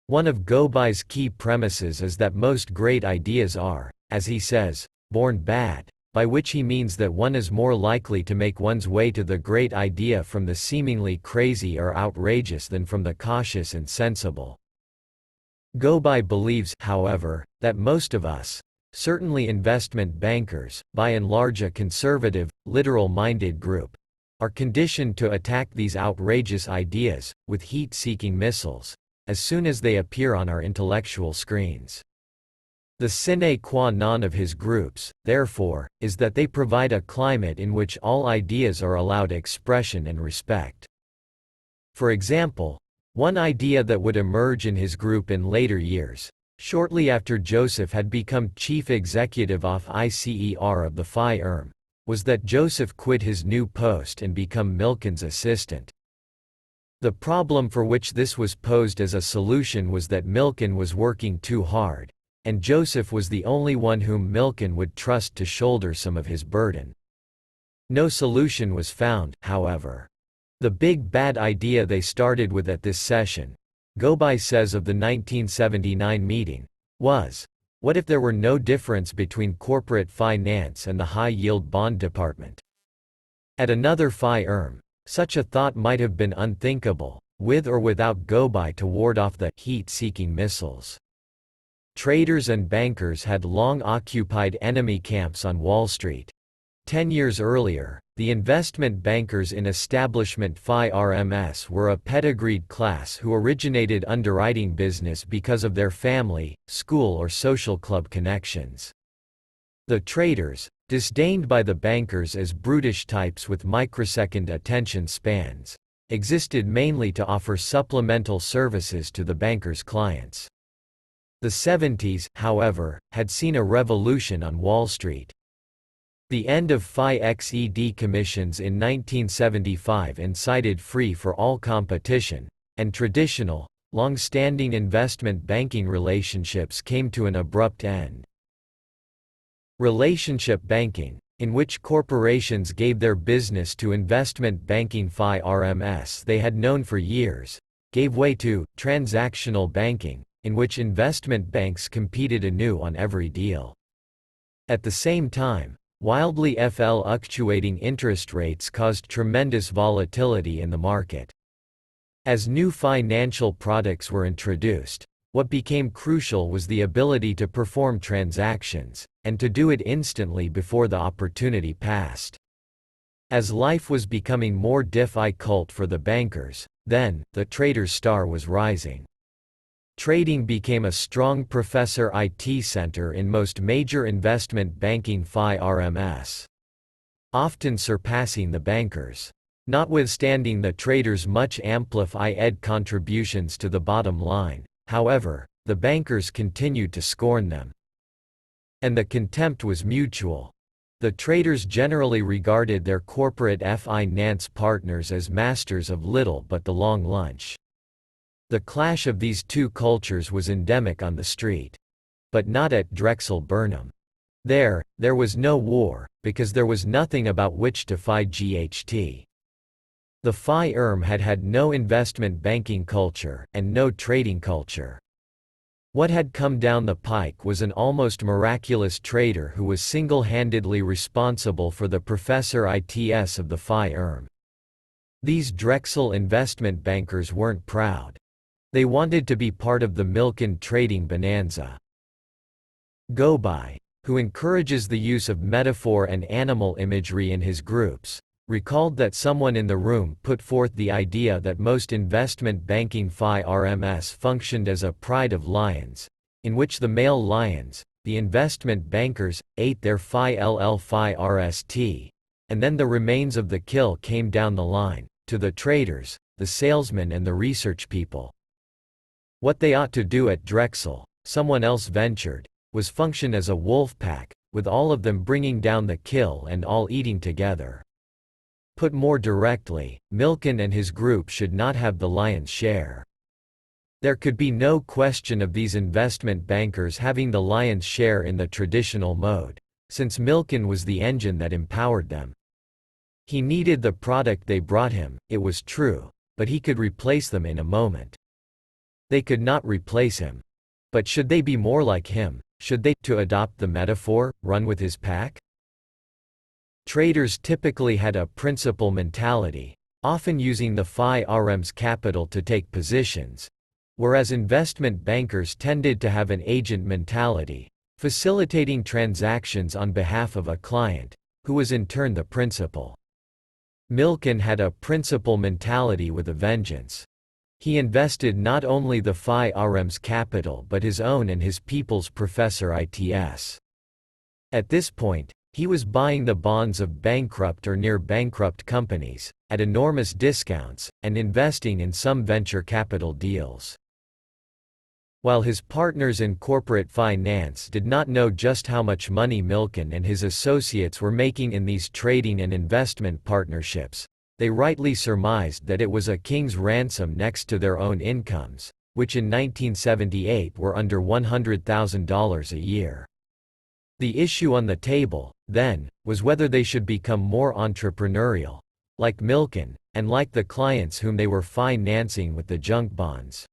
One of Gobay's key premises is that most great ideas are, as he says, born bad, by which he means that one is more likely to make one's way to the great idea from the seemingly crazy or outrageous than from the cautious and sensible. Gobi believes, however, that most of us, certainly investment bankers, by and large a conservative, literal-minded group, are conditioned to attack these outrageous ideas with heat-seeking missiles as soon as they appear on our intellectual screens. The sine qua non of his groups, therefore, is that they provide a climate in which all ideas are allowed expression and respect. For example, one idea that would emerge in his group in later years, shortly after Joseph had become chief executive of ICER of the firm, was that Joseph quit his new post and become Milken's assistant. The problem for which this was posed as a solution was that Milken was working too hard, and Joseph was the only one whom Milken would trust to shoulder some of his burden. No solution was found, however. The big bad idea they started with at this session, Gobi says of the 1979 meeting, was, what if there were no difference between corporate finance and the high-yield bond department? At another firm, such a thought might have been unthinkable, with or without Gobi to ward off the heat-seeking missiles. Traders and bankers had long occupied enemy camps on Wall Street. 10 years earlier, the investment bankers in establishment FIRMS were a pedigreed class who originated underwriting business because of their family, school or social club connections. The traders, disdained by the bankers as brutish types with microsecond attention spans, existed mainly to offer supplemental services to the bankers' clients. The 70s, however, had seen a revolution on Wall Street. The end of FI-XED commissions in 1975 incited free-for-all competition, and traditional, long-standing investment banking relationships came to an abrupt end. Relationship banking, in which corporations gave their business to investment banking firms they had known for years, gave way to transactional banking, in which investment banks competed anew on every deal. At the same time, wildly fluctuating interest rates caused tremendous volatility in the market. As new financial products were introduced, what became crucial was the ability to perform transactions, and to do it instantly before the opportunity passed. As life was becoming more difficult for the bankers, then, the trader's star was rising. Trading became a strong professor IT center in most major investment banking firms, often surpassing the bankers. Notwithstanding the traders' much amplified contributions to the bottom line, however, the bankers continued to scorn them. And the contempt was mutual. The traders generally regarded their corporate finance partners as masters of little but the long lunch. The clash of these two cultures was endemic on the street. But not at Drexel Burnham. There was no war, because there was nothing about which to fight GHT. The firm had had no investment banking culture, and no trading culture. What had come down the pike was an almost miraculous trader who was single-handedly responsible for the professor ITS of the firm. These Drexel investment bankers weren't proud. They wanted to be part of the Milken trading bonanza. Gobi, who encourages the use of metaphor and animal imagery in his groups, recalled that someone in the room put forth the idea that most investment banking firms functioned as a pride of lions, in which the male lions, the investment bankers, ate their FIRST, and then the remains of the kill came down the line, to the traders, the salesmen and the research people. What they ought to do at Drexel, someone else ventured, was function as a wolf pack, with all of them bringing down the kill and all eating together. Put more directly, Milken and his group should not have the lion's share. There could be no question of these investment bankers having the lion's share in the traditional mode, since Milken was the engine that empowered them. He needed the product they brought him, it was true, but he could replace them in a moment. They could not replace him. But should they be more like him? Should they, to adopt the metaphor, run with his pack? Traders typically had a principal mentality, often using the Phi RM's capital to take positions, whereas investment bankers tended to have an agent mentality, facilitating transactions on behalf of a client, who was in turn the principal. Milken had a principal mentality with a vengeance. He invested not only the Phi RM's capital but his own and his people's Professor ITS. At this point, he was buying the bonds of bankrupt or near-bankrupt companies, at enormous discounts, and investing in some venture capital deals. While his partners in corporate finance did not know just how much money Milken and his associates were making in these trading and investment partnerships, they rightly surmised that it was a king's ransom next to their own incomes, which in 1978 were under $100,000 a year. The issue on the table, then, was whether they should become more entrepreneurial, like Milken, and like the clients whom they were financing with the junk bonds.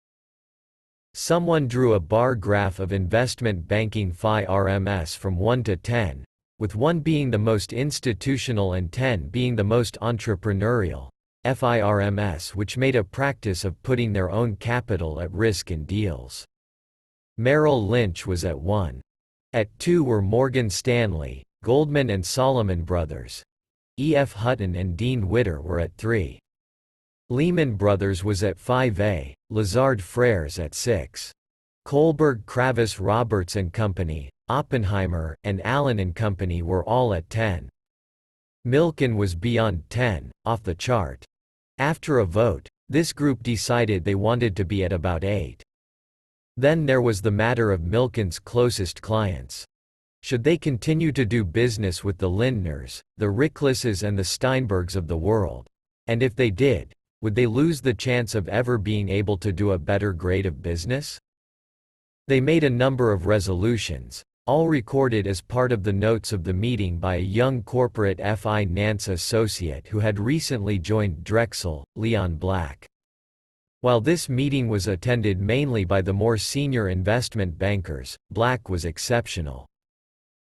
Someone drew a bar graph of investment banking Phi RMS from 1 to 10, with 1 being the most institutional and 10 being the most entrepreneurial, FIRMS, which made a practice of putting their own capital at risk in deals. Merrill Lynch was at 1. At 2 were Morgan Stanley, Goldman and Solomon Brothers. E.F. Hutton and Dean Witter were at 3. Lehman Brothers was at 5A, Lazard Frères at 6. Kohlberg Kravis Roberts & Company, Oppenheimer, and Allen & Company were all at 10. Milken was beyond 10, off the chart. After a vote, this group decided they wanted to be at about 8. Then there was the matter of Milken's closest clients. Should they continue to do business with the Lindners, the Ricklases and the Steinbergs of the world? And if they did, would they lose the chance of ever being able to do a better grade of business? They made a number of resolutions, all recorded as part of the notes of the meeting by a young corporate finance associate who had recently joined Drexel, Leon Black. While this meeting was attended mainly by the more senior investment bankers, Black was exceptional.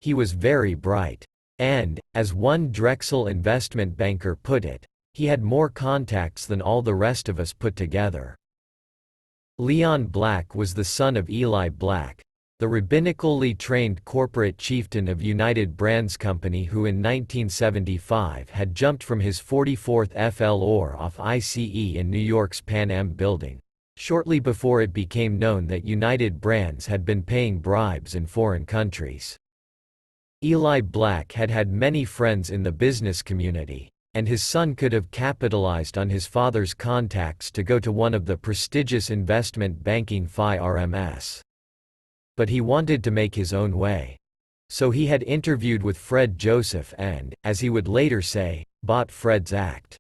He was very bright. And, as one Drexel investment banker put it, he had more contacts than all the rest of us put together. Leon Black was the son of Eli Black, the rabbinically trained corporate chieftain of United Brands Company who in 1975 had jumped from his 44th floor off ICE in New York's Pan Am building, shortly before it became known that United Brands had been paying bribes in foreign countries. Eli Black had had many friends in the business community, and his son could have capitalized on his father's contacts to go to one of the prestigious investment banking Phi RMS. But he wanted to make his own way. So he had interviewed with Fred Joseph and, as he would later say, bought Fred's act.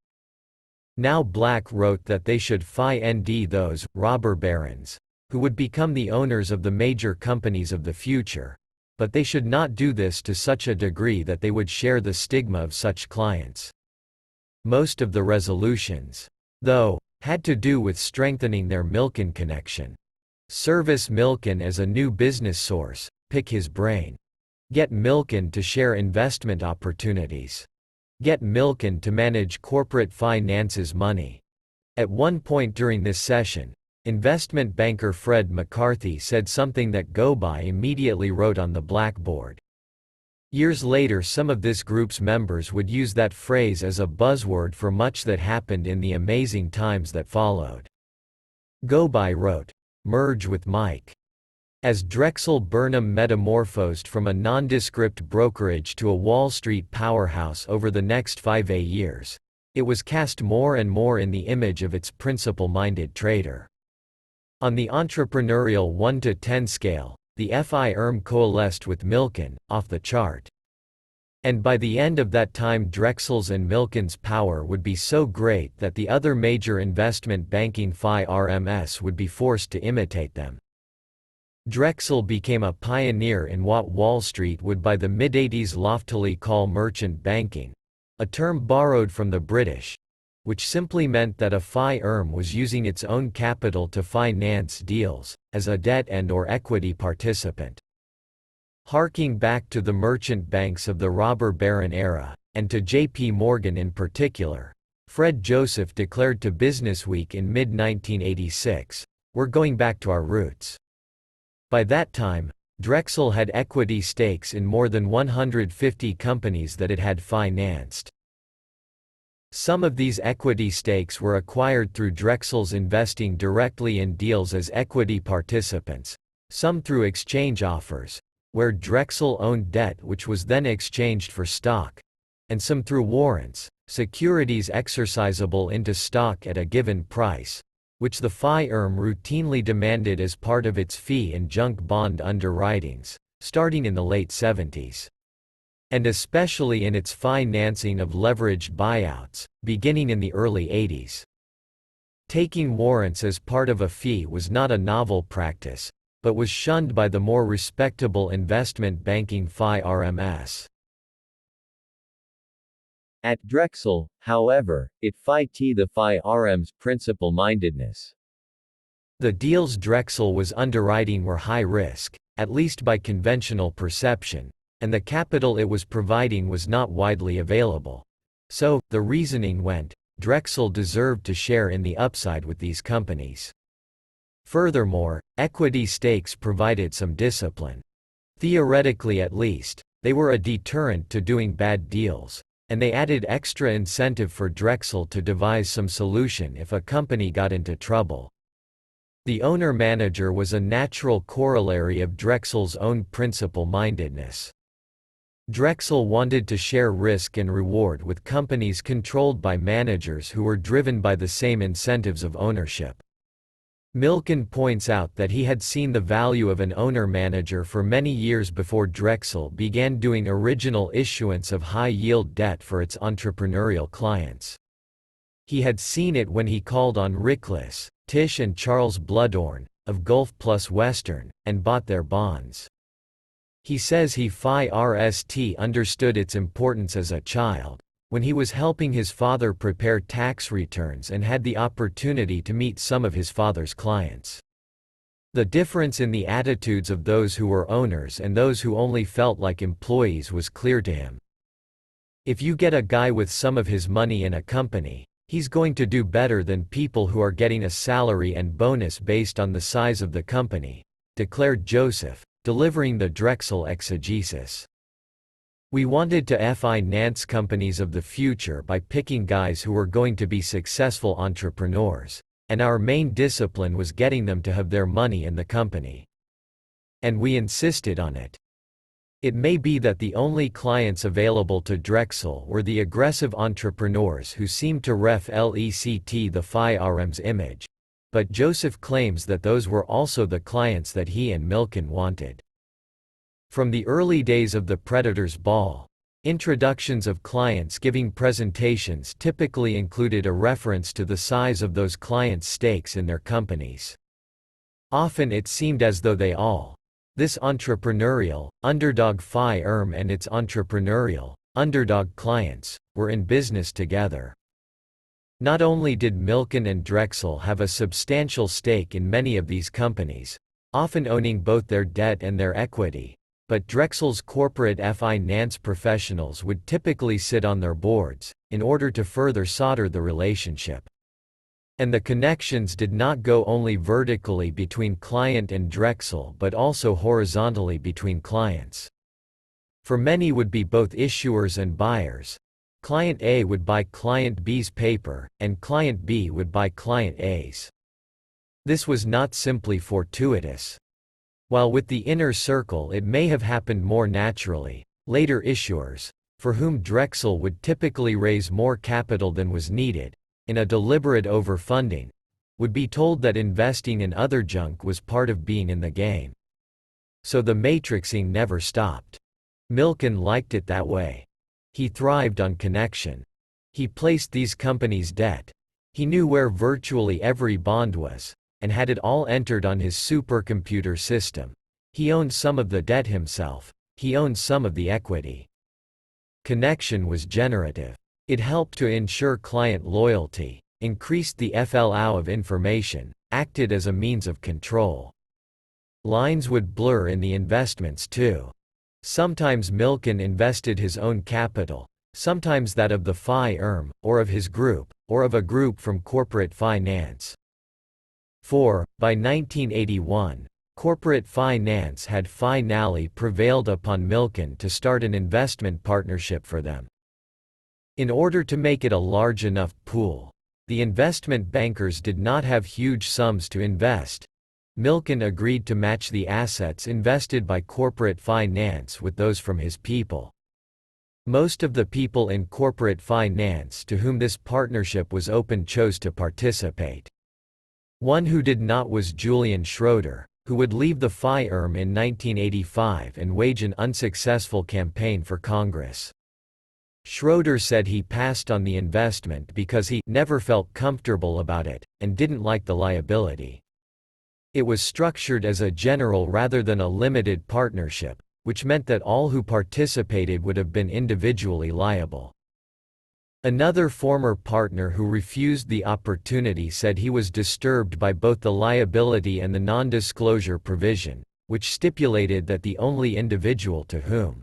Now Black wrote that they should find those robber barons, who would become the owners of the major companies of the future, but they should not do this to such a degree that they would share the stigma of such clients. Most of the resolutions, though, had to do with strengthening their Milken connection. Service Milken as a new business source, pick his brain. Get Milken to share investment opportunities. Get Milken to manage corporate finance's money. At one point during this session, investment banker Fred McCarthy said something that Gobi immediately wrote on the blackboard. Years later some of this group's members would use that phrase as a buzzword for much that happened in the amazing times that followed. Gobi wrote, "Merge with Mike." As Drexel Burnham metamorphosed from a nondescript brokerage to a Wall Street powerhouse over the next 5 years, it was cast more and more in the image of its principal-minded trader. On the entrepreneurial 1 to 10 scale, the FIRM coalesced with Milken, off the chart. And by the end of that time Drexel's and Milken's power would be so great that the other major investment banking Phi RMS would be forced to imitate them. Drexel became a pioneer in what Wall Street would by the mid-80s loftily call merchant banking, a term borrowed from the British, which simply meant that a firm was using its own capital to finance deals, as a debt and/or equity participant. Harking back to the merchant banks of the robber baron era, and to J.P. Morgan in particular. Fred Joseph declared to Businessweek in mid-1986, "We're going back to our roots." By that time, Drexel had equity stakes in more than 150 companies that it had financed. Some of these equity stakes were acquired through Drexel's investing directly in deals as equity participants, some through exchange offers, where Drexel owned debt which was then exchanged for stock, and some through warrants, securities exercisable into stock at a given price, which the firm routinely demanded as part of its fee and junk bond underwritings, starting in the late 70s. And especially in its financing of leveraged buyouts, beginning in the early 80s. Taking warrants as part of a fee was not a novel practice, but was shunned by the more respectable investment banking firms. At Drexel, however, it fight the firm's principle-mindedness. The deals Drexel was underwriting were high risk, at least by conventional perception, and the capital it was providing was not widely available. So, the reasoning went, Drexel deserved to share in the upside with these companies. Furthermore, equity stakes provided some discipline. Theoretically at least, they were a deterrent to doing bad deals, and they added extra incentive for Drexel to devise some solution if a company got into trouble. The owner-manager was a natural corollary of Drexel's own principle-mindedness. Drexel wanted to share risk and reward with companies controlled by managers who were driven by the same incentives of ownership. Milken points out that he had seen the value of an owner-manager for many years before Drexel began doing original issuance of high-yield debt for its entrepreneurial clients. He had seen it when he called on Rickless, Tisch and Charles Bloodorn, of Gulf Plus Western, and bought their bonds. He says he first understood its importance as a child, when he was helping his father prepare tax returns and had the opportunity to meet some of his father's clients. The difference in the attitudes of those who were owners and those who only felt like employees was clear to him. If you get a guy with some of his money in a company, he's going to do better than people who are getting a salary and bonus based on the size of the company, declared Joseph, delivering the Drexel exegesis. We wanted to finance companies of the future by picking guys who were going to be successful entrepreneurs, and our main discipline was getting them to have their money in the company. And we insisted on it. It may be that the only clients available to Drexel were the aggressive entrepreneurs who seemed to reflect the firm's image, but Joseph claims that those were also the clients that he and Milken wanted. From the early days of the Predator's Ball, introductions of clients giving presentations typically included a reference to the size of those clients' stakes in their companies. Often it seemed as though this entrepreneurial, underdog firm and its entrepreneurial, underdog clients, were in business together. Not only did Milken and Drexel have a substantial stake in many of these companies, often owning both their debt and their equity, but Drexel's corporate finance professionals would typically sit on their boards, in order to further solder the relationship. And the connections did not go only vertically between client and Drexel but also horizontally between clients. For many would be both issuers and buyers. Client A would buy Client B's paper, and Client B would buy Client A's. This was not simply fortuitous. While with the inner circle it may have happened more naturally, later issuers, for whom Drexel would typically raise more capital than was needed, in a deliberate overfunding, would be told that investing in other junk was part of being in the game. So the matrixing never stopped. Milken liked it that way. He thrived on connection. He placed these companies' debt. He knew where virtually every bond was, and had it all entered on his supercomputer system. He owned some of the debt himself. He owned some of the equity. Connection was generative. It helped to ensure client loyalty, increased the flow of information, acted as a means of control. Lines would blur in the investments too. Sometimes Milken invested his own capital, sometimes that of the firm, or of his group, or of a group from corporate finance. 4. By 1981, corporate finance had finally prevailed upon Milken to start an investment partnership for them. In order to make it a large enough pool, the investment bankers did not have huge sums to invest. Milken agreed to match the assets invested by corporate finance with those from his people. Most of the people in corporate finance to whom this partnership was open chose to participate. One who did not was Julian Schroeder, who would leave the firm in 1985 and wage an unsuccessful campaign for Congress. Schroeder said he passed on the investment because he never felt comfortable about it, and didn't like the liability. It was structured as a general rather than a limited partnership, which meant that all who participated would have been individually liable. Another former partner who refused the opportunity said he was disturbed by both the liability and the non-disclosure provision, which stipulated that the only individual to whom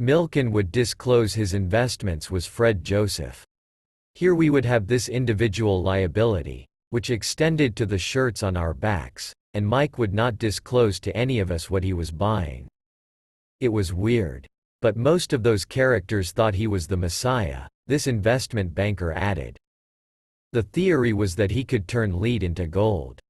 Milken would disclose his investments was Fred Joseph. Here we would have this individual liability, which extended to the shirts on our backs, and Mike would not disclose to any of us what he was buying. It was weird. But most of those characters thought he was the Messiah, this investment banker added. The theory was that he could turn lead into gold.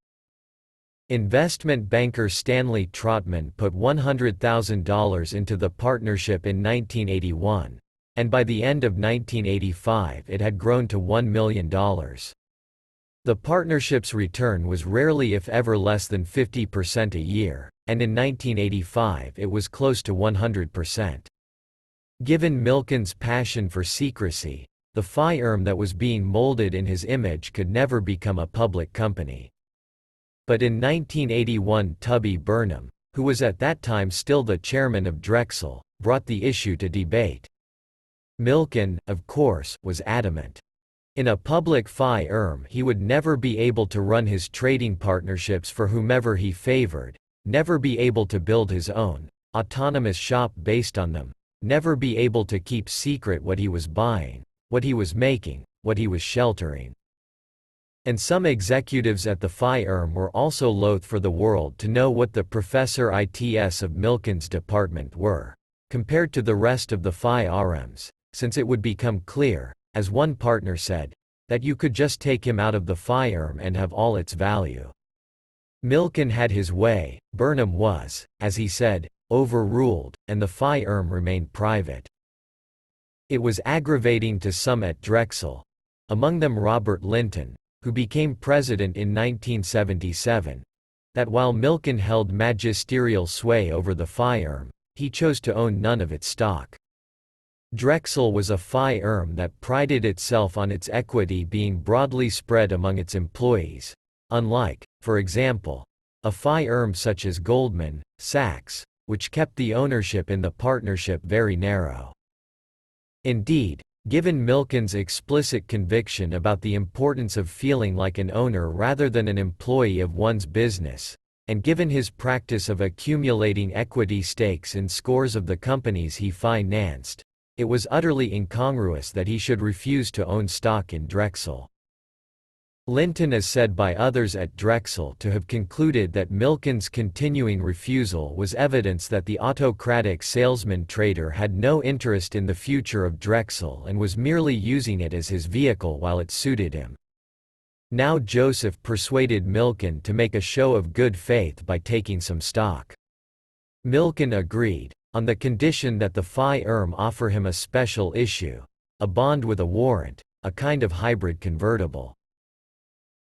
Investment banker Stanley Trotman put $100,000 into the partnership in 1981, and by the end of 1985 it had grown to $1 million. The partnership's return was rarely if ever less than 50% a year, and in 1985 it was close to 100%. Given Milken's passion for secrecy, the firm that was being molded in his image could never become a public company. But in 1981 Tubby Burnham, who was at that time still the chairman of Drexel, brought the issue to debate. Milken, of course, was adamant. In a public firm he would never be able to run his trading partnerships for whomever he favored, never be able to build his own autonomous shop based on them, never be able to keep secret what he was buying, what he was making, what he was sheltering. And some executives at the firm were also loath for the world to know what the Professor Its of Milken's department were, compared to the rest of the firms, since it would become clear, as one partner said, that you could just take him out of the firm and have all its value. Milken had his way, Burnham was, as he said, overruled, and the firm remained private. It was aggravating to some at Drexel, among them Robert Linton, who became president in 1977, that while Milken held magisterial sway over the firm, he chose to own none of its stock. Drexel was a firm that prided itself on its equity being broadly spread among its employees, unlike, for example, a firm such as Goldman Sachs, which kept the ownership in the partnership very narrow. Indeed, given Milken's explicit conviction about the importance of feeling like an owner rather than an employee of one's business, and given his practice of accumulating equity stakes in scores of the companies he financed, it was utterly incongruous that he should refuse to own stock in Drexel. Linton is said by others at Drexel to have concluded that Milken's continuing refusal was evidence that the autocratic salesman-trader had no interest in the future of Drexel and was merely using it as his vehicle while it suited him. Now Joseph persuaded Milken to make a show of good faith by taking some stock. Milken agreed, on the condition that the firm offer him a special issue, a bond with a warrant, a kind of hybrid convertible.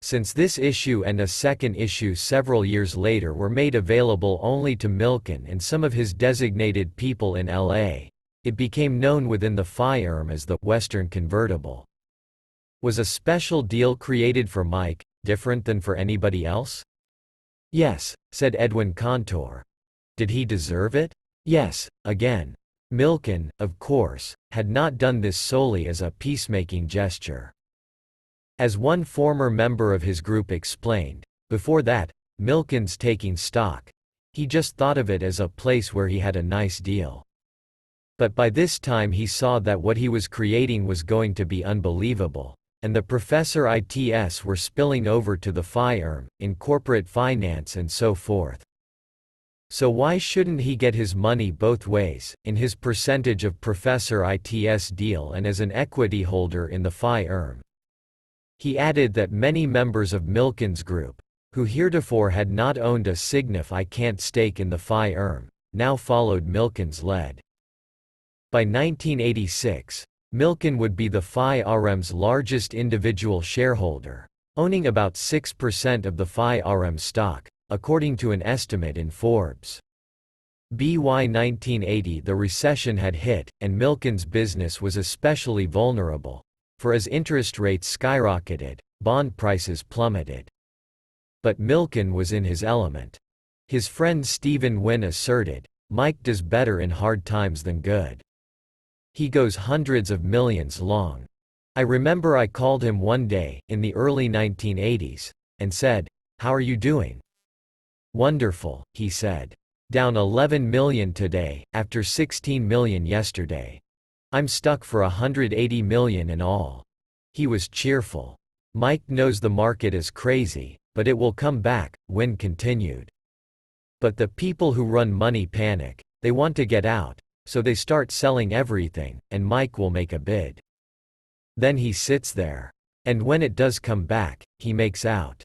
Since this issue and a second issue several years later were made available only to Milken and some of his designated people in L.A., it became known within the firm as the Western Convertible. Was a special deal created for Mike, different than for anybody else? Yes, said Edwin Cantor. Did he deserve it? Yes, again. Milken, of course, had not done this solely as a peacemaking gesture. As one former member of his group explained, before that, Milken's taking stock, he just thought of it as a place where he had a nice deal. But by this time he saw that what he was creating was going to be unbelievable, and the professor its were spilling over to the firm, in corporate finance and so forth. So why shouldn't he get his money both ways, in his percentage of professor its deal and as an equity holder in the firm? He added that many members of Milken's group, who heretofore had not owned a significant stake in the firm, now followed Milken's lead. By 1986, Milken would be the firm's largest individual shareholder, owning about 6% of the firm stock, according to an estimate in Forbes. By 1980 the recession had hit, and Milken's business was especially vulnerable, for as interest rates skyrocketed, bond prices plummeted. But Milken was in his element. His friend Stephen Wynn asserted, "Mike does better in hard times than good. He goes hundreds of millions long." I remember I called him one day, in the early 1980s, and said, "How are you doing?" "Wonderful," he said. "Down 11 million today, after 16 million yesterday. I'm stuck for 180 million in all." He was cheerful. "Mike knows the market is crazy, but it will come back," Wynn continued. "But the people who run money panic. They want to get out, so they start selling everything, and Mike will make a bid. Then he sits there. And when it does come back, he makes out."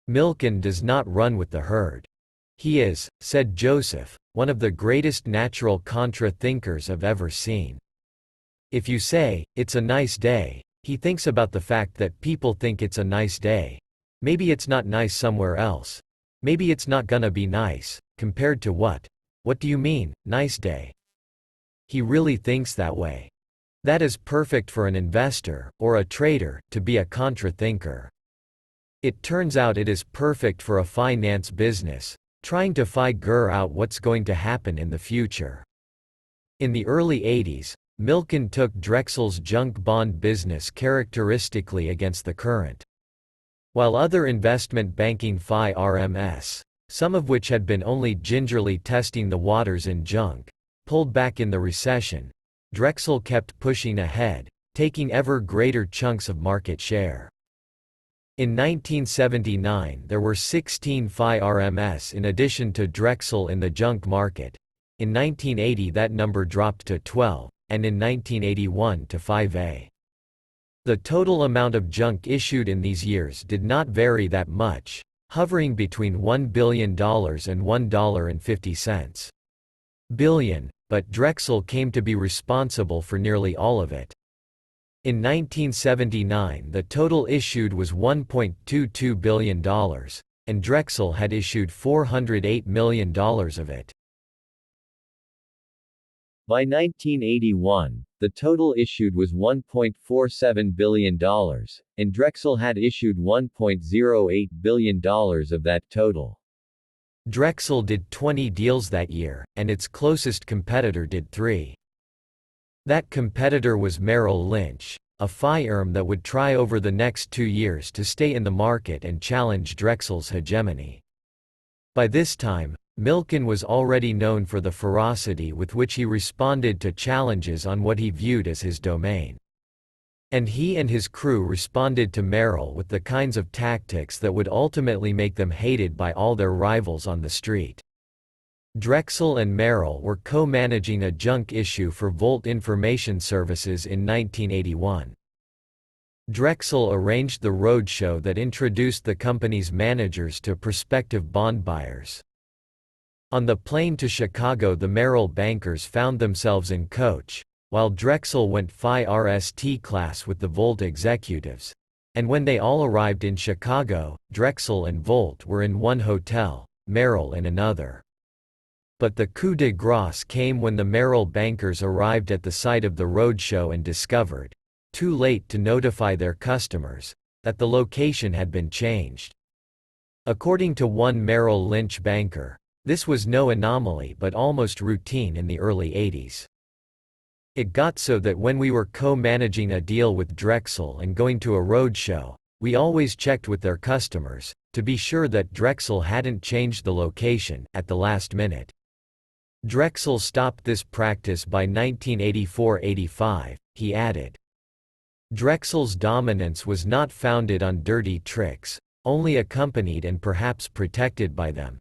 Milken does not run with the herd. "He is," said Joseph, "one of the greatest natural contra-thinkers I've ever seen. If you say, 'It's a nice day,' he thinks about the fact that people think it's a nice day. Maybe it's not nice somewhere else. Maybe it's not gonna be nice, compared to what? What do you mean, nice day?" He really thinks that way. That is perfect for an investor, or a trader, to be a contra-thinker. It turns out it is perfect for a finance business, trying to figure out what's going to happen in the future. In the early 80s, Milken took Drexel's junk bond business characteristically against the current. While other investment banking firms, some of which had been only gingerly testing the waters in junk, pulled back in the recession, Drexel kept pushing ahead, taking ever greater chunks of market share. In 1979 there were 16 firms in addition to Drexel in the junk market. In 1980 that number dropped to 12, and in 1981 to 5. The total amount of junk issued in these years did not vary that much, hovering between $1 billion and $1.50 billion, but Drexel came to be responsible for nearly all of it. In 1979 the total issued was $1.22 billion, and Drexel had issued $408 million of it. By 1981, the total issued was $1.47 billion, and Drexel had issued $1.08 billion of that total. Drexel did 20 deals that year, and its closest competitor did 3. That competitor was Merrill Lynch, a firm that would try over the next 2 years to stay in the market and challenge Drexel's hegemony. By this time, Milken was already known for the ferocity with which he responded to challenges on what he viewed as his domain. And he and his crew responded to Merrill with the kinds of tactics that would ultimately make them hated by all their rivals on the street. Drexel and Merrill were co-managing a junk issue for Volt Information Services in 1981. Drexel arranged the roadshow that introduced the company's managers to prospective bond buyers. On the plane to Chicago the Merrill bankers found themselves in coach, while Drexel went first class with the Volt executives. And when they all arrived in Chicago, Drexel and Volt were in one hotel, Merrill in another. But the coup de grace came when the Merrill bankers arrived at the site of the roadshow and discovered, too late to notify their customers, that the location had been changed. According to one Merrill Lynch banker, this was no anomaly but almost routine in the early 80s. It got so that when we were co-managing a deal with Drexel and going to a roadshow, we always checked with their customers, to be sure that Drexel hadn't changed the location at the last minute. Drexel stopped this practice by 1984–85, he added. Drexel's dominance was not founded on dirty tricks, only accompanied and perhaps protected by them.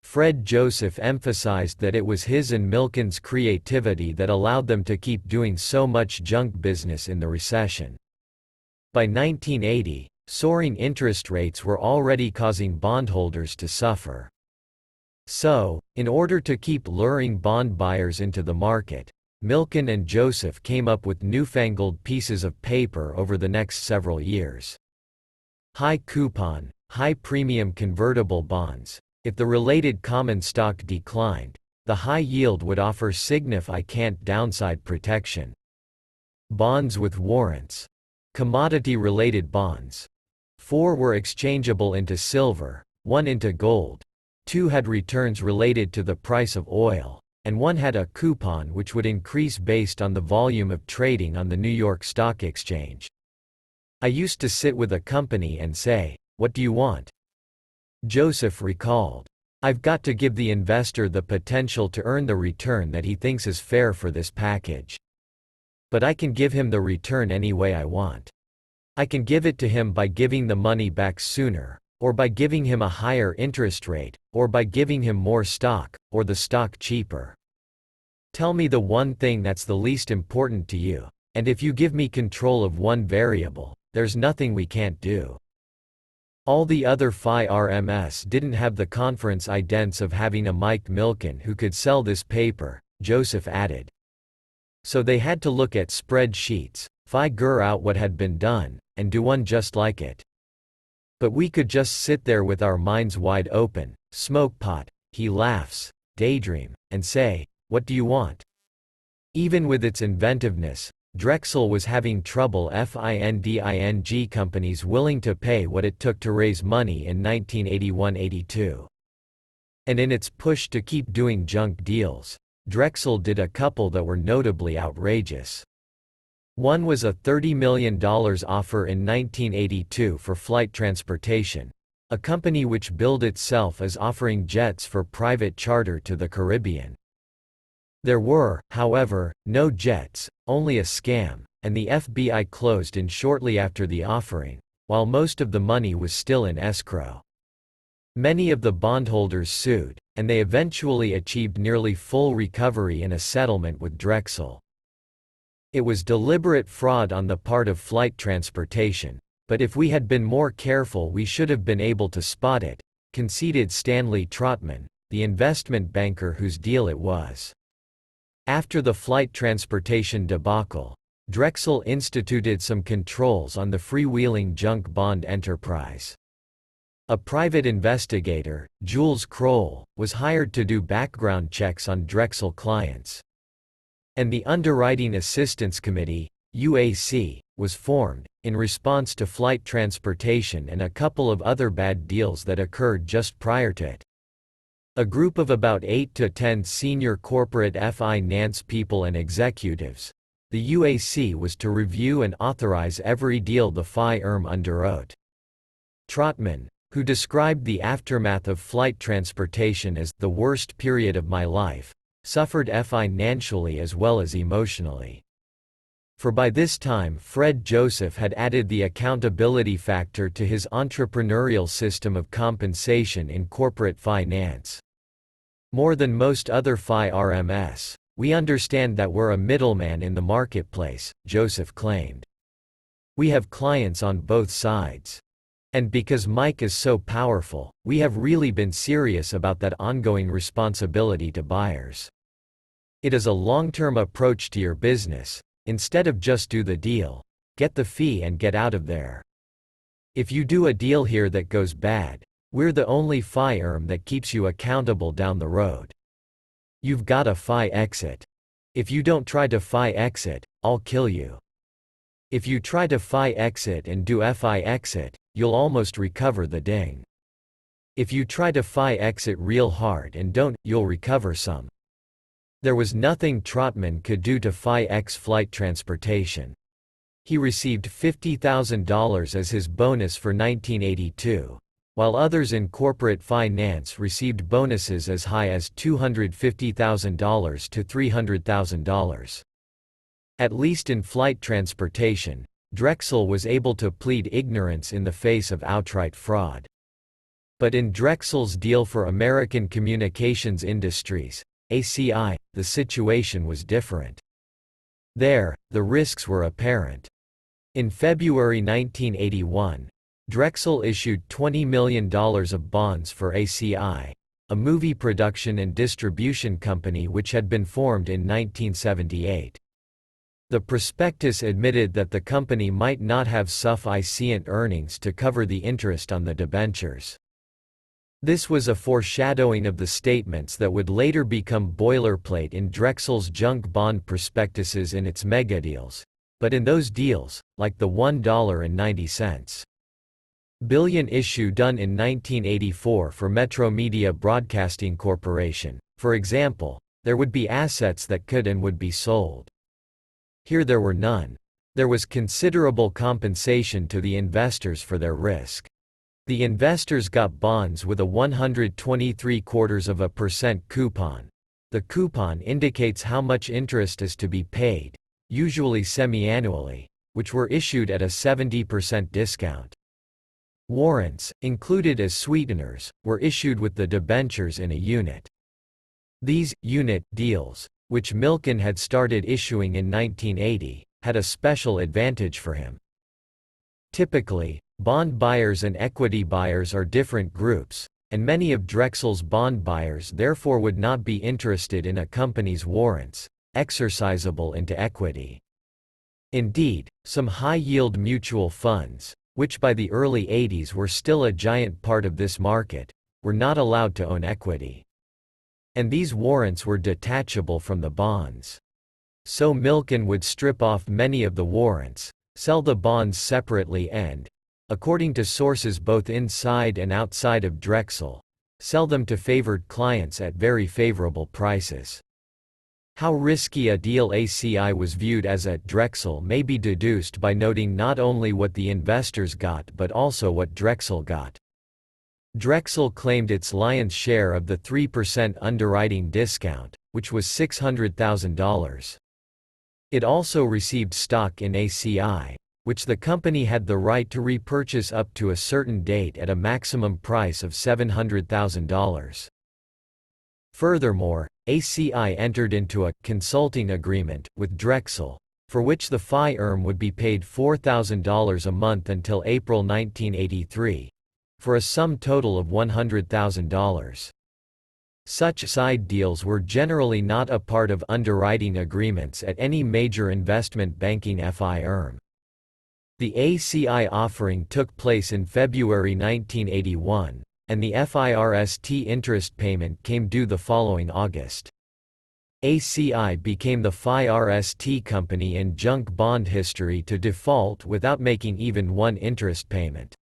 Fred Joseph emphasized that it was his and Milken's creativity that allowed them to keep doing so much junk business in the recession. By 1980, soaring interest rates were already causing bondholders to suffer. So, in order to keep luring bond buyers into the market, Milken and Joseph came up with newfangled pieces of paper over the next several years. High coupon, high premium convertible bonds. If the related common stock declined, the high yield would offer significant downside protection. Bonds with warrants. Commodity-related bonds. 4 were exchangeable into silver, 1 into gold, 2 had returns related to the price of oil, and 1 had a coupon which would increase based on the volume of trading on the New York Stock Exchange. I used to sit with a company and say, "What do you want?" Joseph recalled. "I've got to give the investor the potential to earn the return that he thinks is fair for this package. But I can give him the return any way I want. I can give it to him by giving the money back sooner, or by giving him a higher interest rate, or by giving him more stock, or the stock cheaper. Tell me the one thing that's the least important to you, and if you give me control of one variable, there's nothing we can't do." All the other FI-RMS didn't have the confidence idents of having a Mike Milken who could sell this paper, Joseph added. So they had to look at spreadsheets, figure out what had been done, and do one just like it. But we could just sit there with our minds wide open, smoke pot, he laughs, daydream, and say, "What do you want?" Even with its inventiveness, Drexel was having trouble finding companies willing to pay what it took to raise money in 1981–82. And in its push to keep doing junk deals, Drexel did a couple that were notably outrageous. One was a $30 million offer in 1982 for Flight Transportation, a company which billed itself as offering jets for private charter to the Caribbean. There were, however, no jets, only a scam, and the FBI closed in shortly after the offering, while most of the money was still in escrow. Many of the bondholders sued, and they eventually achieved nearly full recovery in a settlement with Drexel. It was deliberate fraud on the part of Flight Transportation, but if we had been more careful we should have been able to spot it, conceded Stanley Trotman, the investment banker whose deal it was. After the Flight Transportation debacle, Drexel instituted some controls on the freewheeling junk bond enterprise. A private investigator, Jules Kroll, was hired to do background checks on Drexel clients. And the Underwriting Assistance Committee, UAC, was formed, in response to Flight Transportation and a couple of other bad deals that occurred just prior to it. A group of about 8 to 10 senior corporate finance people and executives, the UAC was to review and authorize every deal the firm underwrote. Trotman, who described the aftermath of Flight Transportation as the worst period of my life, suffered financially as well as emotionally. For by this time Fred Joseph had added the accountability factor to his entrepreneurial system of compensation in corporate finance. More than most other FI-RMS, we understand that we're a middleman in the marketplace, Joseph claimed. We have clients on both sides. And because Mike is so powerful, we have really been serious about that ongoing responsibility to buyers. It is a long-term approach to your business. Instead of just do the deal, get the fee and get out of there. If you do a deal here that goes bad, we're the only firm that keeps you accountable down the road. You've got a FI exit. If you don't try to FI exit, I'll kill you. If you try to FI exit and do FI exit, you'll almost recover the ding. If you try to FI exit real hard and don't, you'll recover some. There was nothing Trotman could do to FI X Flight Transportation. He received $50,000 as his bonus for 1982, while others in corporate finance received bonuses as high as $250,000 to $300,000. At least in flight transportation, Drexel was able to plead ignorance in the face of outright fraud. But in Drexel's deal for American Communications Industries, ACI, the situation was different. There, the risks were apparent. In February 1981, Drexel issued $20 million of bonds for ACI, a movie production and distribution company which had been formed in 1978. The prospectus admitted that the company might not have sufficient earnings to cover the interest on the debentures. This was a foreshadowing of the statements that would later become boilerplate in Drexel's junk bond prospectuses in its megadeals, but in those deals, like the $1.90 billion issue done in 1984 for Metromedia Broadcasting Corporation, for example, there would be assets that could and would be sold. Here there were none. There was considerable compensation to the investors for their risk. The investors got bonds with a 123/4% coupon. The coupon indicates how much interest is to be paid, usually semi-annually, which were issued at a 70% discount. Warrants, included as sweeteners, were issued with the debentures in a unit. These unit deals, which Milken had started issuing in 1980, had a special advantage for him. Typically, bond buyers and equity buyers are different groups, and many of Drexel's bond buyers therefore would not be interested in a company's warrants, exercisable into equity. Indeed, some high-yield mutual funds, which by the early 80s were still a giant part of this market, were not allowed to own equity. And these warrants were detachable from the bonds. So Milken would strip off many of the warrants, sell the bonds separately and, according to sources both inside and outside of Drexel, sell them to favored clients at very favorable prices. How risky a deal ACI was viewed as at Drexel may be deduced by noting not only what the investors got but also what Drexel got. Drexel claimed its lion's share of the 3% underwriting discount, which was $600,000. It also received stock in ACI, which the company had the right to repurchase up to a certain date at a maximum price of $700,000. Furthermore, ACI entered into a consulting agreement with Drexel, for which the firm would be paid $4,000 a month until April 1983, for a sum total of $100,000. Such side deals were generally not a part of underwriting agreements at any major investment banking firm. The ACI offering took place in February 1981, and the FIRST interest payment came due the following August. ACI became the FIRST company in junk bond history to default without making even one interest payment.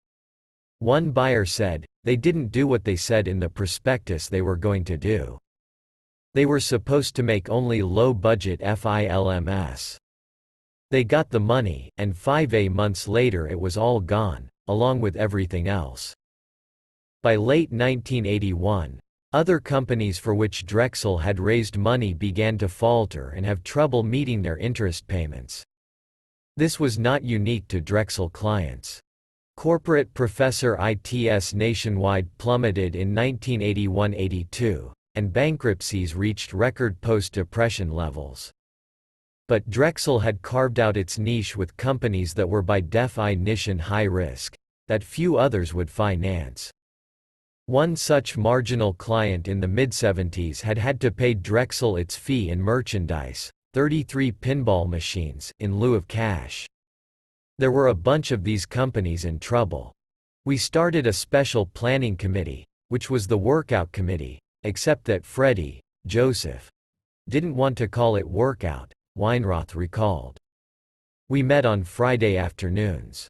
One buyer said, they didn't do what they said in the prospectus they were going to do. They were supposed to make only low-budget FILMs. They got the money, and 5 months later it was all gone, along with everything else. By late 1981, other companies for which Drexel had raised money began to falter and have trouble meeting their interest payments. This was not unique to Drexel clients. Corporate Professor ITS nationwide plummeted in 1981–82, and bankruptcies reached record post-depression levels. But Drexel had carved out its niche with companies that were by definition high risk, that few others would finance. One such marginal client in the mid-70s had to pay Drexel its fee in merchandise, 33 pinball machines, in lieu of cash. There were a bunch of these companies in trouble. We started a special planning committee, which was the workout committee, except that Freddie, Joseph, didn't want to call it workout, Weinroth recalled. We met on Friday afternoons.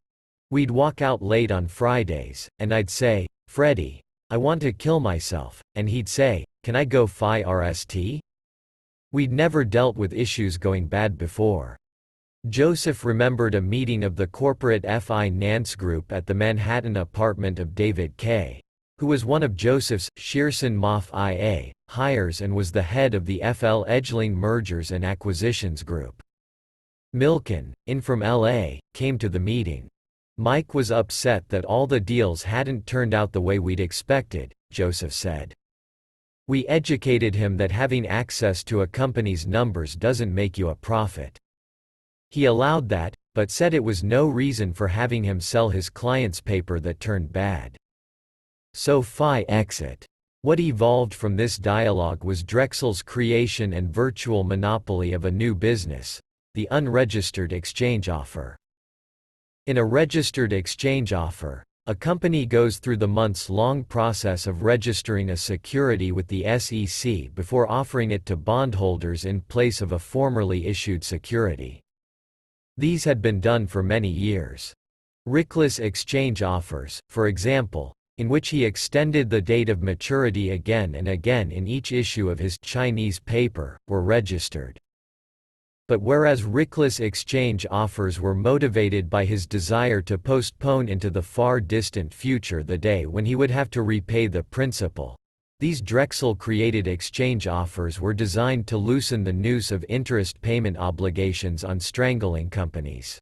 We'd walk out late on Fridays, and I'd say, Freddie, I want to kill myself, and he'd say, can I go FIRST? We'd never dealt with issues going bad before. Joseph remembered a meeting of the corporate finance group at the Manhattan apartment of David K., who was one of Joseph's Shearson Moff IA hires and was the head of the FL Edgeling Mergers and Acquisitions Group. Milken, in from LA, came to the meeting. Mike was upset that all the deals hadn't turned out the way we'd expected, Joseph said. We educated him that having access to a company's numbers doesn't make you a prophet. He allowed that, but said it was no reason for having him sell his client's paper that turned bad. So Phi exit. What evolved from this dialogue was Drexel's creation and virtual monopoly of a new business, the unregistered exchange offer. In a registered exchange offer, a company goes through the months-long process of registering a security with the SEC before offering it to bondholders in place of a formerly issued security. These had been done for many years. Rickless exchange offers, for example, in which he extended the date of maturity again and again in each issue of his Chinese paper, were registered. But whereas Rickless exchange offers were motivated by his desire to postpone into the far distant future the day when he would have to repay the principal, these Drexel-created exchange offers were designed to loosen the noose of interest payment obligations on strangling companies.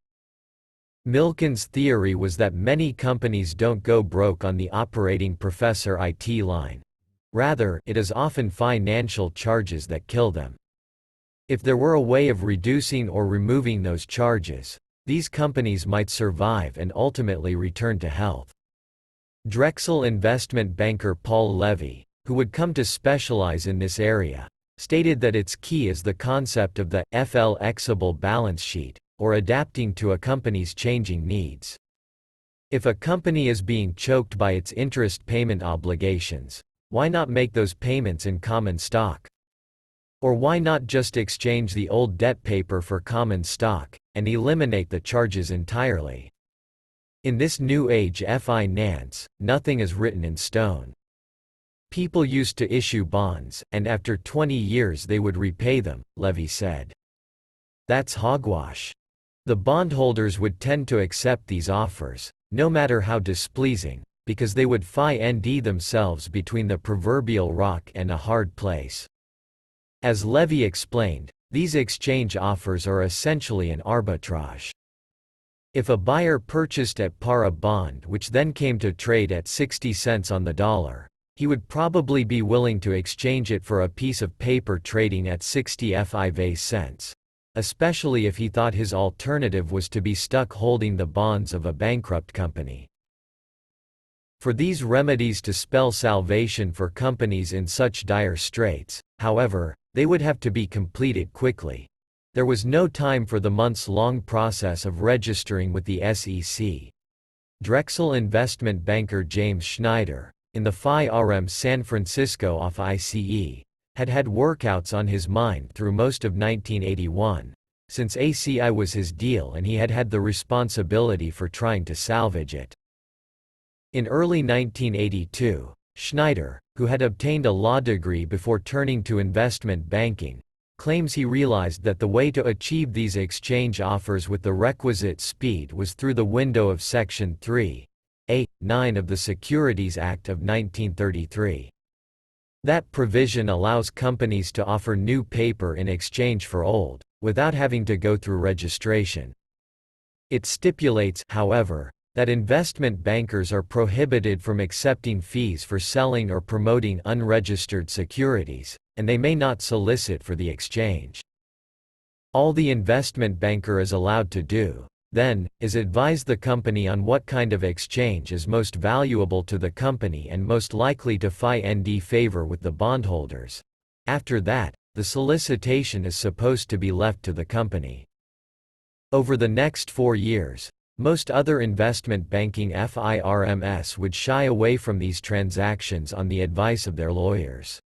Milken's theory was that many companies don't go broke on the operating professor IT line. Rather, it is often financial charges that kill them. If there were a way of reducing or removing those charges, these companies might survive and ultimately return to health. Drexel investment banker Paul Levy, who would come to specialize in this area, stated that its key is the concept of the flexible balance sheet, or adapting to a company's changing needs. If a company is being choked by its interest payment obligations, why not make those payments in common stock? Or why not just exchange the old debt paper for common stock, and eliminate the charges entirely? In this new age finance, nothing is written in stone. People used to issue bonds, and after 20 years they would repay them, Levy said. That's hogwash. The bondholders would tend to accept these offers, no matter how displeasing, because they would find themselves between the proverbial rock and a hard place. As Levy explained, these exchange offers are essentially an arbitrage. If a buyer purchased at par a bond which then came to trade at 60 cents on the dollar, he would probably be willing to exchange it for a piece of paper trading at 65 cents, especially if he thought his alternative was to be stuck holding the bonds of a bankrupt company. For these remedies to spell salvation for companies in such dire straits, however, they would have to be completed quickly. There was no time for the months-long process of registering with the SEC. Drexel investment banker James Schneider, in the FI-RM San Francisco off ICE, had had workouts on his mind through most of 1981, since ACI was his deal and he had had the responsibility for trying to salvage it. In early 1982, Schneider, who had obtained a law degree before turning to investment banking, claims he realized that the way to achieve these exchange offers with the requisite speed was through the window of Section 3(a)(9) of the Securities Act of 1933. That provision allows companies to offer new paper in exchange for old, without having to go through registration. It stipulates, however, that investment bankers are prohibited from accepting fees for selling or promoting unregistered securities, and they may not solicit for the exchange. All the investment banker is allowed to do, then, is advise the company on what kind of exchange is most valuable to the company and most likely to find favor with the bondholders. After that, the solicitation is supposed to be left to the company. Over the next 4 years, most other investment banking firms would shy away from these transactions on the advice of their lawyers.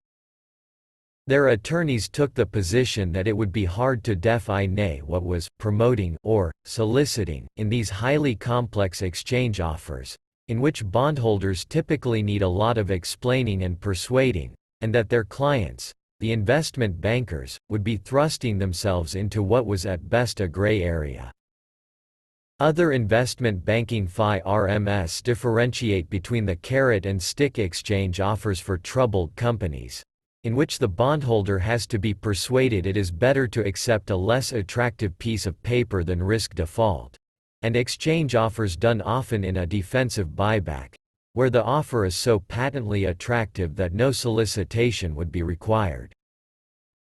Their attorneys took the position that it would be hard to define what was promoting or soliciting in these highly complex exchange offers, in which bondholders typically need a lot of explaining and persuading, and that their clients, the investment bankers would be thrusting themselves into what was at best a gray area. Other investment banking FI-RMS differentiate between the carrot and stick exchange offers for troubled companies, in which the bondholder has to be persuaded it is better to accept a less attractive piece of paper than risk default, and exchange offers done often in a defensive buyback, where the offer is so patently attractive that no solicitation would be required.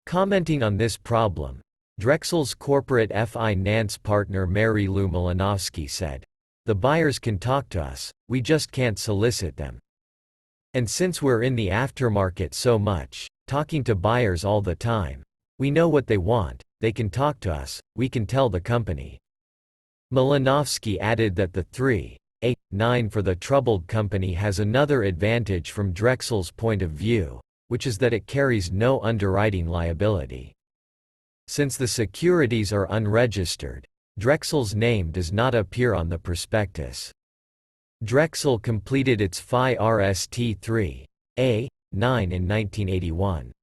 Commenting on this problem, Drexel's corporate finance partner Mary Lou Malinovsky said, "The buyers can talk to us, we just can't solicit them. And since we're in the aftermarket so much, talking to buyers all the time, we know what they want, they can talk to us, we can tell the company." Malinovsky added that the 3(a)(9) for the troubled company has another advantage from Drexel's point of view, which is that it carries no underwriting liability. Since the securities are unregistered, Drexel's name does not appear on the prospectus. Drexel completed its FI-RST 3(a)(9) in 1981.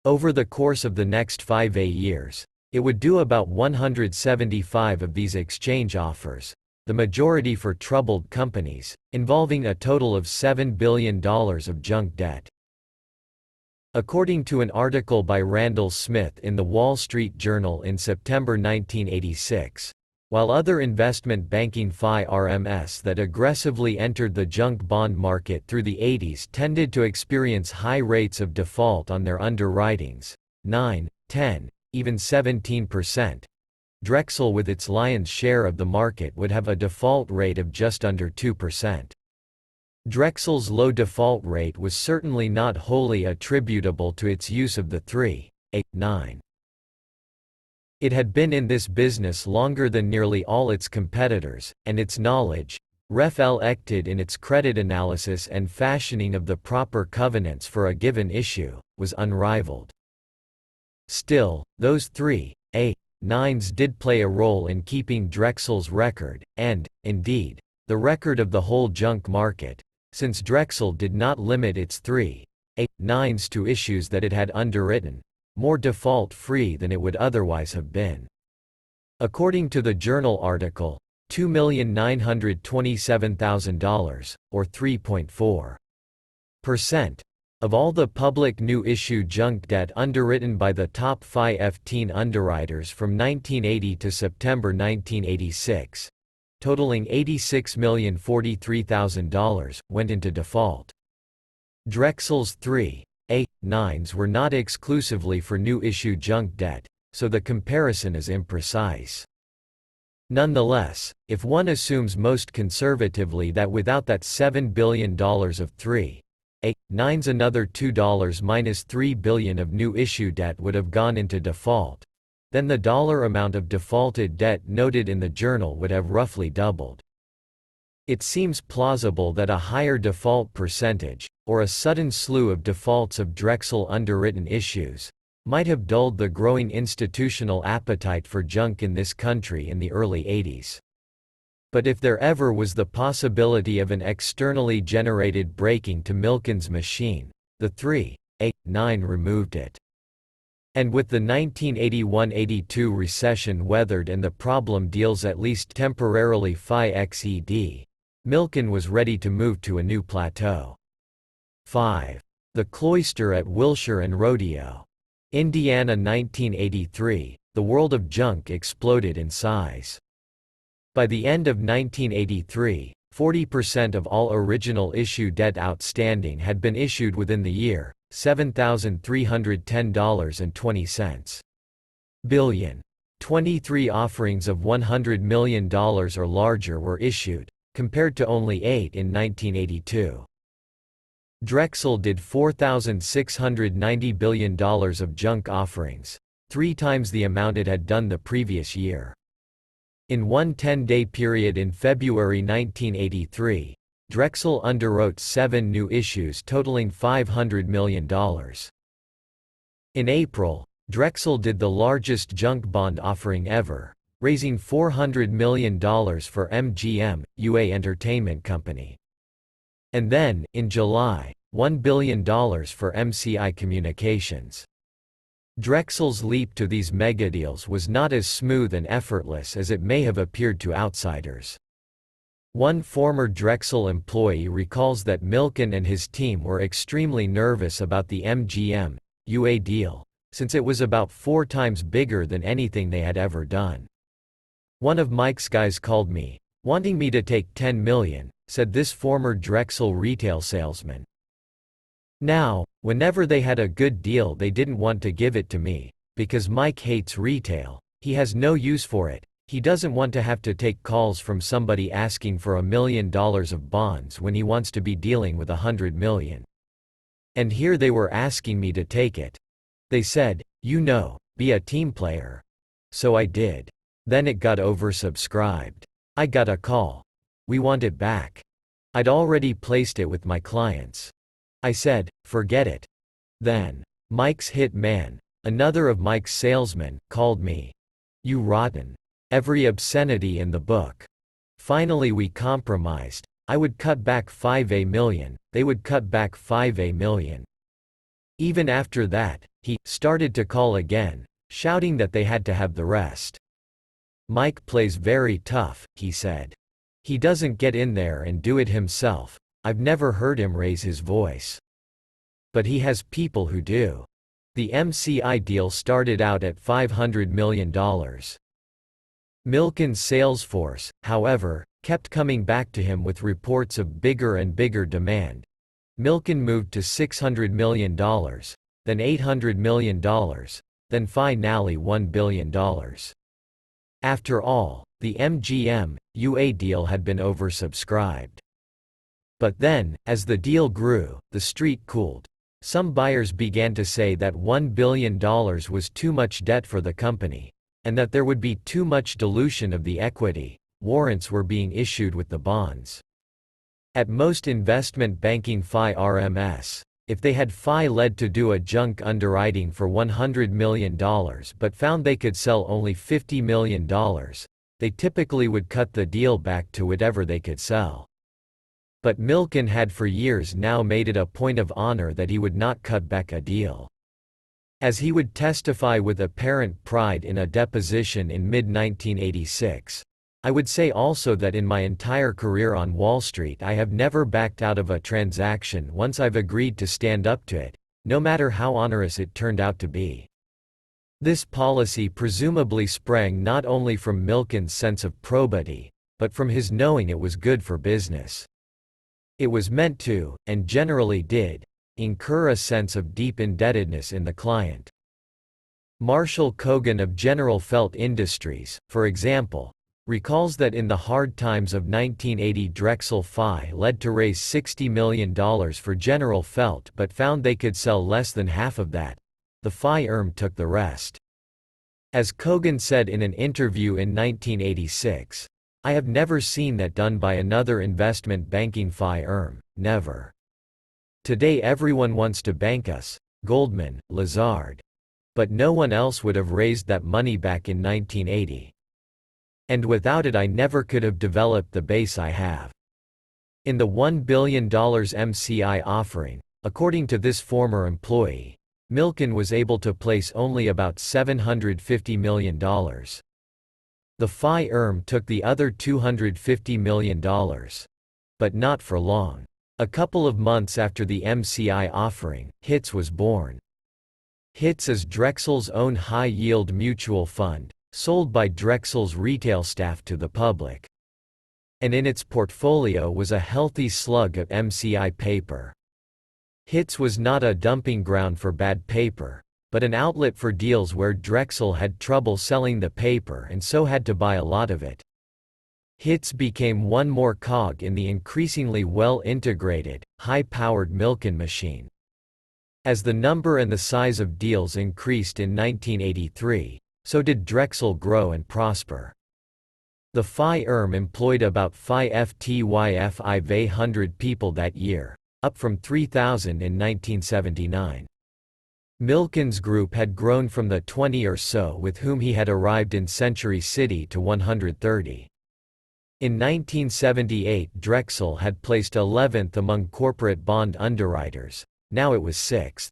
Over the course of the next 5 years, it would do about 175 of these exchange offers, the majority for troubled companies, involving a total of $7 billion of junk debt. According to an article by Randall Smith in the Wall Street Journal in September 1986, while other investment banking FI-RMS that aggressively entered the junk bond market through the 80s tended to experience high rates of default on their underwritings, 9, 10, even 17%, Drexel with its lion's share of the market would have a default rate of just under 2%. Drexel's low default rate was certainly not wholly attributable to its use of the 3(a)(9). It had been in this business longer than nearly all its competitors, and its knowledge, reflected in its credit analysis and fashioning of the proper covenants for a given issue, was unrivaled. Still, those 3(a)(9s did play a role in keeping Drexel's record, and, indeed, the record of the whole junk market, since Drexel did not limit its 3(a)(9s to issues that it had underwritten, more default-free than it would otherwise have been. According to the journal article, $2,927,000, or 3.4%, of all the public new issue junk debt underwritten by the top 15 underwriters from 1980 to September 1986, totaling $86,043,000, went into default. Drexel's 3(a)(9s were not exclusively for new issue junk debt, so the comparison is imprecise. Nonetheless, if one assumes most conservatively that without that $7 billion of 3(a)(9s another $2-3 billion of new issue debt would have gone into default, then the dollar amount of defaulted debt noted in the journal would have roughly doubled. It seems plausible that a higher default percentage, or a sudden slew of defaults of Drexel underwritten issues, might have dulled the growing institutional appetite for junk in this country in the early 80s. But if there ever was the possibility of an externally generated breaking to Milken's machine, the 3(a)(9 removed it. And with the 1981–82 recession weathered and the problem deals at least temporarily FI-XED, Milken was ready to move to a new plateau. 5. The Cloister at Wilshire and Rodeo. Indiana 1983, the world of junk exploded in size. By the end of 1983, 40% of all original issue debt outstanding had been issued within the year, $7,310.20 billion. 23 offerings of $100 million or larger were issued, compared to only 8 in 1982. Drexel did $4,690 billion of junk offerings, 3 times the amount it had done the previous year. In one 10-day period in February 1983, Drexel underwrote 7 new issues totaling $500 million. In April, Drexel did the largest junk bond offering ever, raising $400 million for MGM, UA Entertainment Company. And then, in July, $1 billion for MCI Communications. Drexel's leap to these megadeals was not as smooth and effortless as it may have appeared to outsiders. One former Drexel employee recalls that Milken and his team were extremely nervous about the MGM-UA deal, since it was about 4 times bigger than anything they had ever done. "One of Mike's guys called me, wanting me to take $10 million, said this former Drexel retail salesman. Now, whenever they had a good deal they didn't want to give it to me, because Mike hates retail, he has no use for it, he doesn't want to have to take calls from somebody asking for $1 million of bonds when he wants to be dealing with $100 million. And here they were asking me to take it. They said, be a team player. So I did. Then it got oversubscribed. I got a call. We want it back. I'd already placed it with my clients. I said, forget it. Then, Mike's hit man, another of Mike's salesmen, called me. You rotten. Every obscenity in the book. Finally we compromised. I would cut back $5 million, they would cut back $5 million. Even after that, he started to call again, shouting that they had to have the rest. Mike plays very tough, he said. He doesn't get in there and do it himself. I've never heard him raise his voice. But he has people who do. The MCI deal started out at $500 million. Milken's sales force, however, kept coming back to him with reports of bigger and bigger demand. Milken moved to $600 million, then $800 million, then finally $1 billion. After all, the MGM-UA deal had been oversubscribed. But then, as the deal grew, the street cooled. Some buyers began to say that $1 billion was too much debt for the company, and that there would be too much dilution of the equity. Warrants were being issued with the bonds. At most investment banking firms, if they had led to do a junk underwriting for $100 million but found they could sell only $50 million, they typically would cut the deal back to whatever they could sell. But Milken had for years now made it a point of honor that he would not cut back a deal. As he would testify with apparent pride in a deposition in mid-1986, I would say also that in my entire career on Wall Street I have never backed out of a transaction once I've agreed to stand up to it, no matter how onerous it turned out to be. This policy presumably sprang not only from Milken's sense of probity, but from his knowing it was good for business. It was meant to, and generally did, incur a sense of deep indebtedness in the client. Marshall Kogan of General Felt Industries, for example, recalls that in the hard times of 1980 Drexel led to raise $60 million for General Felt but found they could sell less than half of that. The firm took the rest. As Kogan said in an interview in 1986, I have never seen that done by another investment banking firm, never. Today everyone wants to bank us, Goldman, Lazard. But no one else would have raised that money back in 1980. And without it I never could have developed the base I have. In the $1 billion MCI offering, according to this former employee, Milken was able to place only about $750 million. The firm took the other $250 million. But not for long. A couple of months after the MCI offering, HITS was born. HITS is Drexel's own high-yield mutual fund, sold by Drexel's retail staff to the public. And in its portfolio was a healthy slug of MCI paper. HITS was not a dumping ground for bad paper, but an outlet for deals where Drexel had trouble selling the paper and so had to buy a lot of it. HITS became one more cog in the increasingly well-integrated, high-powered Milken machine. As the number and the size of deals increased in 1983, so did Drexel grow and prosper. The firm employed about 500 people that year, up from 3,000 in 1979. Milken's group had grown from the 20 or so with whom he had arrived in Century City to 130. In 1978 Drexel had placed 11th among corporate bond underwriters, now it was 6th.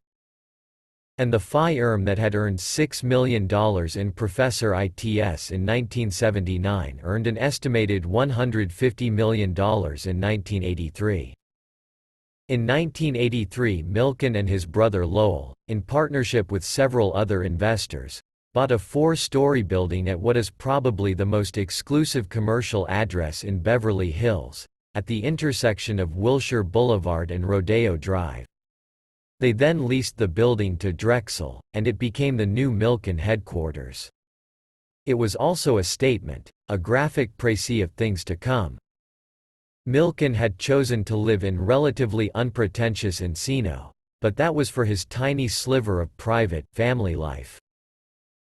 and the firm that had earned $6 million in Professor ITS in 1979 earned an estimated $150 million in 1983. In 1983, Milken and his brother Lowell, in partnership with several other investors, bought a 4-story building at what is probably the most exclusive commercial address in Beverly Hills, at the intersection of Wilshire Boulevard and Rodeo Drive. They then leased the building to Drexel, and it became the new Milken headquarters. It was also a statement, a graphic précis of things to come. Milken had chosen to live in relatively unpretentious Encino, but that was for his tiny sliver of private, family life.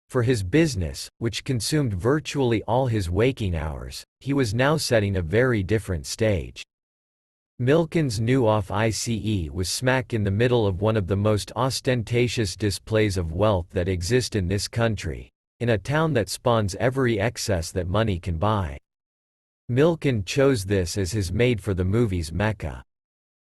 For his business, which consumed virtually all his waking hours, he was now setting a very different stage. Milken's new office was smack in the middle of one of the most ostentatious displays of wealth that exist in this country, in a town that spawns every excess that money can buy. Milken chose this as his made-for-the-movies Mecca.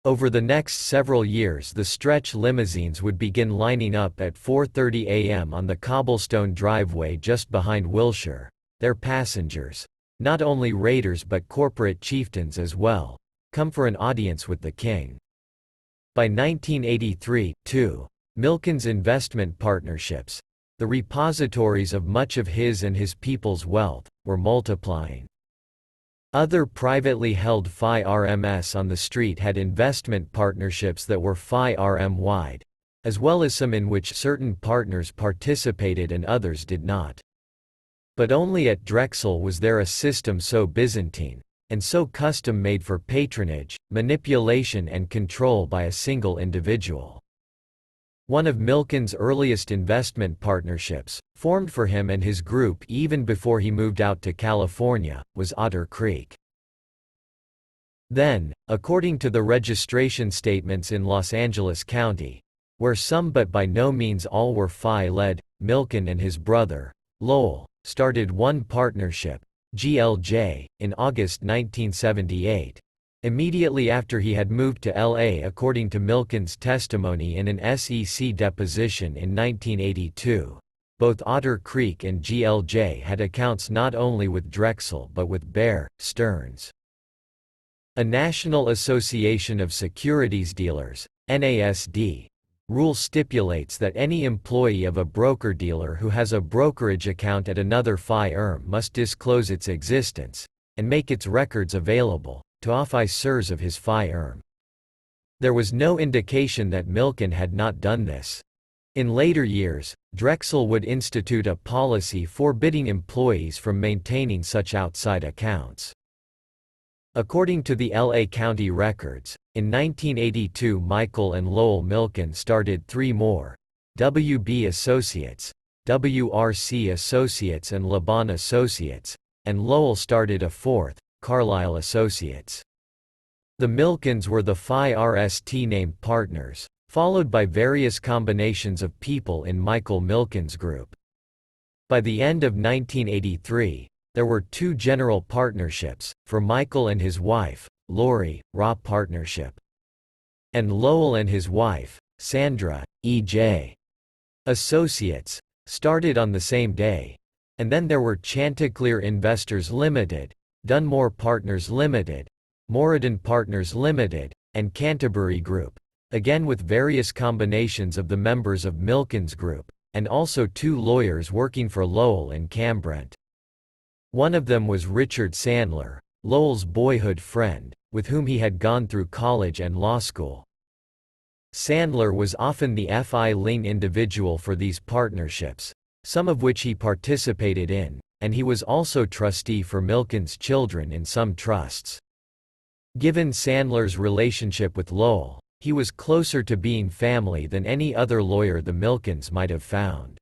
Over the next several years, the stretch limousines would begin lining up at 4:30 a.m. on the cobblestone driveway just behind Wilshire, their passengers, not only raiders but corporate chieftains as well, come for an audience with the king. By 1983, too, Milken's investment partnerships, the repositories of much of his and his people's wealth, were multiplying. Other privately held FIRMs on the street had investment partnerships that were FIRM-wide, as well as some in which certain partners participated and others did not. But only at Drexel was there a system so Byzantine, and so custom-made for patronage, manipulation and control by a single individual. One of Milken's earliest investment partnerships, formed for him and his group even before he moved out to California, was Otter Creek. Then, according to the registration statements in Los Angeles County, where some but by no means all were FI-led, Milken and his brother, Lowell, started one partnership, GLJ, in August 1978. Immediately after he had moved to L.A. according to Milken's testimony in an SEC deposition in 1982. Both Otter Creek and GLJ had accounts not only with Drexel but with Bear Stearns. A National Association of Securities Dealers, NASD, rule stipulates that any employee of a broker-dealer who has a brokerage account at another firm must disclose its existence, and make its records available to officers of his firm. There was no indication that Milken had not done this. In later years, Drexel would institute a policy forbidding employees from maintaining such outside accounts. According to the LA County records, in 1982 Michael and Lowell Milken started 3 more, WB Associates, WRC Associates and Laban Associates, and Lowell started a 4th, Carlisle Associates. The Milkens were the FIRST named partners, followed by various combinations of people in Michael Milken's group. By the end of 1983, there were 2 general partnerships, for Michael and his wife, Lori, Raw Partnership, and Lowell and his wife, Sandra, E.J. Associates, started on the same day, and then there were Chanticleer Investors Limited, Dunmore Partners Limited, Moradin Partners Limited, and Canterbury Group, again with various combinations of the members of Milken's group, and also 2 lawyers working for Lowell and Cambrent. One of them was Richard Sandler, Lowell's boyhood friend, with whom he had gone through college and law school. Sandler was often the FI-ling individual for these partnerships, some of which he participated in, and he was also trustee for Milken's children in some trusts. Given Sandler's relationship with Lowell, he was closer to being family than any other lawyer the Milkens might have found.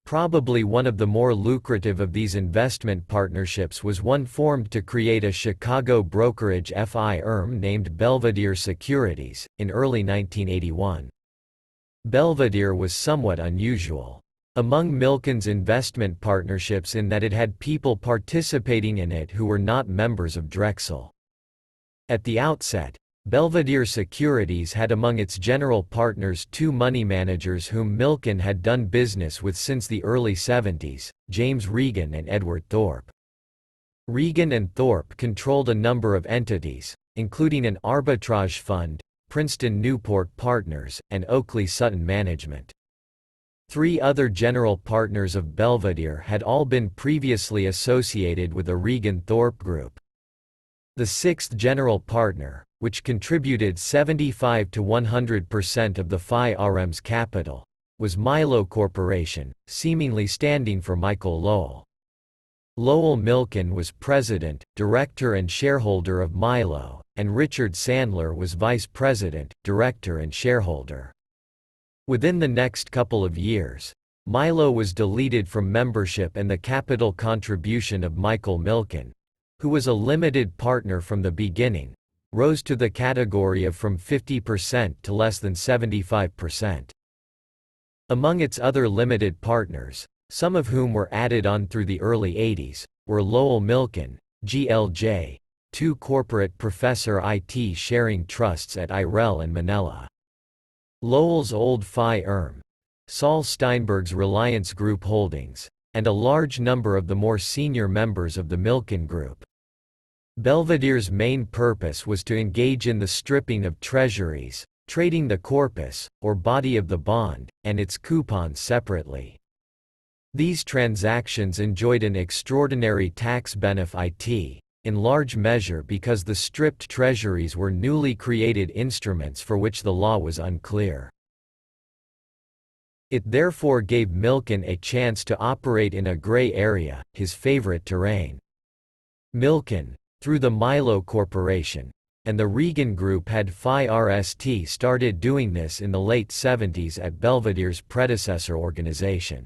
Probably one of the more lucrative of these investment partnerships was one formed to create a Chicago brokerage firm named Belvedere Securities, in early 1981. Belvedere was somewhat unusual among Milken's investment partnerships in that it had people participating in it who were not members of Drexel. At the outset, Belvedere Securities had among its general partners two money managers whom Milken had done business with since the early 70s, James Regan and Edward Thorpe. Regan and Thorpe controlled a number of entities, including an arbitrage fund, Princeton Newport Partners, and Oakley Sutton Management. Three other general partners of Belvedere had all been previously associated with the Regan-Thorpe Group. The sixth general partner, which contributed 75 to 100% of the Phi RM's capital, was Milo Corporation, seemingly standing for Michael Lowell. Lowell Milken was president, director and shareholder of Milo, and Richard Sandler was vice president, director and shareholder. Within the next couple of years, Milo was deleted from membership and the capital contribution of Michael Milken, who was a limited partner from the beginning, rose to the category of from 50% to less than 75%. Among its other limited partners, some of whom were added on through the early 80s, were Lowell Milken, GLJ, two corporate professor IT sharing trusts at Irell and Manila. Lowell's old Phi Erm, Saul Steinberg's Reliance Group Holdings, and a large number of the more senior members of the Milken Group. Belvedere's main purpose was to engage in the stripping of treasuries, trading the corpus, or body of the bond, and its coupons separately. These transactions enjoyed an extraordinary tax benefit, in large measure because the stripped treasuries were newly created instruments for which the law was unclear. It therefore gave Milken a chance to operate in a gray area, his favorite terrain. Milken, through the Milo Corporation, and the Regan Group had Phi RST started doing this in the late 70s at Belvedere's predecessor organization,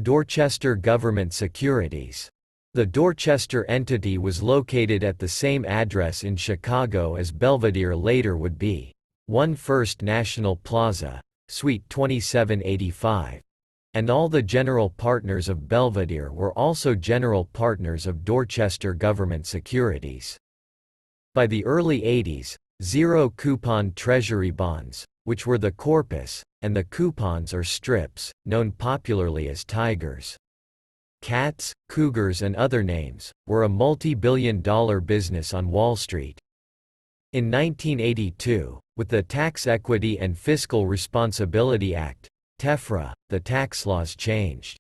Dorchester Government Securities. The Dorchester entity was located at the same address in Chicago as Belvedere later would be, 1 First National Plaza, Suite 2785. And all the general partners of Belvedere were also general partners of Dorchester Government Securities. By the early 80s, zero-coupon treasury bonds, which were the corpus, and the coupons or strips, known popularly as tigers, cats, cougars and other names, were a multi-billion-dollar business on Wall Street. In 1982, with the Tax Equity and Fiscal Responsibility Act, TEFRA, the tax laws changed.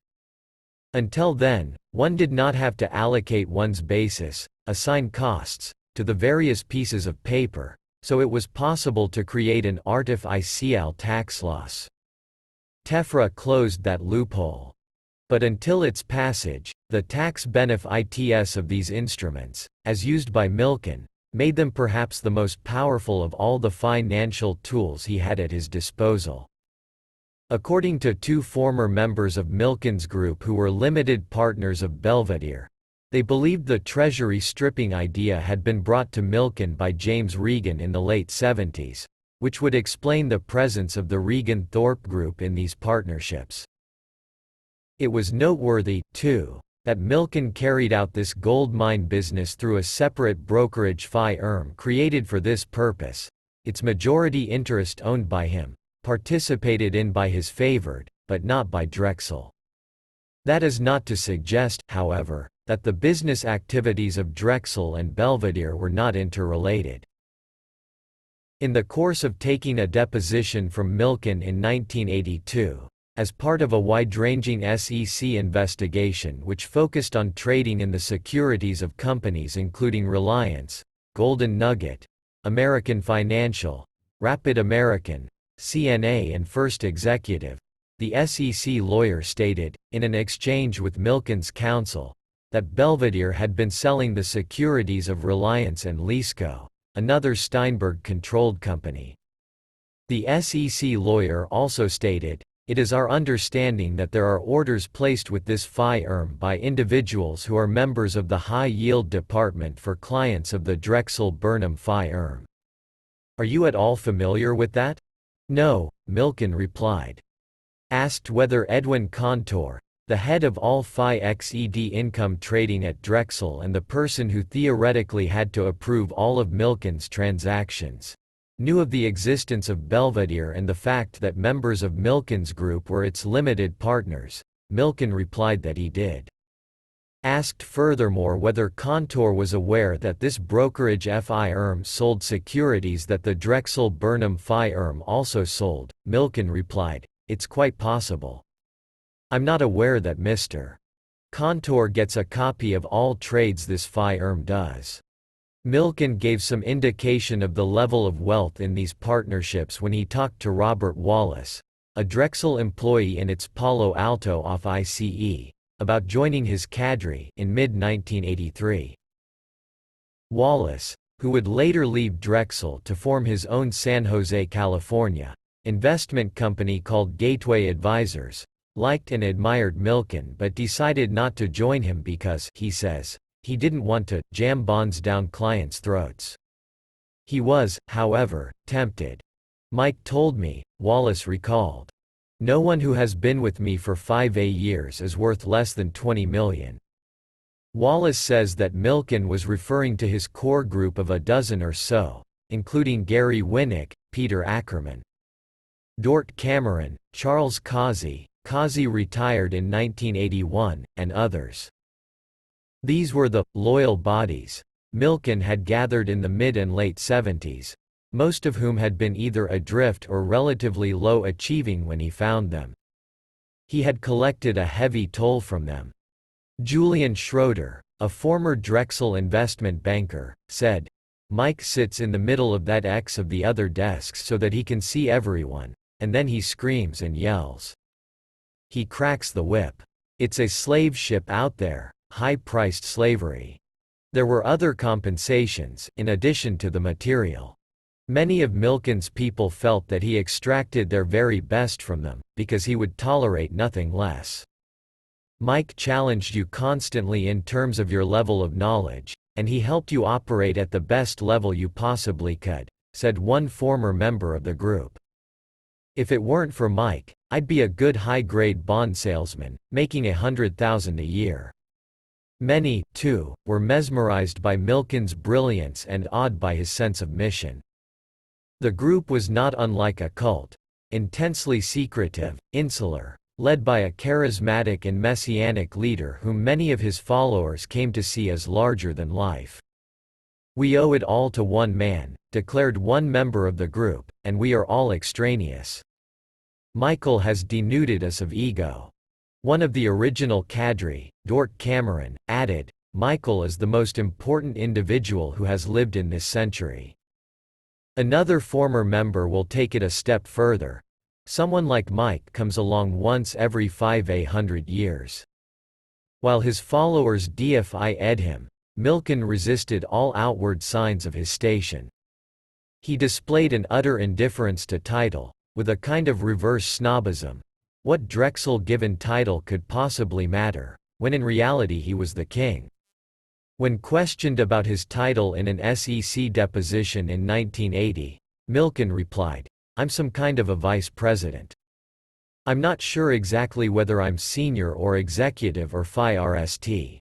Until then, one did not have to allocate one's basis, assign costs, to the various pieces of paper, so it was possible to create an artificial tax loss. TEFRA closed that loophole. But until its passage, the tax benefits of these instruments, as used by Milken, made them perhaps the most powerful of all the financial tools he had at his disposal. According to two former members of Milken's group who were limited partners of Belvedere, they believed the treasury stripping idea had been brought to Milken by James Regan in the late 70s, which would explain the presence of the Regan-Thorpe Group in these partnerships. It was noteworthy, too, that Milken carried out this gold mine business through a separate brokerage Phi Erm created for this purpose, its majority interest owned by him, participated in by his favored, but not by Drexel. That is not to suggest, however, that the business activities of Drexel and Belvedere were not interrelated. In the course of taking a deposition from Milken in 1982, as part of a wide-ranging SEC investigation which focused on trading in the securities of companies including Reliance, Golden Nugget, American Financial, Rapid American, CNA and First Executive, the SEC lawyer stated, in an exchange with Milken's counsel, that Belvedere had been selling the securities of Reliance and Lisco, another Steinberg-controlled company. The SEC lawyer also stated, "It is our understanding that there are orders placed with this Phi Erm by individuals who are members of the high-yield department for clients of the Drexel Burnham Phi Erm. Are you at all familiar with that?" "No," Milken replied. Asked whether Edwin Contour, the head of all Phi XED income trading at Drexel and the person who theoretically had to approve all of Milken's transactions, knew of the existence of Belvedere and the fact that members of Milken's group were its limited partners. Milken replied that he did. Asked furthermore whether Contour was aware that this brokerage firm sold securities that the Drexel Burnham firm also sold, Milken replied, "It's quite possible. I'm not aware that Mr. Contour gets a copy of all trades this firm does." Milken gave some indication of the level of wealth in these partnerships when he talked to Robert Wallace, a Drexel employee in its Palo Alto office, about joining his cadre in mid-1983. Wallace, who would later leave Drexel to form his own San Jose, California, investment company called Gateway Advisors, liked and admired Milken but decided not to join him because, he says, he didn't want to jam bonds down clients' throats. He was, however, tempted. Mike told me, Wallace recalled. No one who has been with me for 5 years is worth less than $20 million. Wallace says that Milken was referring to his core group of a dozen or so, including Gary Winnick, Peter Ackerman, Dort Cameron, Charles Causey retired in 1981, and others. These were the loyal bodies Milken had gathered in the mid and late 70s, most of whom had been either adrift or relatively low achieving when he found them. He had collected a heavy toll from them. Julian Schroeder, a former Drexel investment banker, said, "Mike sits in the middle of that X of the other desks so that he can see everyone, and then he screams and yells. He cracks the whip. It's a slave ship out there, high-priced slavery." There were other compensations, in addition to the material. Many of Milken's people felt that he extracted their very best from them, because he would tolerate nothing less. Mike challenged you constantly in terms of your level of knowledge, and he helped you operate at the best level you possibly could, said one former member of the group. If it weren't for Mike, I'd be a good high-grade bond salesman, making $100,000 a year. Many, too, were mesmerized by Milken's brilliance and awed by his sense of mission. The group was not unlike a cult, intensely secretive, insular, led by a charismatic and messianic leader whom many of his followers came to see as larger than life. "We owe it all to one man," declared one member of the group, "and we are all extraneous. Michael has denuded us of ego." One of the original cadre, Dort Cameron, added, "Michael is the most important individual who has lived in this century." Another former member will take it a step further. Someone like Mike comes along once every 500 years. While his followers deified him, Milken resisted all outward signs of his station. He displayed an utter indifference to title, with a kind of reverse snobism. What Drexel-given title could possibly matter, when in reality he was the king? When questioned about his title in an SEC deposition in 1980, Milken replied, "I'm some kind of a vice president. I'm not sure exactly whether I'm senior or executive or Phi RST.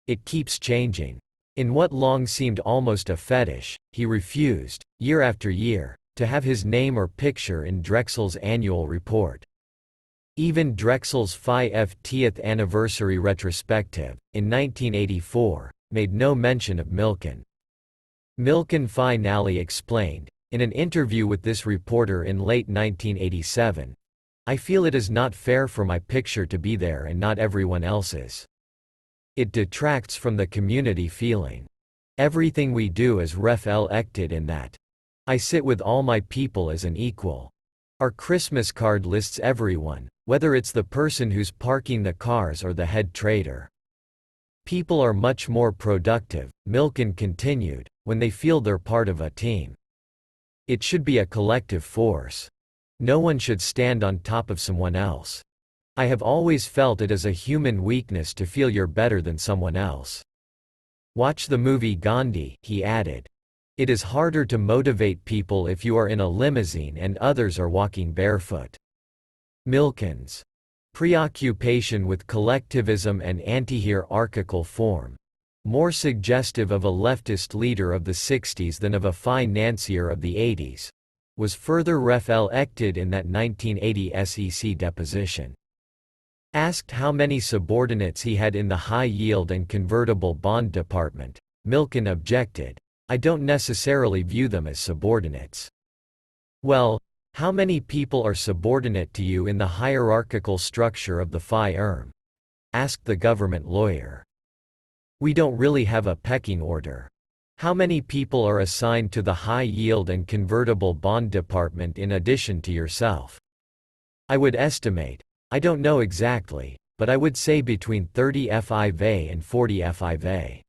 It keeps changing." In what long seemed almost a fetish, he refused, year after year, to have his name or picture in Drexel's annual report. Even Drexel's Phi 50th anniversary retrospective, in 1984, made no mention of Milken. Milken finally explained, in an interview with this reporter in late 1987, "I feel it is not fair for my picture to be there and not everyone else's. It detracts from the community feeling. Everything we do is reflected in that. I sit with all my people as an equal. Our Christmas card lists everyone, whether it's the person who's parking the cars or the head trader. People are much more productive," Milken continued, "when they feel they're part of a team. It should be a collective force. No one should stand on top of someone else. I have always felt it as a human weakness to feel you're better than someone else. Watch the movie Gandhi," he added. "It is harder to motivate people if you are in a limousine and others are walking barefoot." Milken's Preoccupation with collectivism and anti-hierarchical form. More suggestive of a leftist leader of the 60s than of a financier of the 80s. Was further reflected in that 1980 SEC deposition. Asked how many subordinates he had in the high-yield and convertible bond department, Milken objected, "I don't necessarily view them as subordinates." Well, how many people are subordinate to you in the hierarchical structure of the firm? Asked the government lawyer. We don't really have a pecking order. How many people are assigned to the high-yield and convertible bond department in addition to yourself? I would estimate, I don't know exactly, but I would say between 30 FIVA and 40 FIVA.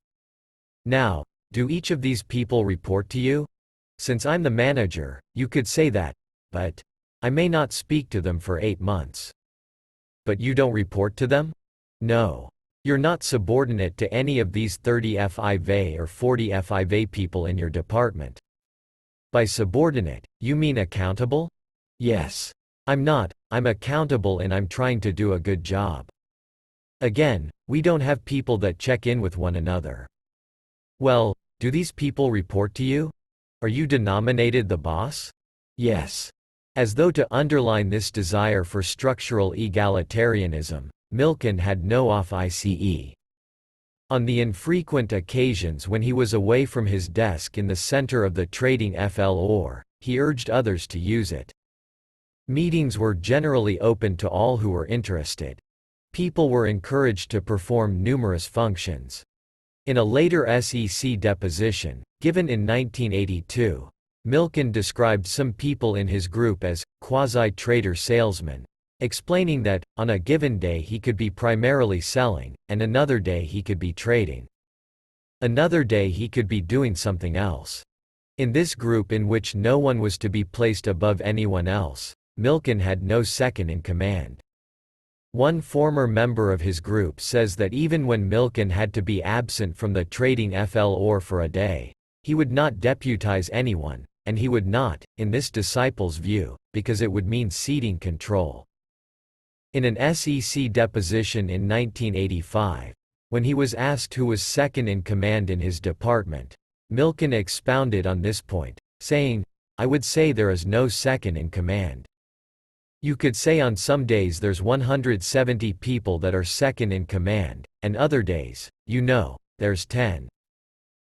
Now, do each of these people report to you? Since I'm the manager, you could say that, but I may not speak to them for 8 months. But you don't report to them? No. You're not subordinate to any of these 30 FIVA or 40 FIVA people in your department. By subordinate, you mean accountable? Yes. I'm not, I'm accountable and I'm trying to do a good job. Again, we don't have people that check in with one another. Well, do these people report to you? Are you denominated the boss? Yes. As though to underline this desire for structural egalitarianism, Milken had no off-ICE. On the infrequent occasions when he was away from his desk in the center of the trading floor, he urged others to use it. Meetings were generally open to all who were interested. People were encouraged to perform numerous functions. In a later SEC deposition, given in 1982, Milken described some people in his group as quasi-trader salesmen, explaining that, on a given day he could be primarily selling, and another day he could be trading. Another day he could be doing something else. In this group in which no one was to be placed above anyone else, Milken had no second in command. One former member of his group says that even when Milken had to be absent from the trading floor for a day, he would not deputize anyone, and he would not, in this disciple's view, because it would mean ceding control. In an SEC deposition in 1985, when he was asked who was second in command in his department, Milken expounded on this point, saying, "I would say there is no second in command. You could say on some days there's 170 people that are second in command, and other days, there's 10.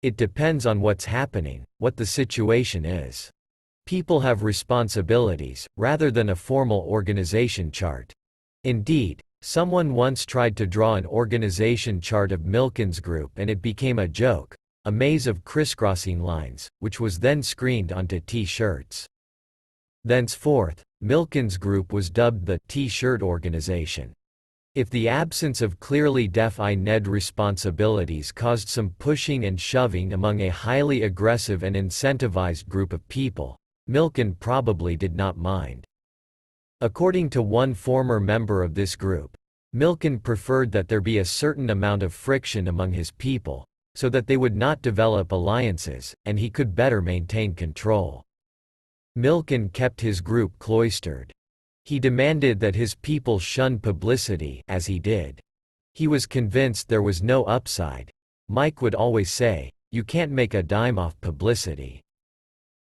It depends on what's happening, what the situation is. People have responsibilities, rather than a formal organization chart." Indeed, someone once tried to draw an organization chart of Milken's group and it became a joke, a maze of crisscrossing lines, which was then screened onto T-shirts. Thenceforth, Milken's group was dubbed the T-shirt organization. If the absence of clearly defined responsibilities caused some pushing and shoving among a highly aggressive and incentivized group of people, Milken probably did not mind. According to one former member of this group, Milken preferred that there be a certain amount of friction among his people, so that they would not develop alliances, and he could better maintain control. Milken kept his group cloistered. He demanded that his people shun publicity, as he did. He was convinced there was no upside. Mike would always say, "You can't make a dime off publicity."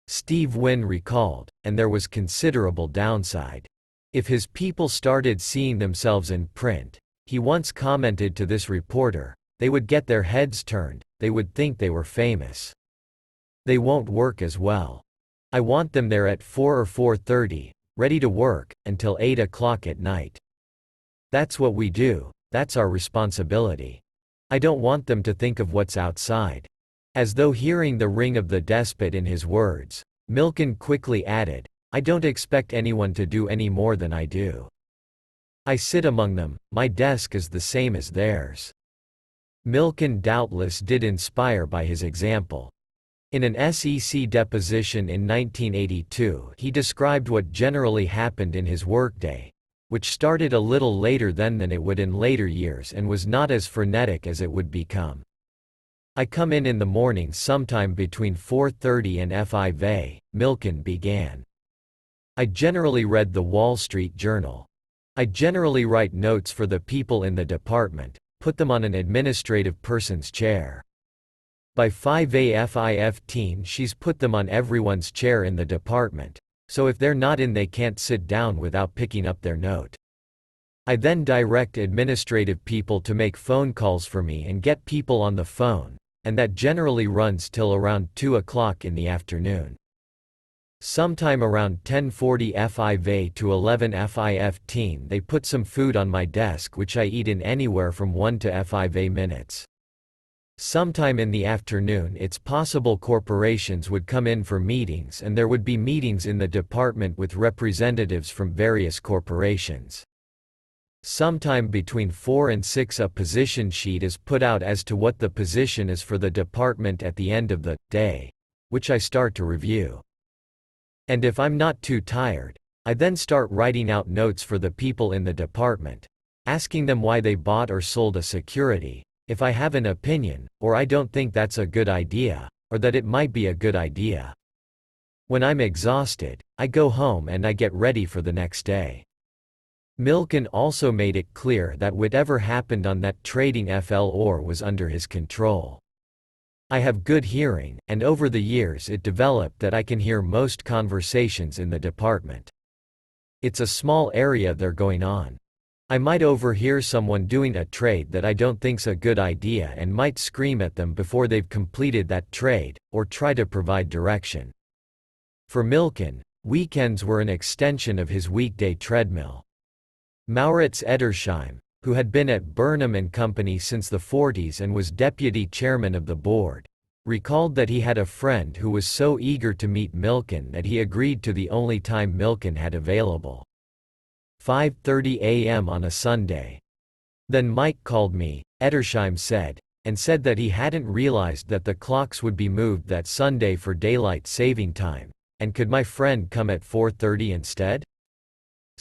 Steve Wynn recalled, and there was considerable downside. If his people started seeing themselves in print, he once commented to this reporter, they would get their heads turned, they would think they were famous. They won't work as well. I want them there at 4 or 4:30, ready to work, until 8 o'clock at night. That's what we do, that's our responsibility. I don't want them to think of what's outside. As though hearing the ring of the despot in his words, Milken quickly added, I don't expect anyone to do any more than I do. I sit among them, my desk is the same as theirs. Milken doubtless did inspire by his example. In an SEC deposition in 1982, he described what generally happened in his workday, which started a little later then than it would in later years and was not as frenetic as it would become. I come in the morning sometime between 4:30 and 5 Milken began. I generally read the Wall Street Journal. I generally write notes for the people in the department, put them on an administrative person's chair. By 5:15 she's put them on everyone's chair in the department, so if they're not in they can't sit down without picking up their note. I then direct administrative people to make phone calls for me and get people on the phone, and that generally runs till around 2 o'clock in the afternoon. Sometime around 10:40 FIV to 11 FIF they put some food on my desk which I eat in anywhere from 1 to FIV minutes. Sometime in the afternoon it's possible corporations would come in for meetings and there would be meetings in the department with representatives from various corporations. Sometime between 4 and 6 a position sheet is put out as to what the position is for the department at the end of the day, which I start to review. And if I'm not too tired, I then start writing out notes for the people in the department, asking them why they bought or sold a security, if I have an opinion, or I don't think that's a good idea, or that it might be a good idea. When I'm exhausted, I go home and I get ready for the next day. Milken also made it clear that whatever happened on that trading floor was under his control. I have good hearing, and over the years it developed that I can hear most conversations in the department. It's a small area they're going on. I might overhear someone doing a trade that I don't think's a good idea and might scream at them before they've completed that trade, or try to provide direction. For Milken, weekends were an extension of his weekday treadmill. Maurits Edersheim, who had been at Burnham & Company since the 40s and was deputy chairman of the board, recalled that he had a friend who was so eager to meet Milken that he agreed to the only time Milken had available. 5:30 a.m. on a Sunday. Then Mike called me, Edersheim said, and said that he hadn't realized that the clocks would be moved that Sunday for daylight saving time, and could my friend come at 4:30 instead?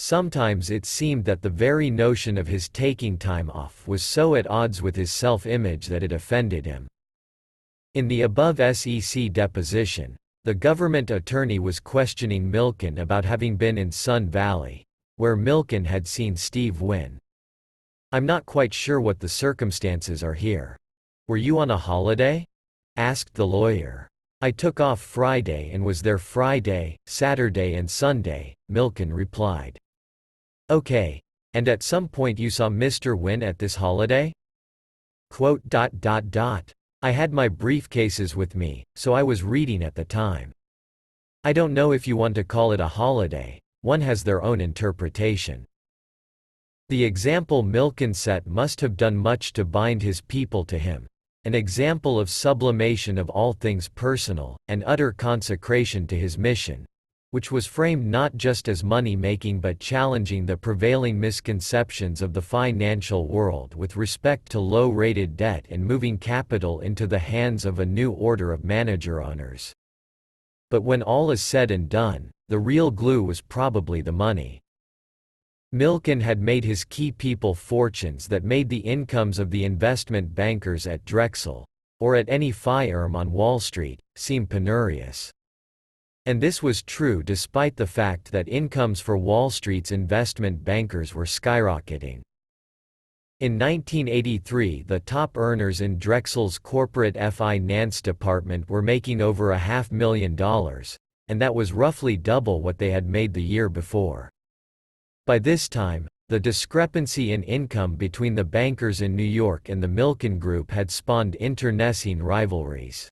Sometimes it seemed that the very notion of his taking time off was so at odds with his self-image that it offended him. In the above SEC deposition, the government attorney was questioning Milken about having been in Sun Valley, where Milken had seen Steve Wynn. "I'm not quite sure what the circumstances are here. Were you on a holiday?" asked the lawyer. "I took off Friday and was there Friday, Saturday and Sunday," Milken replied. "Okay, and at some point you saw Mr. Wynn at this holiday?" "I had my briefcases with me, so I was reading at the time." "I don't know if you want to call it a holiday, one has their own interpretation." The example Milken set must have done much to bind his people to him, an example of sublimation of all things personal, and utter consecration to his mission, which was framed not just as money-making but challenging the prevailing misconceptions of the financial world with respect to low-rated debt and moving capital into the hands of a new order of manager-owners. But when all is said and done, the real glue was probably the money. Milken had made his key people fortunes that made the incomes of the investment bankers at Drexel, or at any firm on Wall Street, seem penurious. And this was true despite the fact that incomes for Wall Street's investment bankers were skyrocketing. In 1983, the top earners in Drexel's corporate finance department were making over $500,000, and that was roughly double what they had made the year before. By this time, the discrepancy in income between the bankers in New York and the Milken Group had spawned internecine rivalries.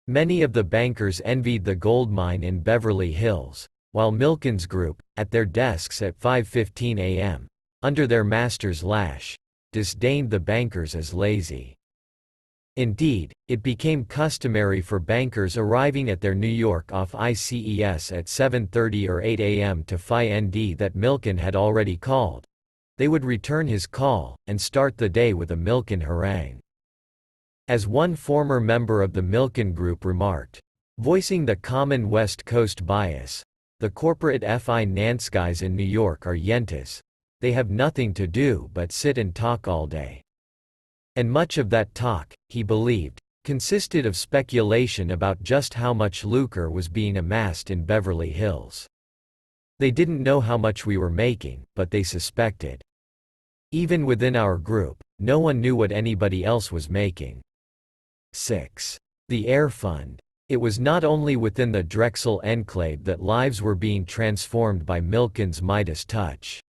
Many of the bankers envied the gold mine in Beverly Hills, while Milken's group, at their desks at 5:15 a.m., under their master's lash, disdained the bankers as lazy. Indeed, it became customary for bankers arriving at their New York offices at 7:30 or 8 a.m. to find that Milken had already called. They would return his call, and start the day with a Milken harangue. As one former member of the Milken Group remarked, voicing the common West Coast bias, "The corporate finance guys in New York are yentas. They have nothing to do but sit and talk all day." And much of that talk, he believed, consisted of speculation about just how much lucre was being amassed in Beverly Hills. They didn't know how much we were making, but they suspected. Even within our group, no one knew what anybody else was making. 6. The Air Fund. It was not only within the Drexel enclave that lives were being transformed by Milken's Midas touch.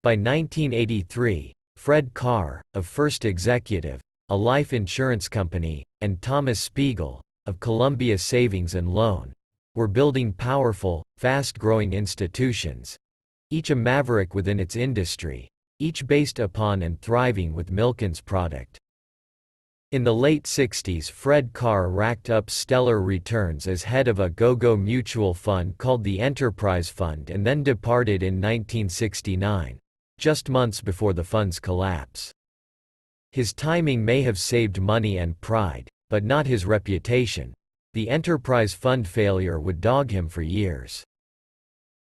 By 1983, Fred Carr, of First Executive, a life insurance company, and Thomas Spiegel, of Columbia Savings and Loan, were building powerful, fast-growing institutions, each a maverick within its industry, each based upon and thriving with Milken's product. In the late 60s, Fred Carr racked up stellar returns as head of a go-go mutual fund called the Enterprise Fund and then departed in 1969, just months before the fund's collapse. His timing may have saved money and pride, but not his reputation. The Enterprise Fund failure would dog him for years.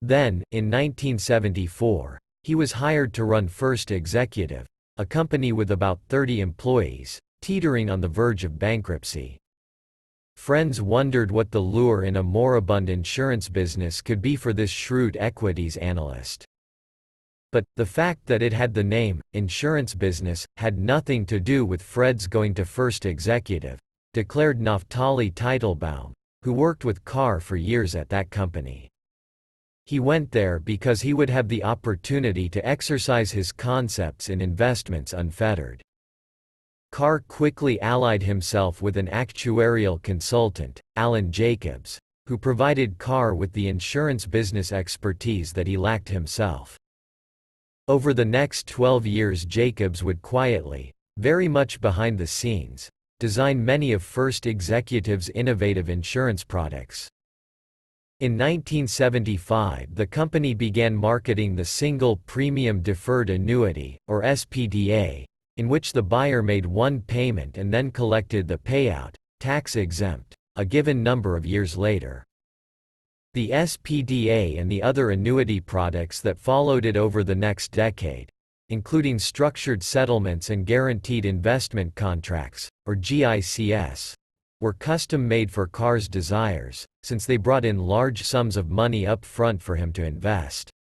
Then, in 1974, he was hired to run First Executive, a company with about 30 employees, teetering on the verge of bankruptcy. Friends wondered what the lure in a moribund insurance business could be for this shrewd equities analyst. But, the fact that it had the name, insurance business, had nothing to do with Fred's going to First Executive, declared Naftali Teitelbaum, who worked with Carr for years at that company. He went there because he would have the opportunity to exercise his concepts in investments unfettered. Carr quickly allied himself with an actuarial consultant, Alan Jacobs, who provided Carr with the insurance business expertise that he lacked himself. Over the next 12 years, Jacobs would quietly, very much behind the scenes, design many of First Executive's innovative insurance products. In 1975, the company began marketing the Single Premium Deferred Annuity, or SPDA, in which the buyer made one payment and then collected the payout, tax-exempt, a given number of years later. The SPDA and the other annuity products that followed it over the next decade, including structured settlements and guaranteed investment contracts, or GICS, were custom-made for Carr's desires, since they brought in large sums of money up front for him to invest.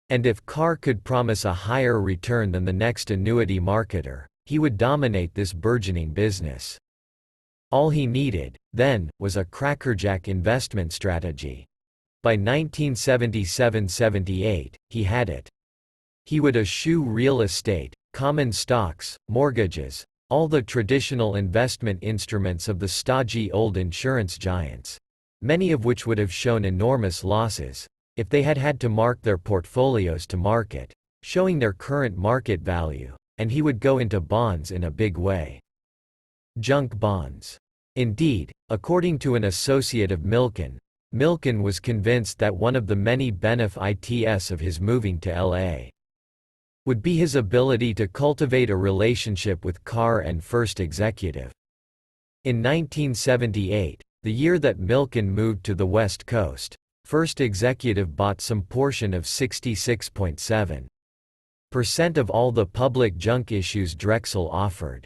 And if Carr could promise a higher return than the next annuity marketer, he would dominate this burgeoning business. All he needed, then, was a crackerjack investment strategy. By 1977–78, he had it. He would eschew real estate, common stocks, mortgages, all the traditional investment instruments of the stodgy old insurance giants, many of which would have shown enormous losses if they had had to mark their portfolios to market, showing their current market value, and he would go into bonds in a big way. Junk bonds. Indeed, according to an associate of Milken, Milken was convinced that one of the many benefits of his moving to L.A. would be his ability to cultivate a relationship with Carr and First Executive. In 1978, the year that Milken moved to the West Coast, First Executive bought some portion of 66.7% of all the public junk issues Drexel offered.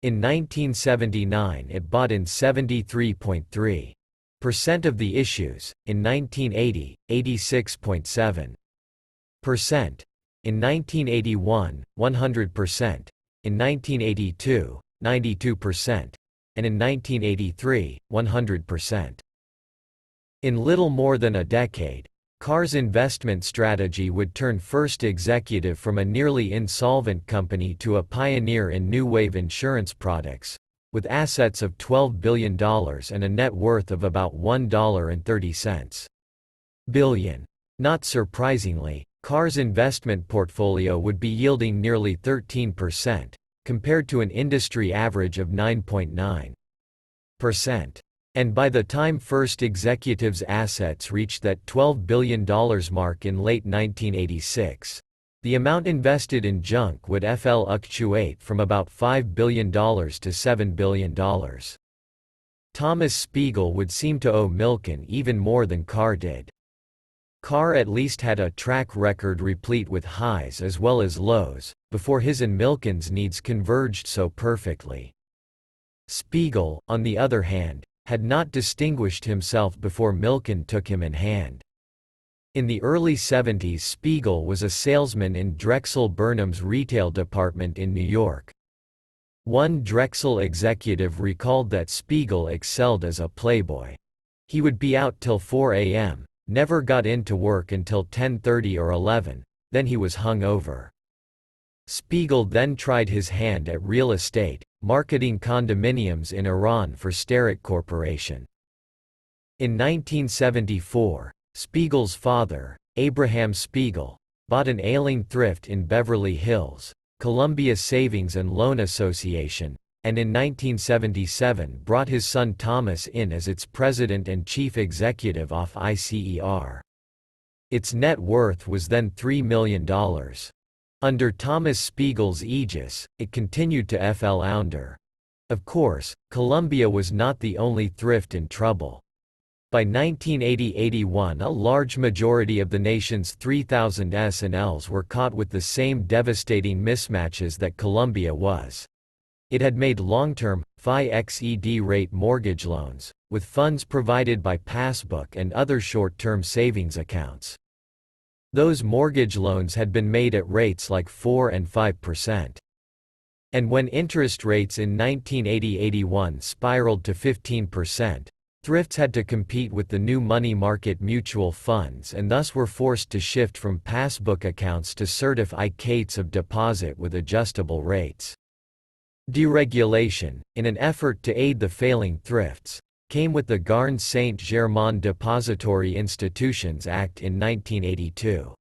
In 1979 it bought in 73.3% of the issues, in 1980, 86.7%. In 1981, 100%, in 1982, 92%, and in 1983, 100%. In little more than a decade, Carr's investment strategy would turn First Executive from a nearly insolvent company to a pioneer in new wave insurance products, with assets of $12 billion and a net worth of about $1.30 billion. Not surprisingly, Carr's investment portfolio would be yielding nearly 13%, compared to an industry average of 9.9%. And by the time First Executive's assets reached that $12 billion mark in late 1986, the amount invested in junk would fluctuate from about $5 billion to $7 billion. Thomas Spiegel would seem to owe Milken even more than Carr did. Carr at least had a track record replete with highs as well as lows, before his and Milken's needs converged so perfectly. Spiegel, on the other hand, had not distinguished himself before Milken took him in hand. In the early 70s, Spiegel was a salesman in Drexel Burnham's retail department in New York. One Drexel executive recalled that Spiegel excelled as a playboy. He would be out till 4 a.m., never got into work until 10:30 or 11, then he was hung over. Spiegel then tried his hand at real estate, marketing condominiums in Iran for Starrett Corporation. In 1974, Spiegel's father, Abraham Spiegel, bought an ailing thrift in Beverly Hills, Columbia Savings and Loan Association, and in 1977 brought his son Thomas in as its president and chief executive off ICER. Its net worth was then $3 million. Under Thomas Spiegel's aegis, it continued to flounder. Of course, Columbia was not the only thrift in trouble. By 1980–81, a large majority of the nation's 3,000 S&Ls were caught with the same devastating mismatches that Columbia was. It had made long-term, fixed rate mortgage loans, with funds provided by passbook and other short-term savings accounts. Those mortgage loans had been made at rates like 4 and 5%. And when interest rates in 1980–81 spiraled to 15%, thrifts had to compete with the new money market mutual funds and thus were forced to shift from passbook accounts to certificates of deposit with adjustable rates. Deregulation, in an effort to aid the failing thrifts, came with the Garnes-Saint-Germain Depository Institutions Act in 1982.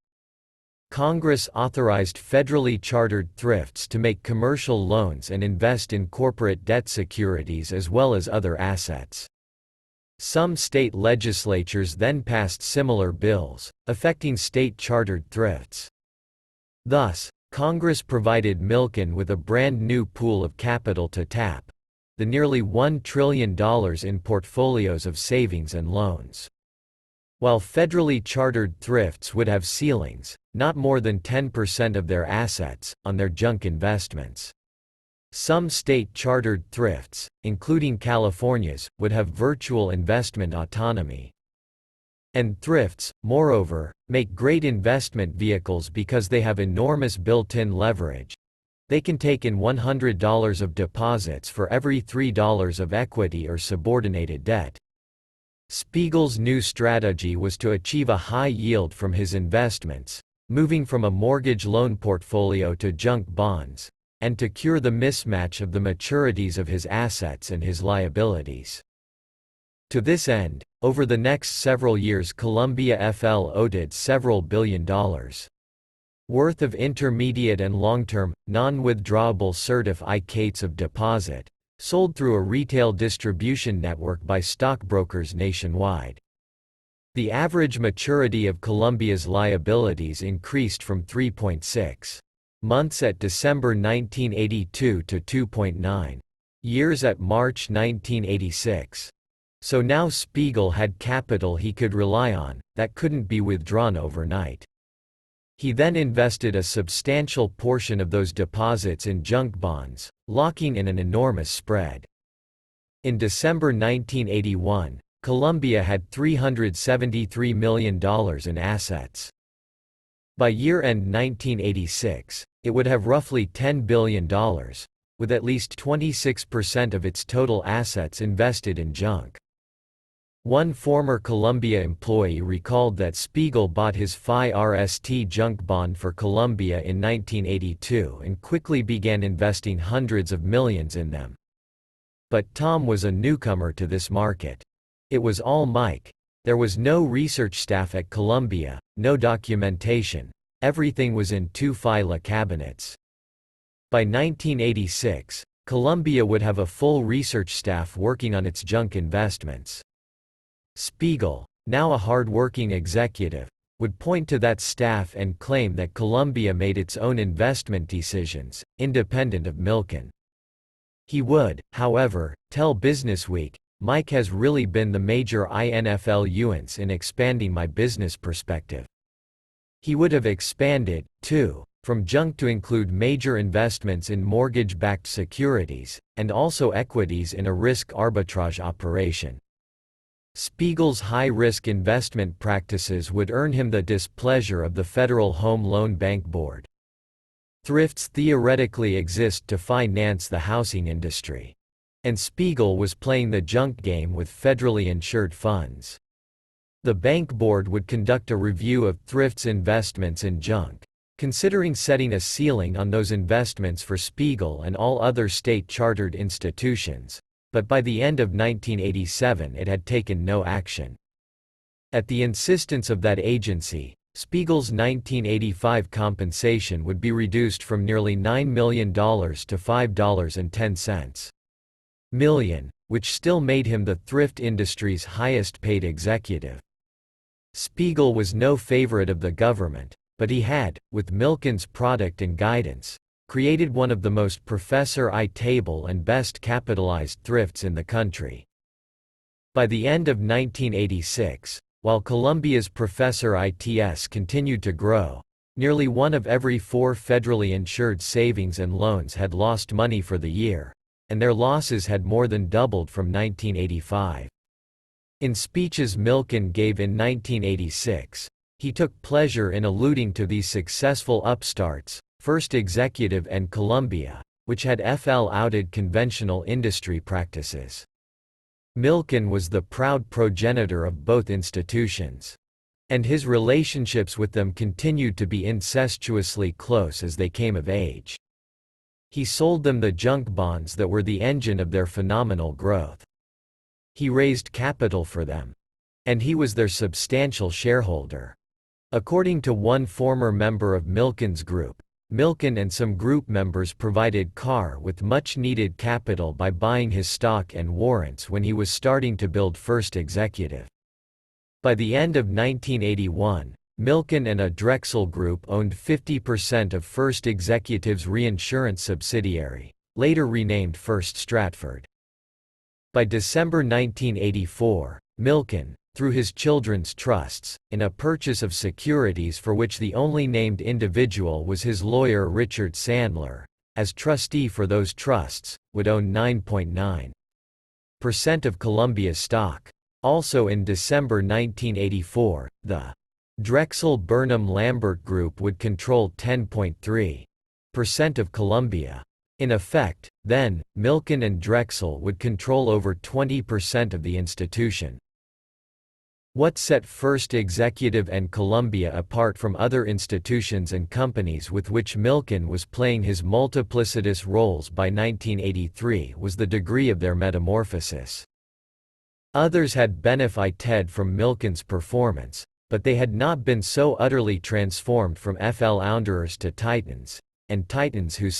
Congress authorized federally chartered thrifts to make commercial loans and invest in corporate debt securities as well as other assets. Some state legislatures then passed similar bills, affecting state-chartered thrifts. Thus, Congress provided Milken with a brand new pool of capital to tap, the nearly $1 trillion in portfolios of savings and loans. While federally chartered thrifts would have ceilings, not more than 10% of their assets, on their junk investments. Some state-chartered thrifts, including California's, would have virtual investment autonomy. And thrifts, moreover, make great investment vehicles because they have enormous built-in leverage. They can take in $100 of deposits for every $3 of equity or subordinated debt. Spiegel's new strategy was to achieve a high yield from his investments, moving from a mortgage loan portfolio to junk bonds, and to cure the mismatch of the maturities of his assets and his liabilities. To this end, over the next several years Columbia floated several $billion worth of intermediate and long-term, non-withdrawable certificates of deposit, sold through a retail distribution network by stockbrokers nationwide. The average maturity of Columbia's liabilities increased from 3.6 months at December 1982 to 2.9 years at March 1986. So now Spiegel had capital he could rely on, that couldn't be withdrawn overnight. He then invested a substantial portion of those deposits in junk bonds, locking in an enormous spread. In December 1981, Columbia had $373 million in assets. By year-end 1986, it would have roughly $10 billion, with at least 26% of its total assets invested in junk. One former Columbia employee recalled that Spiegel bought his FI-RST junk bond for Columbia in 1982 and quickly began investing hundreds of millions in them. But Tom was a newcomer to this market. It was all Mike. There was no research staff at Columbia, no documentation. Everything was in two file cabinets. By 1986, Columbia would have a full research staff working on its junk investments. Spiegel, now a hard-working executive, would point to that staff and claim that Columbia made its own investment decisions, independent of Milken. He would, however, tell Businessweek, "Mike has really been the major influence in expanding my business perspective." He would have expanded, too, from junk to include major investments in mortgage-backed securities, and also equities in a risk arbitrage operation. Spiegel's high-risk investment practices would earn him the displeasure of the Federal Home Loan Bank Board. Thrifts theoretically exist to finance the housing industry. And Spiegel was playing the junk game with federally insured funds. The bank board would conduct a review of Thrift's investments in junk, considering setting a ceiling on those investments for Spiegel and all other state-chartered institutions, but by the end of 1987 it had taken no action. At the insistence of that agency, Spiegel's 1985 compensation would be reduced from nearly $9 million to $5.10 million, which still made him the thrift industry's highest-paid executive. Spiegel was no favorite of the government, but he had, with Milken's product and guidance, created one of the most professor-able and best-capitalized thrifts in the country. By the end of 1986, while Columbia's Professor ITS continued to grow, nearly 1 of every 4 federally insured savings and loans had lost money for the year, and their losses had more than doubled from 1985. In speeches Milken gave in 1986, he took pleasure in alluding to these successful upstarts, First Executive and Columbia, which had outed conventional industry practices. Milken was the proud progenitor of both institutions. And his relationships with them continued to be incestuously close as they came of age. He sold them the junk bonds that were the engine of their phenomenal growth. He raised capital for them. And he was their substantial shareholder. According to one former member of Milken's group, Milken and some group members provided Carr with much-needed capital by buying his stock and warrants when he was starting to build First Executive. By the end of 1981, Milken and a Drexel Group owned 50% of First Executive's reinsurance subsidiary, later renamed First Stratford. By December 1984, Milken, through his children's trusts, in a purchase of securities for which the only named individual was his lawyer Richard Sandler, as trustee for those trusts, would own 9.9% of Columbia's stock. Also in December 1984, the Drexel-Burnham-Lambert Group would control 10.3% of Columbia. In effect, then, Milken and Drexel would control over 20% of the institution. What set First Executive and Columbia apart from other institutions and companies with which Milken was playing his multiplicitous roles by 1983 was the degree of their metamorphosis. Others had benefited from Milken's performance, but they had not been so utterly transformed from founderers to titans, and titans who